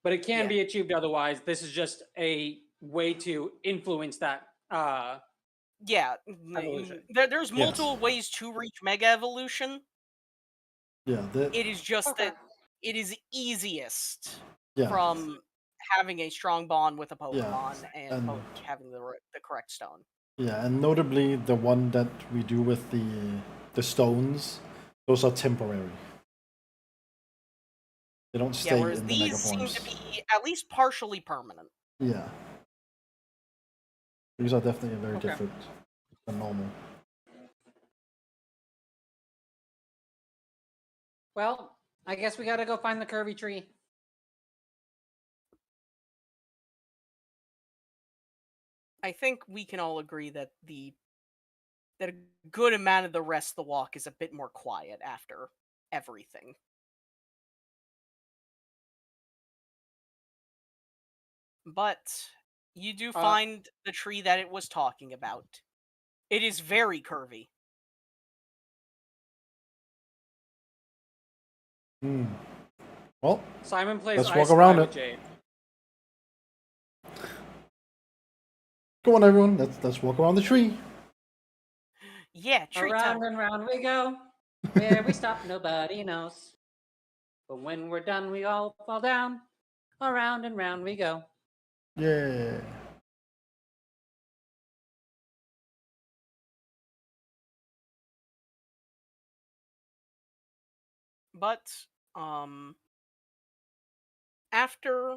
But it can Yeah. be achieved otherwise. This is just a way to influence that. Yeah, Evolution. there's Yes. multiple ways to reach Mega Evolution. Yeah, It is just Okay. that it is easiest yeah, from having a strong bond with a Yeah, Pokemon and and- having the correct stone. yeah, and notably the one that we do with the stones, those are temporary. They don't Yeah, stay whereas in the Mega these seem forms. to be at least partially permanent. Yeah. These are definitely very Okay. different than normal. Well, I guess we gotta go find the curvy tree. I think we can all agree that that a good amount of the rest of the walk is a bit more quiet after everything. But you do find the tree that it was talking about. It is very curvy. Well, Simon plays let's I walk Spy around with it. Jade. Come on, everyone. Let's walk around the tree. Yeah, tree Around time. and round we go. Where we stop, nobody knows. But when we're done, we all fall down. Around and round we go. Yeah. But after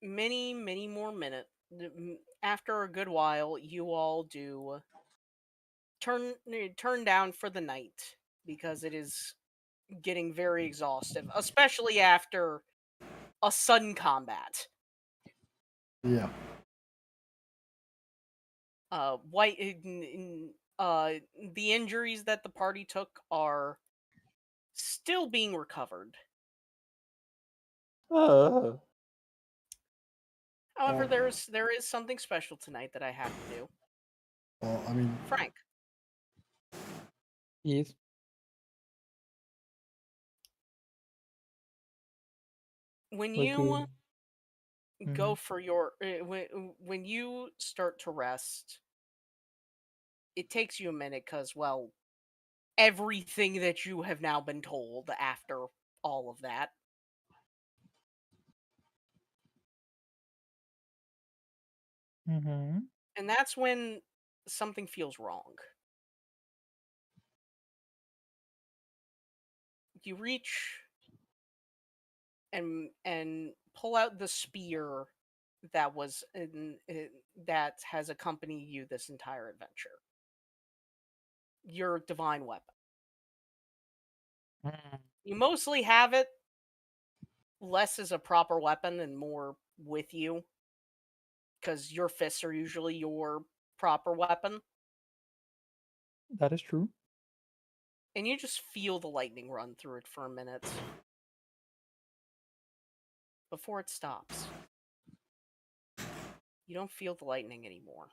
many more minutes, after a good while, you all do turn down for the night because it is getting very exhaustive, especially after a sudden combat. Yeah. White the injuries that the party took are still being recovered. Uh, However, Oh. there is something special tonight that I have to do. Well, I mean, Frank, Yes. when What you do- go for your when you start to rest, it takes you a minute because, well, everything that you have now been told after all of that. Mhm. And that's when something feels wrong. You reach and pull out the spear that was that has accompanied you this entire adventure. Your divine weapon. Mm. You mostly have it less as a proper weapon and more with you because your fists are usually your proper weapon. That is true. And you just feel the lightning run through it for a minute before it stops. You don't feel the lightning anymore.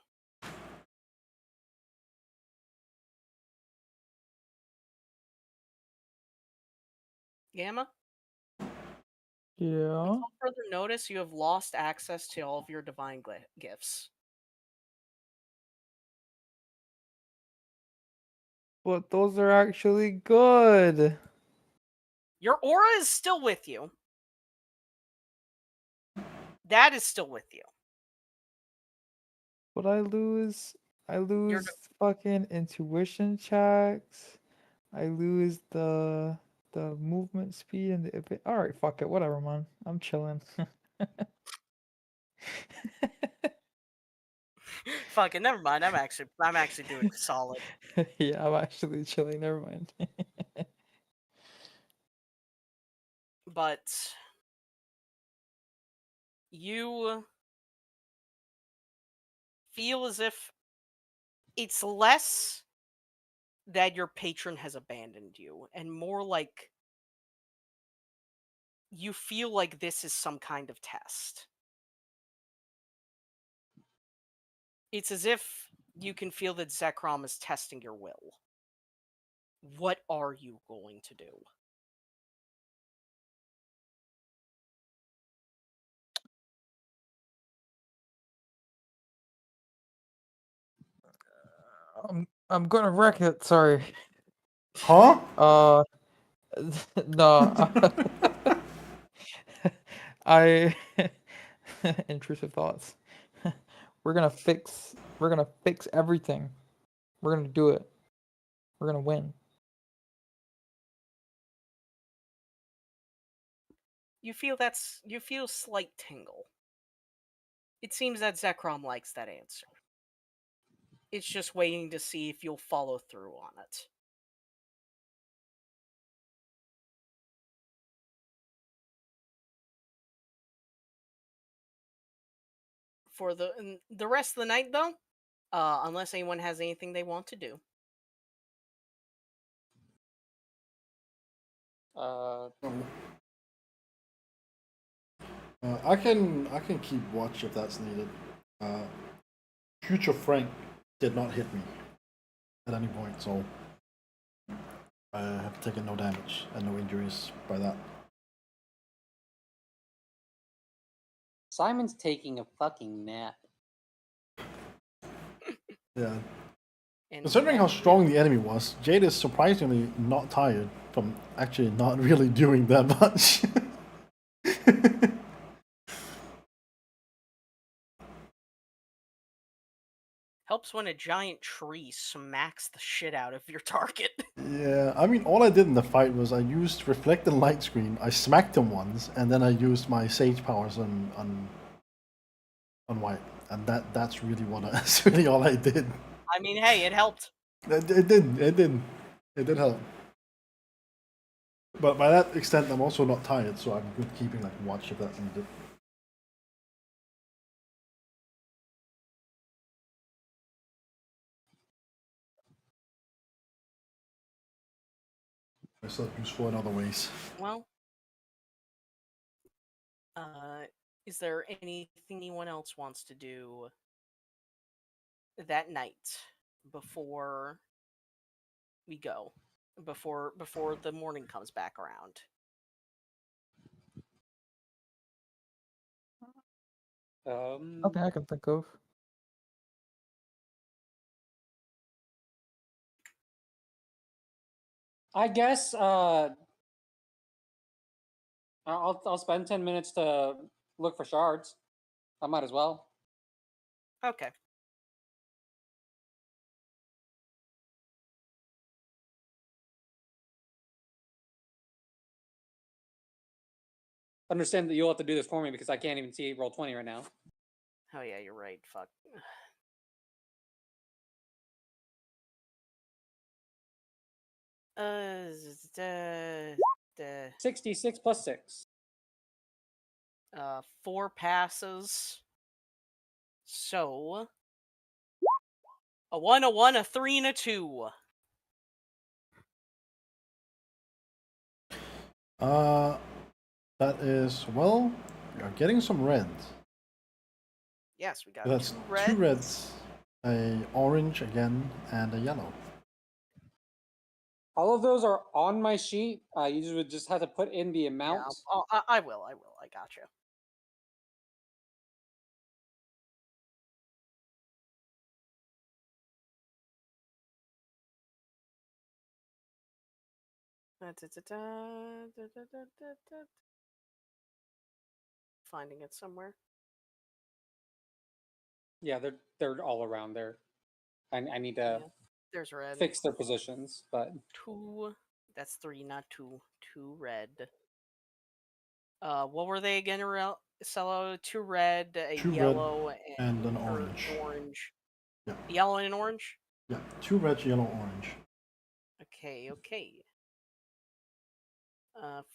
Gamma? Yeah. Until further notice, you have lost access to all of your divine gifts. But those are actually good. Your aura is still with you. That is still with you. But I lose I lose fucking intuition checks. I lose the movement speed and the all right, fuck it, whatever, man. I'm chilling. Fuck it, never mind. I'm actually doing solid. Yeah, I'm actually chilling. Never mind. But you feel as if it's less that your patron has abandoned you, and more like you feel like this is some kind of test. It's as if you can feel that Zekrom is testing your will. What are you going to do? I'm gonna wreck it. Sorry. Huh? No. I intrusive thoughts. We're gonna fix everything. We're gonna do it. We're gonna win. You feel slight tingle. It seems that Zekrom likes that answer. It's just waiting to see if you'll follow through on it. For the rest of the night, though, unless anyone has anything they want to do. I can keep watch if that's needed. Future Frank did not hit me at any point, so I have taken no damage and no injuries by that. Simon's taking a fucking nap. Yeah. And Considering how strong the enemy was, Jade is surprisingly not tired from actually not really doing that much. helps when a giant tree smacks the shit out of your target. Yeah, I mean, all I did in the fight was I used Reflect and Light Screen, I smacked him once, and then I used my Sage Powers on White. And that's really that's really all I did. I mean, hey, it helped. It did help. But by that extent, I'm also not tired, so I'm good keeping like watch if that's needed. It's not useful in other ways. Well, is there anything anyone else wants to do that night before we go? Before the morning comes back around? Nothing I can think of. I guess I'll spend 10 minutes to look for shards. I might as well. Okay. Understand that you'll have to do this for me because I can't even see roll 20 right now. Oh yeah, you're right. Fuck. The 66 plus 6. 4 passes. So a 1, a 1, a 3, and a 2. That is, well, we are getting some reds. Yes, we got That's 2 two reds, a orange again, and a yellow. All of those are on my sheet. You would just have to put in the Yeah, amount. I will. I got you. Finding it somewhere. Yeah, they're all around there. I need to Yeah, there's red. fix their positions, but 2. That's 3, not 2. 2 red. What were they again, Cello? 2 red, a 2 red, yellow, and an or orange. an orange. Yeah. Yellow and an orange? Yeah, 2 red, yellow, orange. Okay, okay.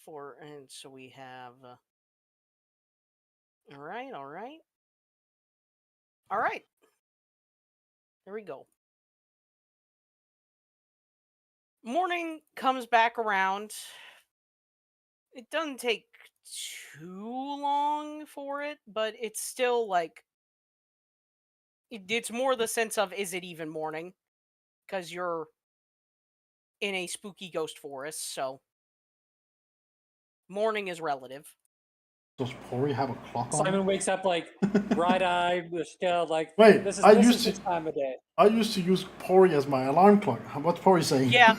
4, and so we have. All right, all right. All right. There we go. Morning comes back around. It doesn't take too long for it, but it's still like it's more the sense of, is it even morning? Because you're in a spooky ghost forest, so morning is relative. Does Pori have a clock on? Simon wakes up like bright-eyed, still like, Wait, this I is used his to time of day. I used to use Pori as my alarm clock. What's Pori saying? Yeah.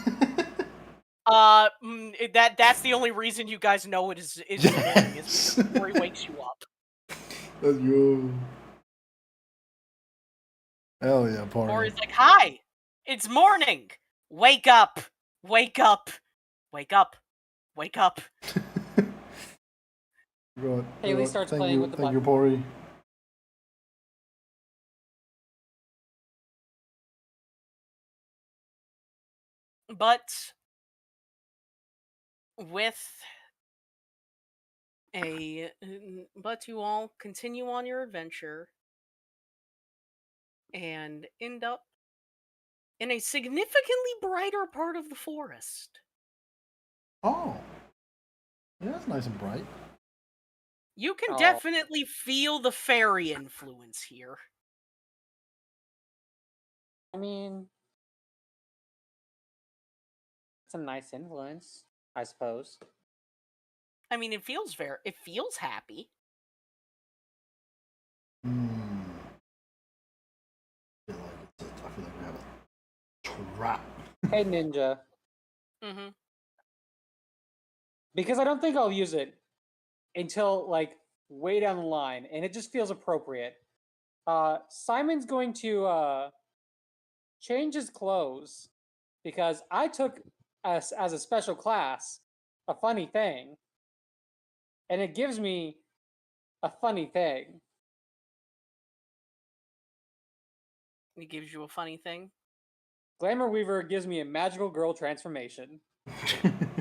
That's the only reason you guys know it is morning, is because Cory wakes you up. Let's go. Hell yeah, Pori. Cory's like, "Hi, it's morning. Wake up, wake up, wake up, wake up." Good, Haley good. starts Thank playing you, with the thank you, button. Pori. But with but you all continue on your adventure and end up in a significantly brighter part of the forest. Oh, yeah, that's nice and bright. You can Oh. definitely feel the fairy influence here. I mean, it's a nice influence, I suppose. I mean, it feels happy. I feel like we have a trap. Hey, Ninja. Mm-hmm. Because I don't think I'll use it until like way down the line, and it just feels appropriate. Simon's going to change his clothes because I took as a special class a funny thing, and it gives me a funny thing. It gives you a funny thing. Glamour Weaver gives me a magical girl transformation.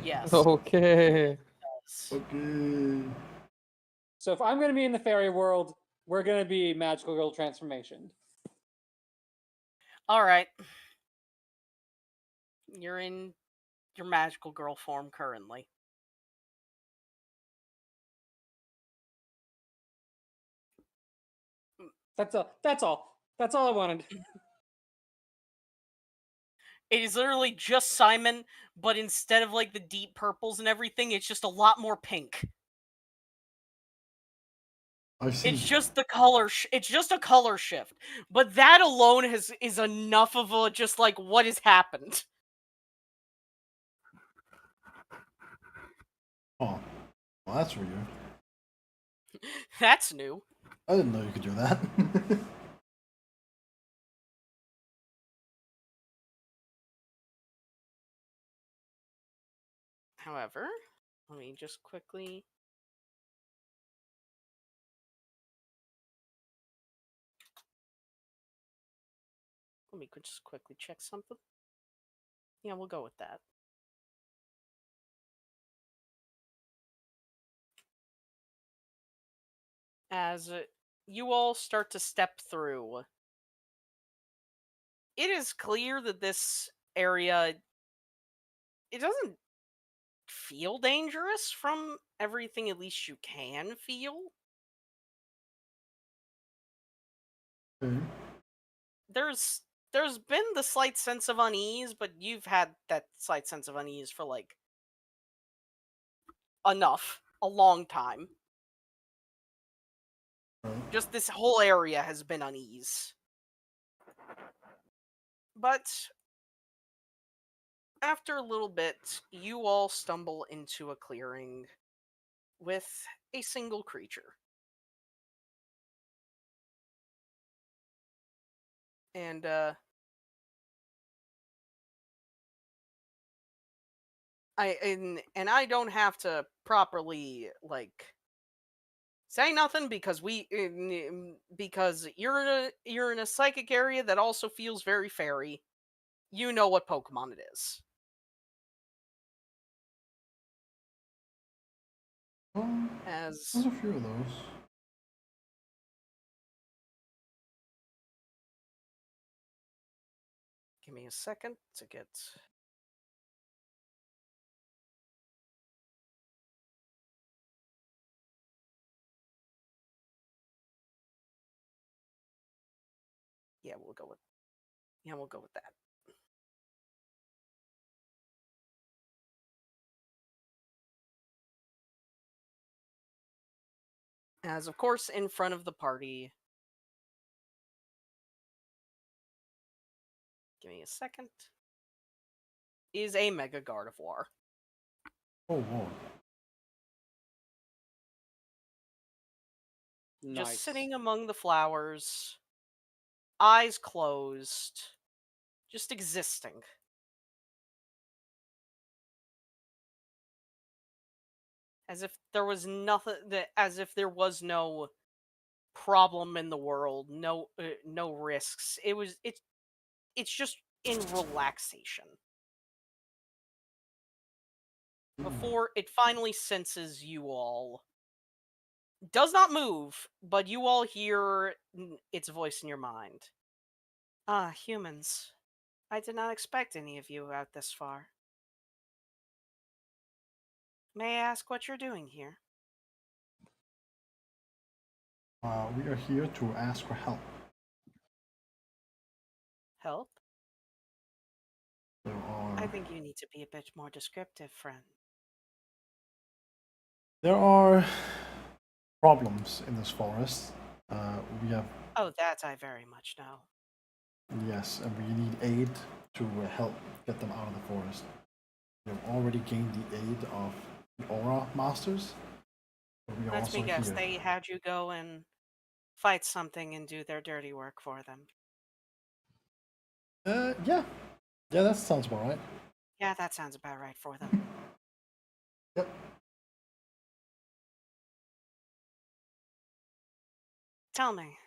Yes. Okay. Yes. Okay. So if I'm going to be in the fairy world, we're going to be magical girl transformation. All right. You're in your magical girl form currently. That's all. That's all I wanted. It is literally just Simon, but instead of like the deep purples and everything, it's just a lot more pink. I see. It's just the color. It's just a color shift, but that alone is enough of a just like what has happened. Oh, well, that's weird. That's new. I didn't know you could do that. However, let me just quickly. Let me just quickly check something. Yeah, we'll go with that. As you all start to step through, it is clear that this area, it doesn't feel dangerous from everything at least you can feel. Okay. There's been the slight sense of unease, but you've had that slight sense of unease for like a long time. Right. Just this whole area has been unease. But after a little bit, you all stumble into a clearing with a single creature. And and I don't have to properly like say nothing because because you're in a psychic area that also feels very fairy. You know what Pokemon it is. As There's a few of those. give me a second to get. Yeah, we'll go with. Yeah, we'll go with that. As of course, in front of the party. Give me a second. Is a Mega Gardevoir. Oh, whoa. Just Nice. sitting among the flowers, eyes closed, just existing. As if there was nothing as if there was no problem in the world, no risks. It's just in relaxation. Before it finally senses you all. Does not move, but you all hear its voice in your mind. Ah, humans. I did not expect any of you out this far. May I ask what you're doing here? We are here to ask for help. Help? There I are think you need to be a bit more descriptive, friend. there are problems in this forest. We have Oh, that I very much know. yes, and we need aid to help get them out of the forest. We have already gained the aid of the Aura Masters, but we are Let also me guess, here. they had you go and fight something and do their dirty work for them. Yeah, that sounds about right. Yeah, that sounds about right for them. Yep. Tell me,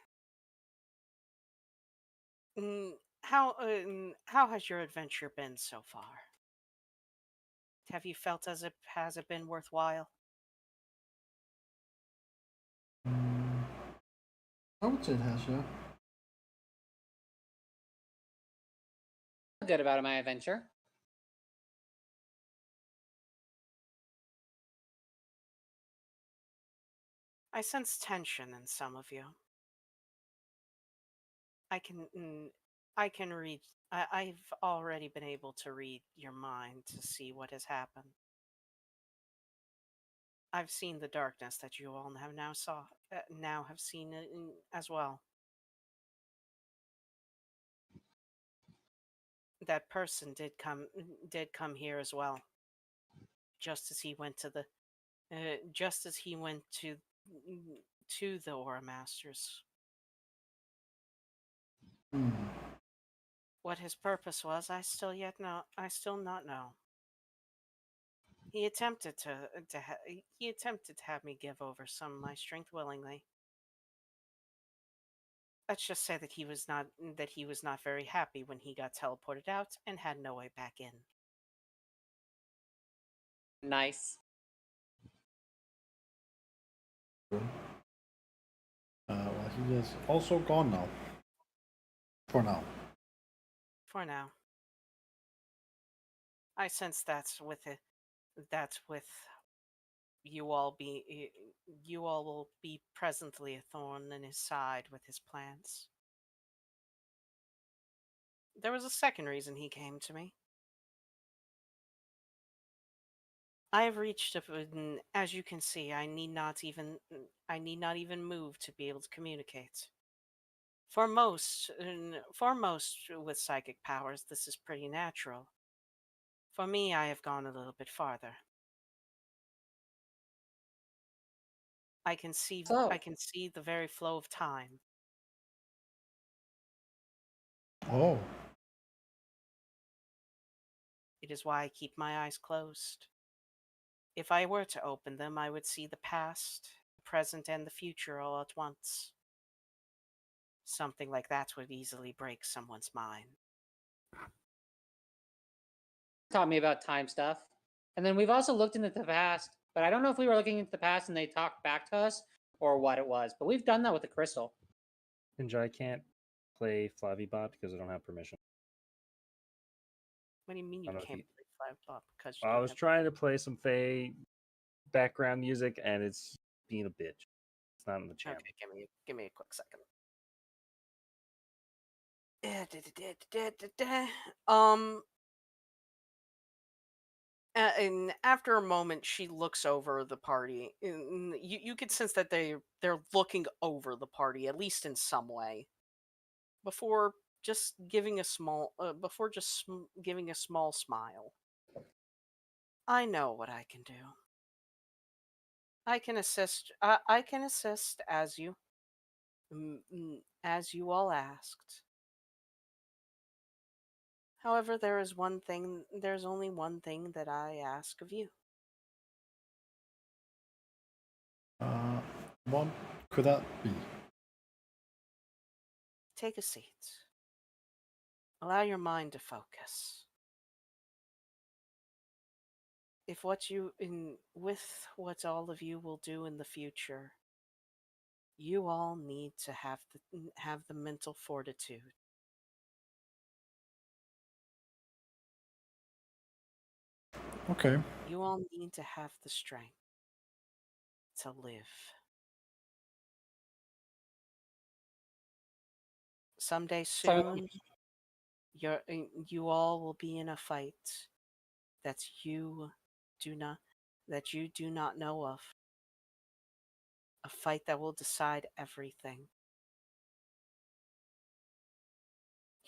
how has your adventure been so far? Have you felt as if has it been worthwhile? Mm, I would say it has, yeah. Good about my adventure. I sense tension in some of you. I can I can read. I've already been able to read your mind to see what has happened. I've seen the darkness that you all have now have seen it as well. That person did come here as well. Just as he went to the just as he went to the Aura Masters. Hmm. What his purpose was, I still not know. He attempted he attempted to have me give over some of my strength willingly. Let's just say that he was not very happy when he got teleported out and had no way back in. Nice. Good. Well, he is also gone now. For now. For now. I sense that's with you all will be presently a thorn in his side with his plans. There was a second reason he came to me. I have reached as you can see, I need not even move to be able to communicate. For most with psychic powers, this is pretty natural. For me, I have gone a little bit farther. I So, can see the very flow of time. Oh. It is why I keep my eyes closed. If I were to open them, I would see the past, the present, and the future all at once. Something like that would easily break someone's mind. Taught me about time stuff. And then we've also looked into the past, but I don't know if we were looking into the past and they talked back to us or what it was. But we've done that with the crystal. Ninja, I can't play Flavibot because I don't have permission. What do you mean you I don't know if can't you- play Flavbot because you I don't was have... trying to play some Fae background music, and it's being a bitch. It's not in the channel. Okay, give me a quick second. And after a moment, she looks over the party. You could sense that they're looking over the party, at least in some way, before just giving a small giving a small smile. I know what I can do. I can assist. I can assist as you all asked. However, there's only one thing that I ask of you. What could that be? Take a seat. Allow your mind to focus. With what all of you will do in the future, you all need to have the mental fortitude. Okay. You all need to have the strength to live. Someday soon, you all will be in a fight that you do not know of. A fight that will decide everything.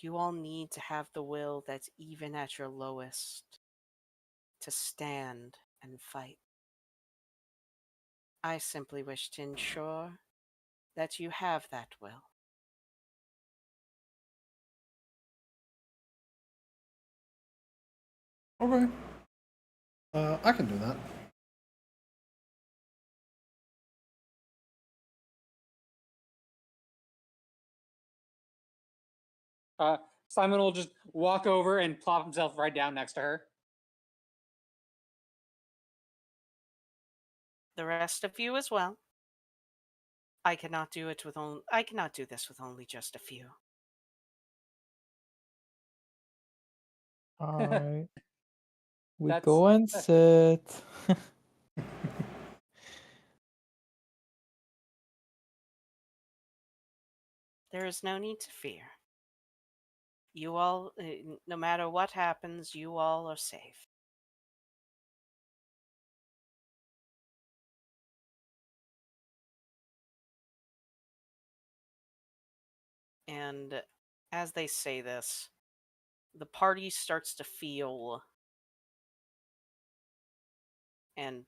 You all need to have the will that's even at your lowest to stand and fight. I simply wish to ensure that you have that will. Okay. I can do that. Simon will just walk over and plop himself right down next to her. The rest of you as well. I cannot do this with only just a few. Alright. We That's- go and sit. There is no need to fear. You all, no matter what happens, you all are safe. And as they say this, the party starts to feel, and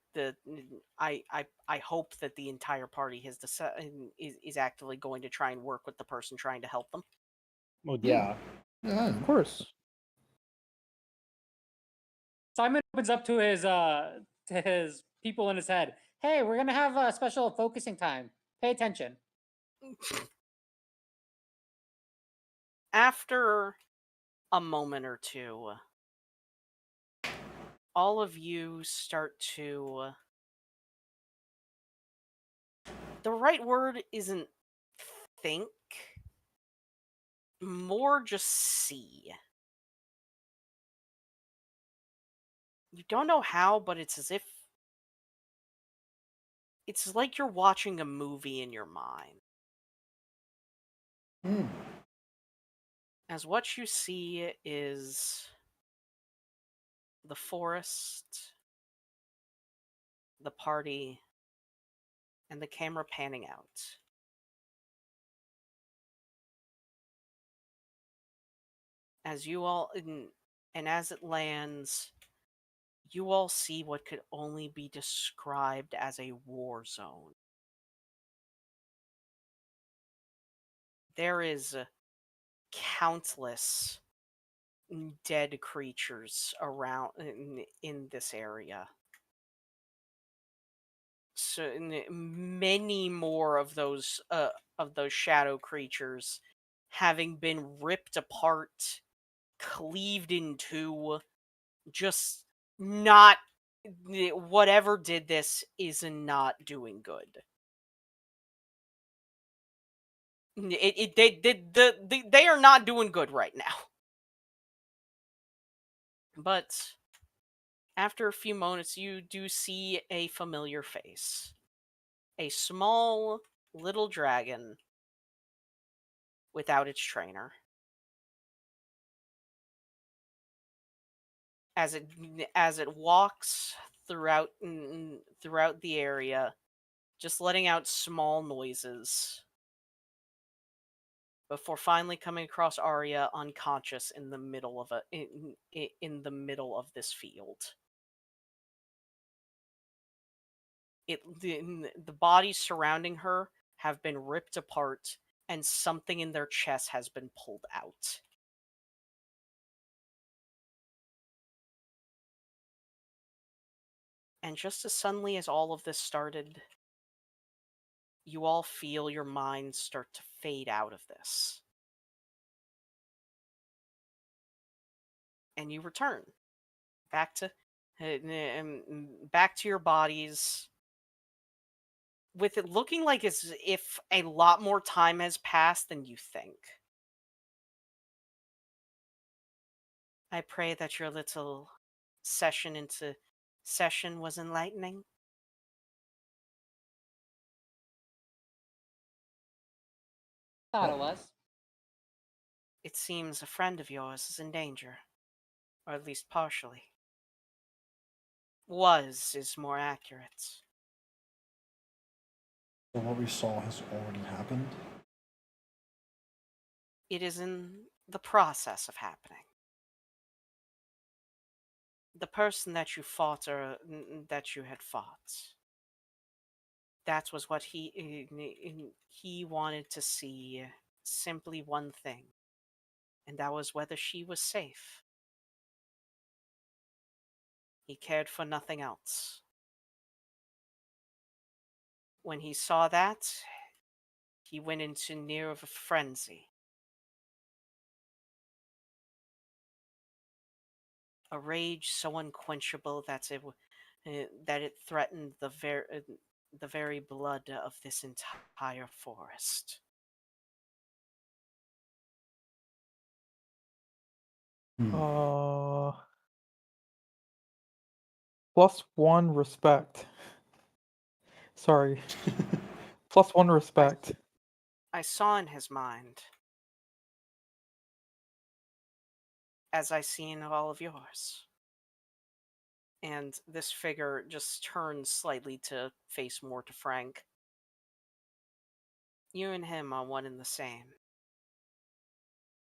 I hope that the entire party has is actively going to try and work with the person trying to help them. Well, yeah. Yeah. Of course. Simon opens up to his people in his head. Hey, we're gonna have a special focusing time. Pay attention. After a moment or two, all of you start to... The right word isn't think, more just see. You don't know how, but it's as if... It's like you're watching a movie in your mind. Hmm. As what you see is the forest, the party, and the camera panning out. As you all, and as it lands, you all see what could only be described as a war zone. There is countless dead creatures around in this area. So many more of those shadow creatures having been ripped apart, cleaved in two, just not whatever did this is not doing good. They are not doing good right now. But after a few moments, you do see a familiar face. A small little dragon without its trainer. As it walks throughout the area, just letting out small noises before finally coming across Arya unconscious in the middle of in the middle of this field. The bodies surrounding her have been ripped apart, and something in their chest has been pulled out. And just as suddenly as all of this started, you all feel your minds start to fade out of this. And you return back to your bodies, with it looking like as if a lot more time has passed than you think. I pray that your little session was enlightening. Thought it was. It seems a friend of yours is in danger, or at least partially. Was is more accurate. So what we saw has already happened. It is in the process of happening. The person that you fought, or that you had fought, that was what he wanted to see. Simply one thing, and that was whether she was safe. He cared for nothing else. When he saw that, he went into near of a frenzy. A rage so unquenchable that it threatened the very blood of this entire forest. Uh, +1 respect. Sorry. +1 respect. I saw in his mind, as I see in all of yours. And this figure just turns slightly to face more to Frank. You and him are one and the same.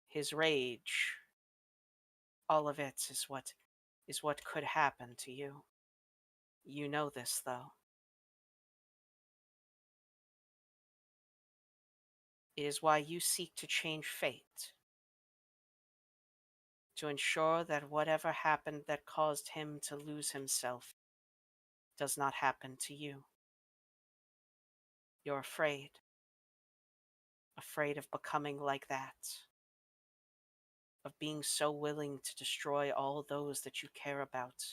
His rage, all of it is what could happen to you. You know this, though. It is why you seek to change fate. To ensure that whatever happened that caused him to lose himself does not happen to you. You're afraid. Afraid of becoming like that. Of being so willing to destroy all those that you care about.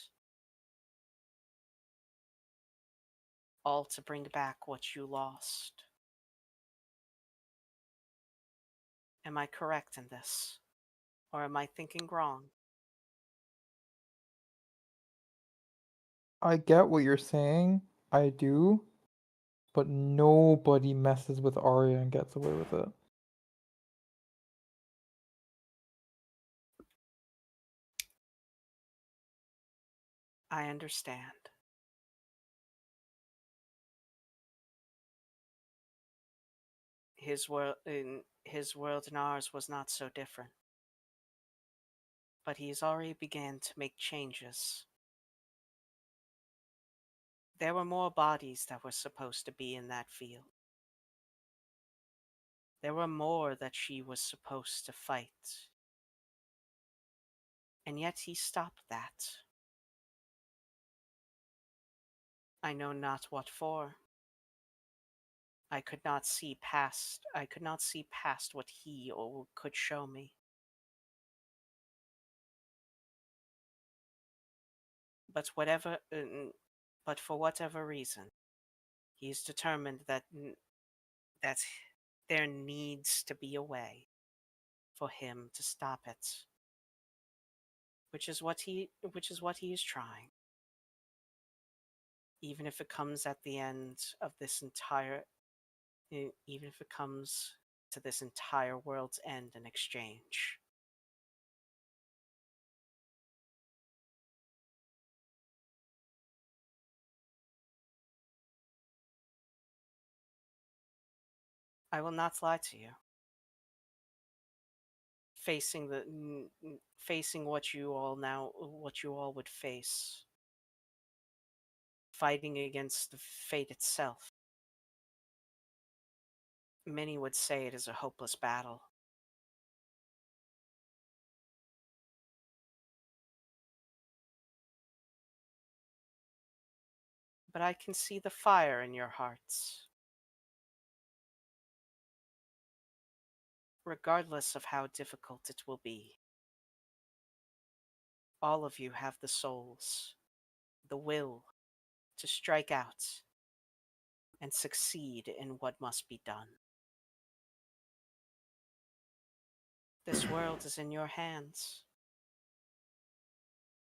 All to bring back what you lost. Am I correct in this? Or am I thinking wrong? I get what you're saying. I do. But nobody messes with Arya and gets away with it. I understand. His world and ours was not so different. But he's already began to make changes. There were more bodies that were supposed to be in that field. There were more that she was supposed to fight. And yet he stopped that. I know not what for. I could not see past what he could show me. But for whatever reason, he's determined that there needs to be a way for him to stop it. Which is what he is trying. Even if it comes at the end of this entire even if it comes to this entire world's end in exchange. I will not lie to you. Facing what you all would face, fighting against the fate itself. Many would say it is a hopeless battle. But I can see the fire in your hearts. Regardless of how difficult it will be, all of you have the souls, the will to strike out and succeed in what must be done. This world is in your hands,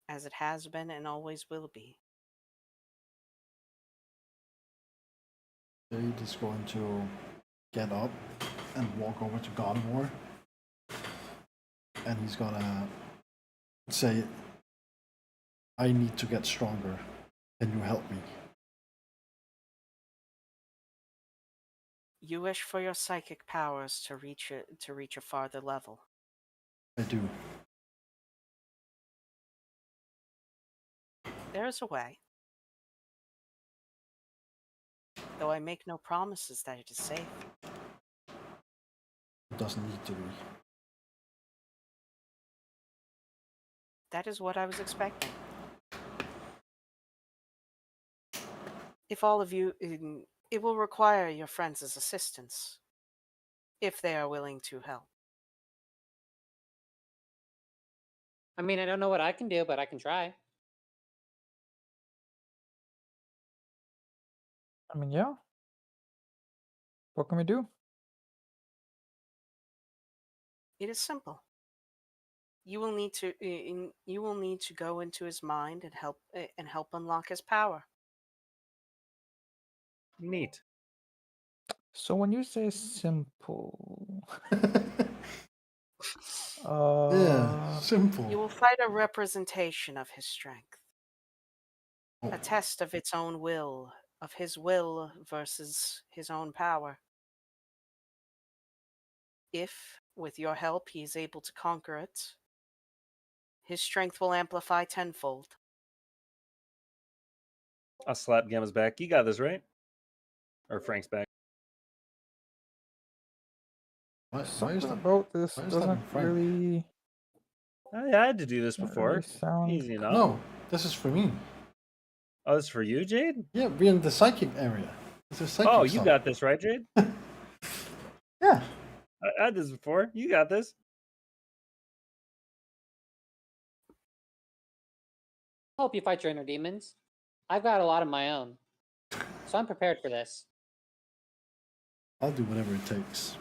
as it has been and always will be. Jade is going to get up and walk over to God of War. And he's gonna say, I need to get stronger. Can you help me? You wish for your psychic powers to reach a farther level. I do. There is a way. Though I make no promises that it is safe. It doesn't need to be. That is what I was expecting. If all of you, it will require your friends' assistance, if they are willing to help. I mean, I don't know what I can do, but I can try. I mean, yeah. What can we do? It is simple. You will need to go into his mind and help unlock his power. Neat. So when you say simple, Yeah, simple. You will fight a representation of his strength, Oh, a test of its own will, of his will versus his own power. If, with your help, he is able to conquer it, his strength will amplify tenfold. I'll slap Gamma's back. You got this, right? Or Frank's back. why is something that? about this why is that in doesn't Frank? really, I had to do this doesn't before. really sound. Easy enough. No, this is for me. Oh, this is for you, Jade? Yeah, we're in the psychic area. This is psychic Oh, you stuff. got this, right, Jade? Yeah. I had this before. You got this. Help you fight your inner demons. I've got a lot of my own, so I'm prepared for this. I'll do whatever it takes.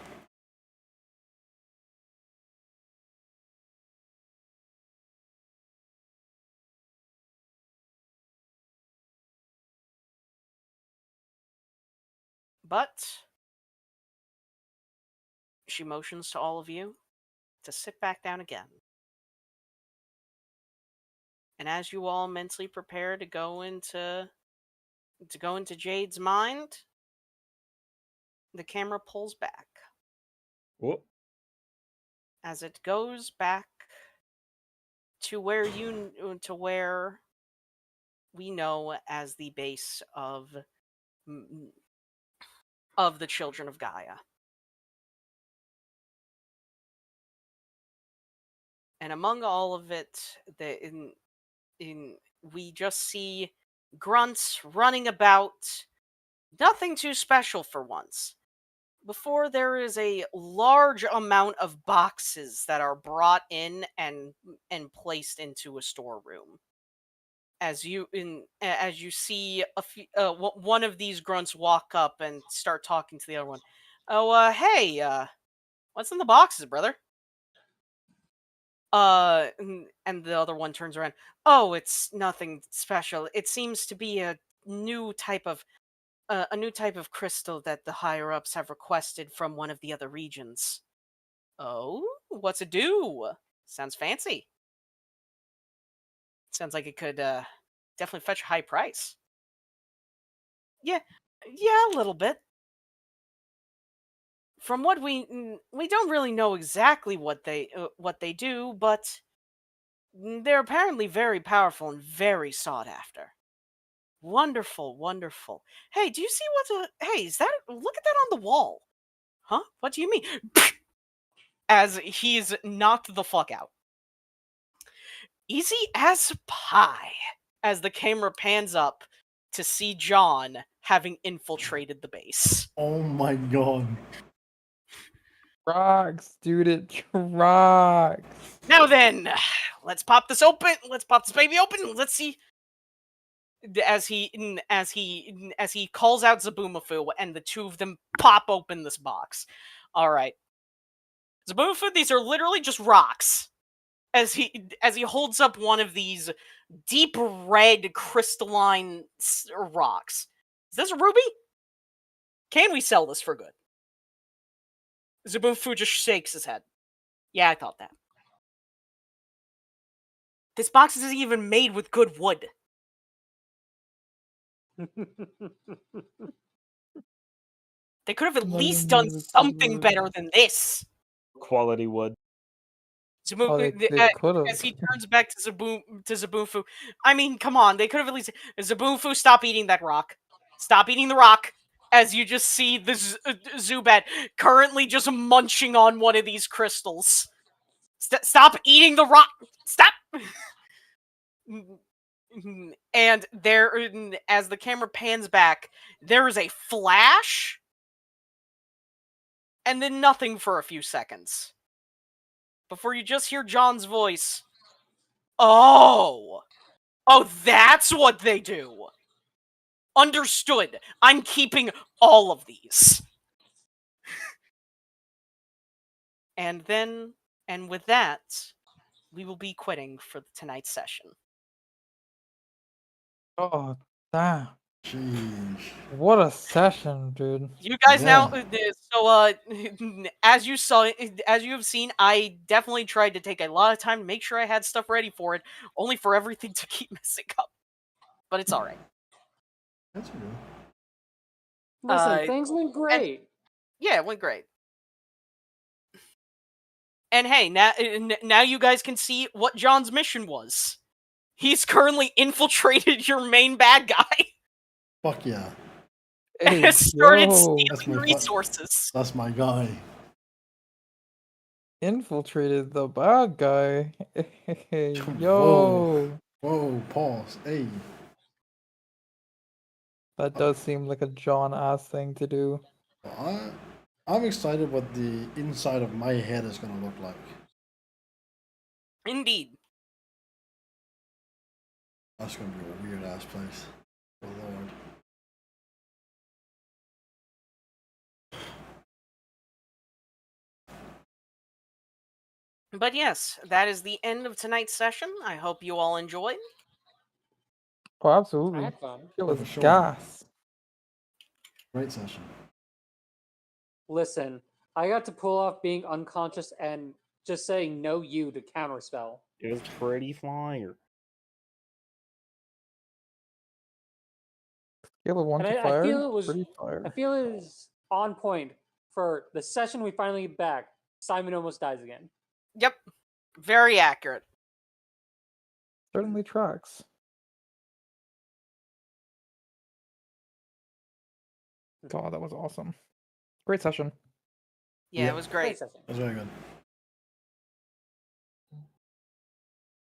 But she motions to all of you to sit back down again. And as you all mentally prepare to go into Jade's mind, the camera pulls back. Whoop. As it goes back to where we know as the base of the children of Gaia. And among all of it, we just see grunts running about. Nothing too special for once. Before there is a large amount of boxes that are brought in and placed into a storeroom. As you see one of these grunts walk up and start talking to the other one. Oh, hey, what's in the boxes, brother? And the other one turns around. Oh, it's nothing special. It seems to be a new type of crystal that the higher ups have requested from one of the other regions. Oh, what's it do? Sounds fancy. Sounds like it could definitely fetch a high price. Yeah, a little bit. From what we don't really know exactly what they do, but they're apparently very powerful and very sought after. Wonderful, wonderful. Hey, do you see hey, is that look at that on the wall? Huh? What do you mean? As he's knocked the fuck out. Easy as pie. As the camera pans up to see John having infiltrated the base. Oh my god. Rocks, dude, it tracks. Now then, let's pop this open. Let's pop this baby open. Let's see. As he calls out Zabumafu, and the two of them pop open this box. All right, Zabumafu, these are literally just rocks. As he holds up one of these deep red crystalline rocks. Is this a ruby? Can we sell this for good? Zabumafu just shakes his head. Yeah, I thought that. This box isn't even made with good wood. They could have at least done something better than this. Quality wood. They could have. As he turns back to Zabumafu. I mean, come on. They could have at least... Zabumafu, stop eating that rock. Stop eating the rock. As you just see the Zubat currently just munching on one of these crystals. Stop eating the rock. Stop. And there, as the camera pans back, there is a flash, and then nothing for a few seconds. Before you just hear John's voice. Oh, that's what they do. Understood. I'm keeping all of these. And with that, we will be quitting for tonight's session. Oh, damn. Jeez. What a session, dude. You guys now, Yeah. so as you have seen, I definitely tried to take a lot of time to make sure I had stuff ready for it, only for everything to keep messing up. But it's all right. That's good. Listen, things went great. Yeah, it went great. And hey, now you guys can see what John's mission was. He's currently infiltrated your main bad guy. Fuck yeah. And has started yo. stealing resources. That's my guy. Infiltrated the bad guy. Hey, Whoa. yo. Whoa, pause. Hey. That does seem like a John-ass thing to do. I'm excited what the inside of my head is gonna look like. Indeed. That's gonna be a weird ass place. Oh lord. But yes, that is the end of tonight's session. I hope you all enjoyed. Oh, I absolutely. had fun. It was For sure. gas. Great session. Listen, I got to pull off being unconscious and just saying no you to counterspell. It was pretty fire. Scale of 1 And to I fire. feel it was Pretty fire. I feel it is on point for the session we finally get back. Simon almost dies again. Yep. Very accurate. Certainly tracks. God, that was awesome. Great session. Yeah, Yeah. it was great. Session. That's very good.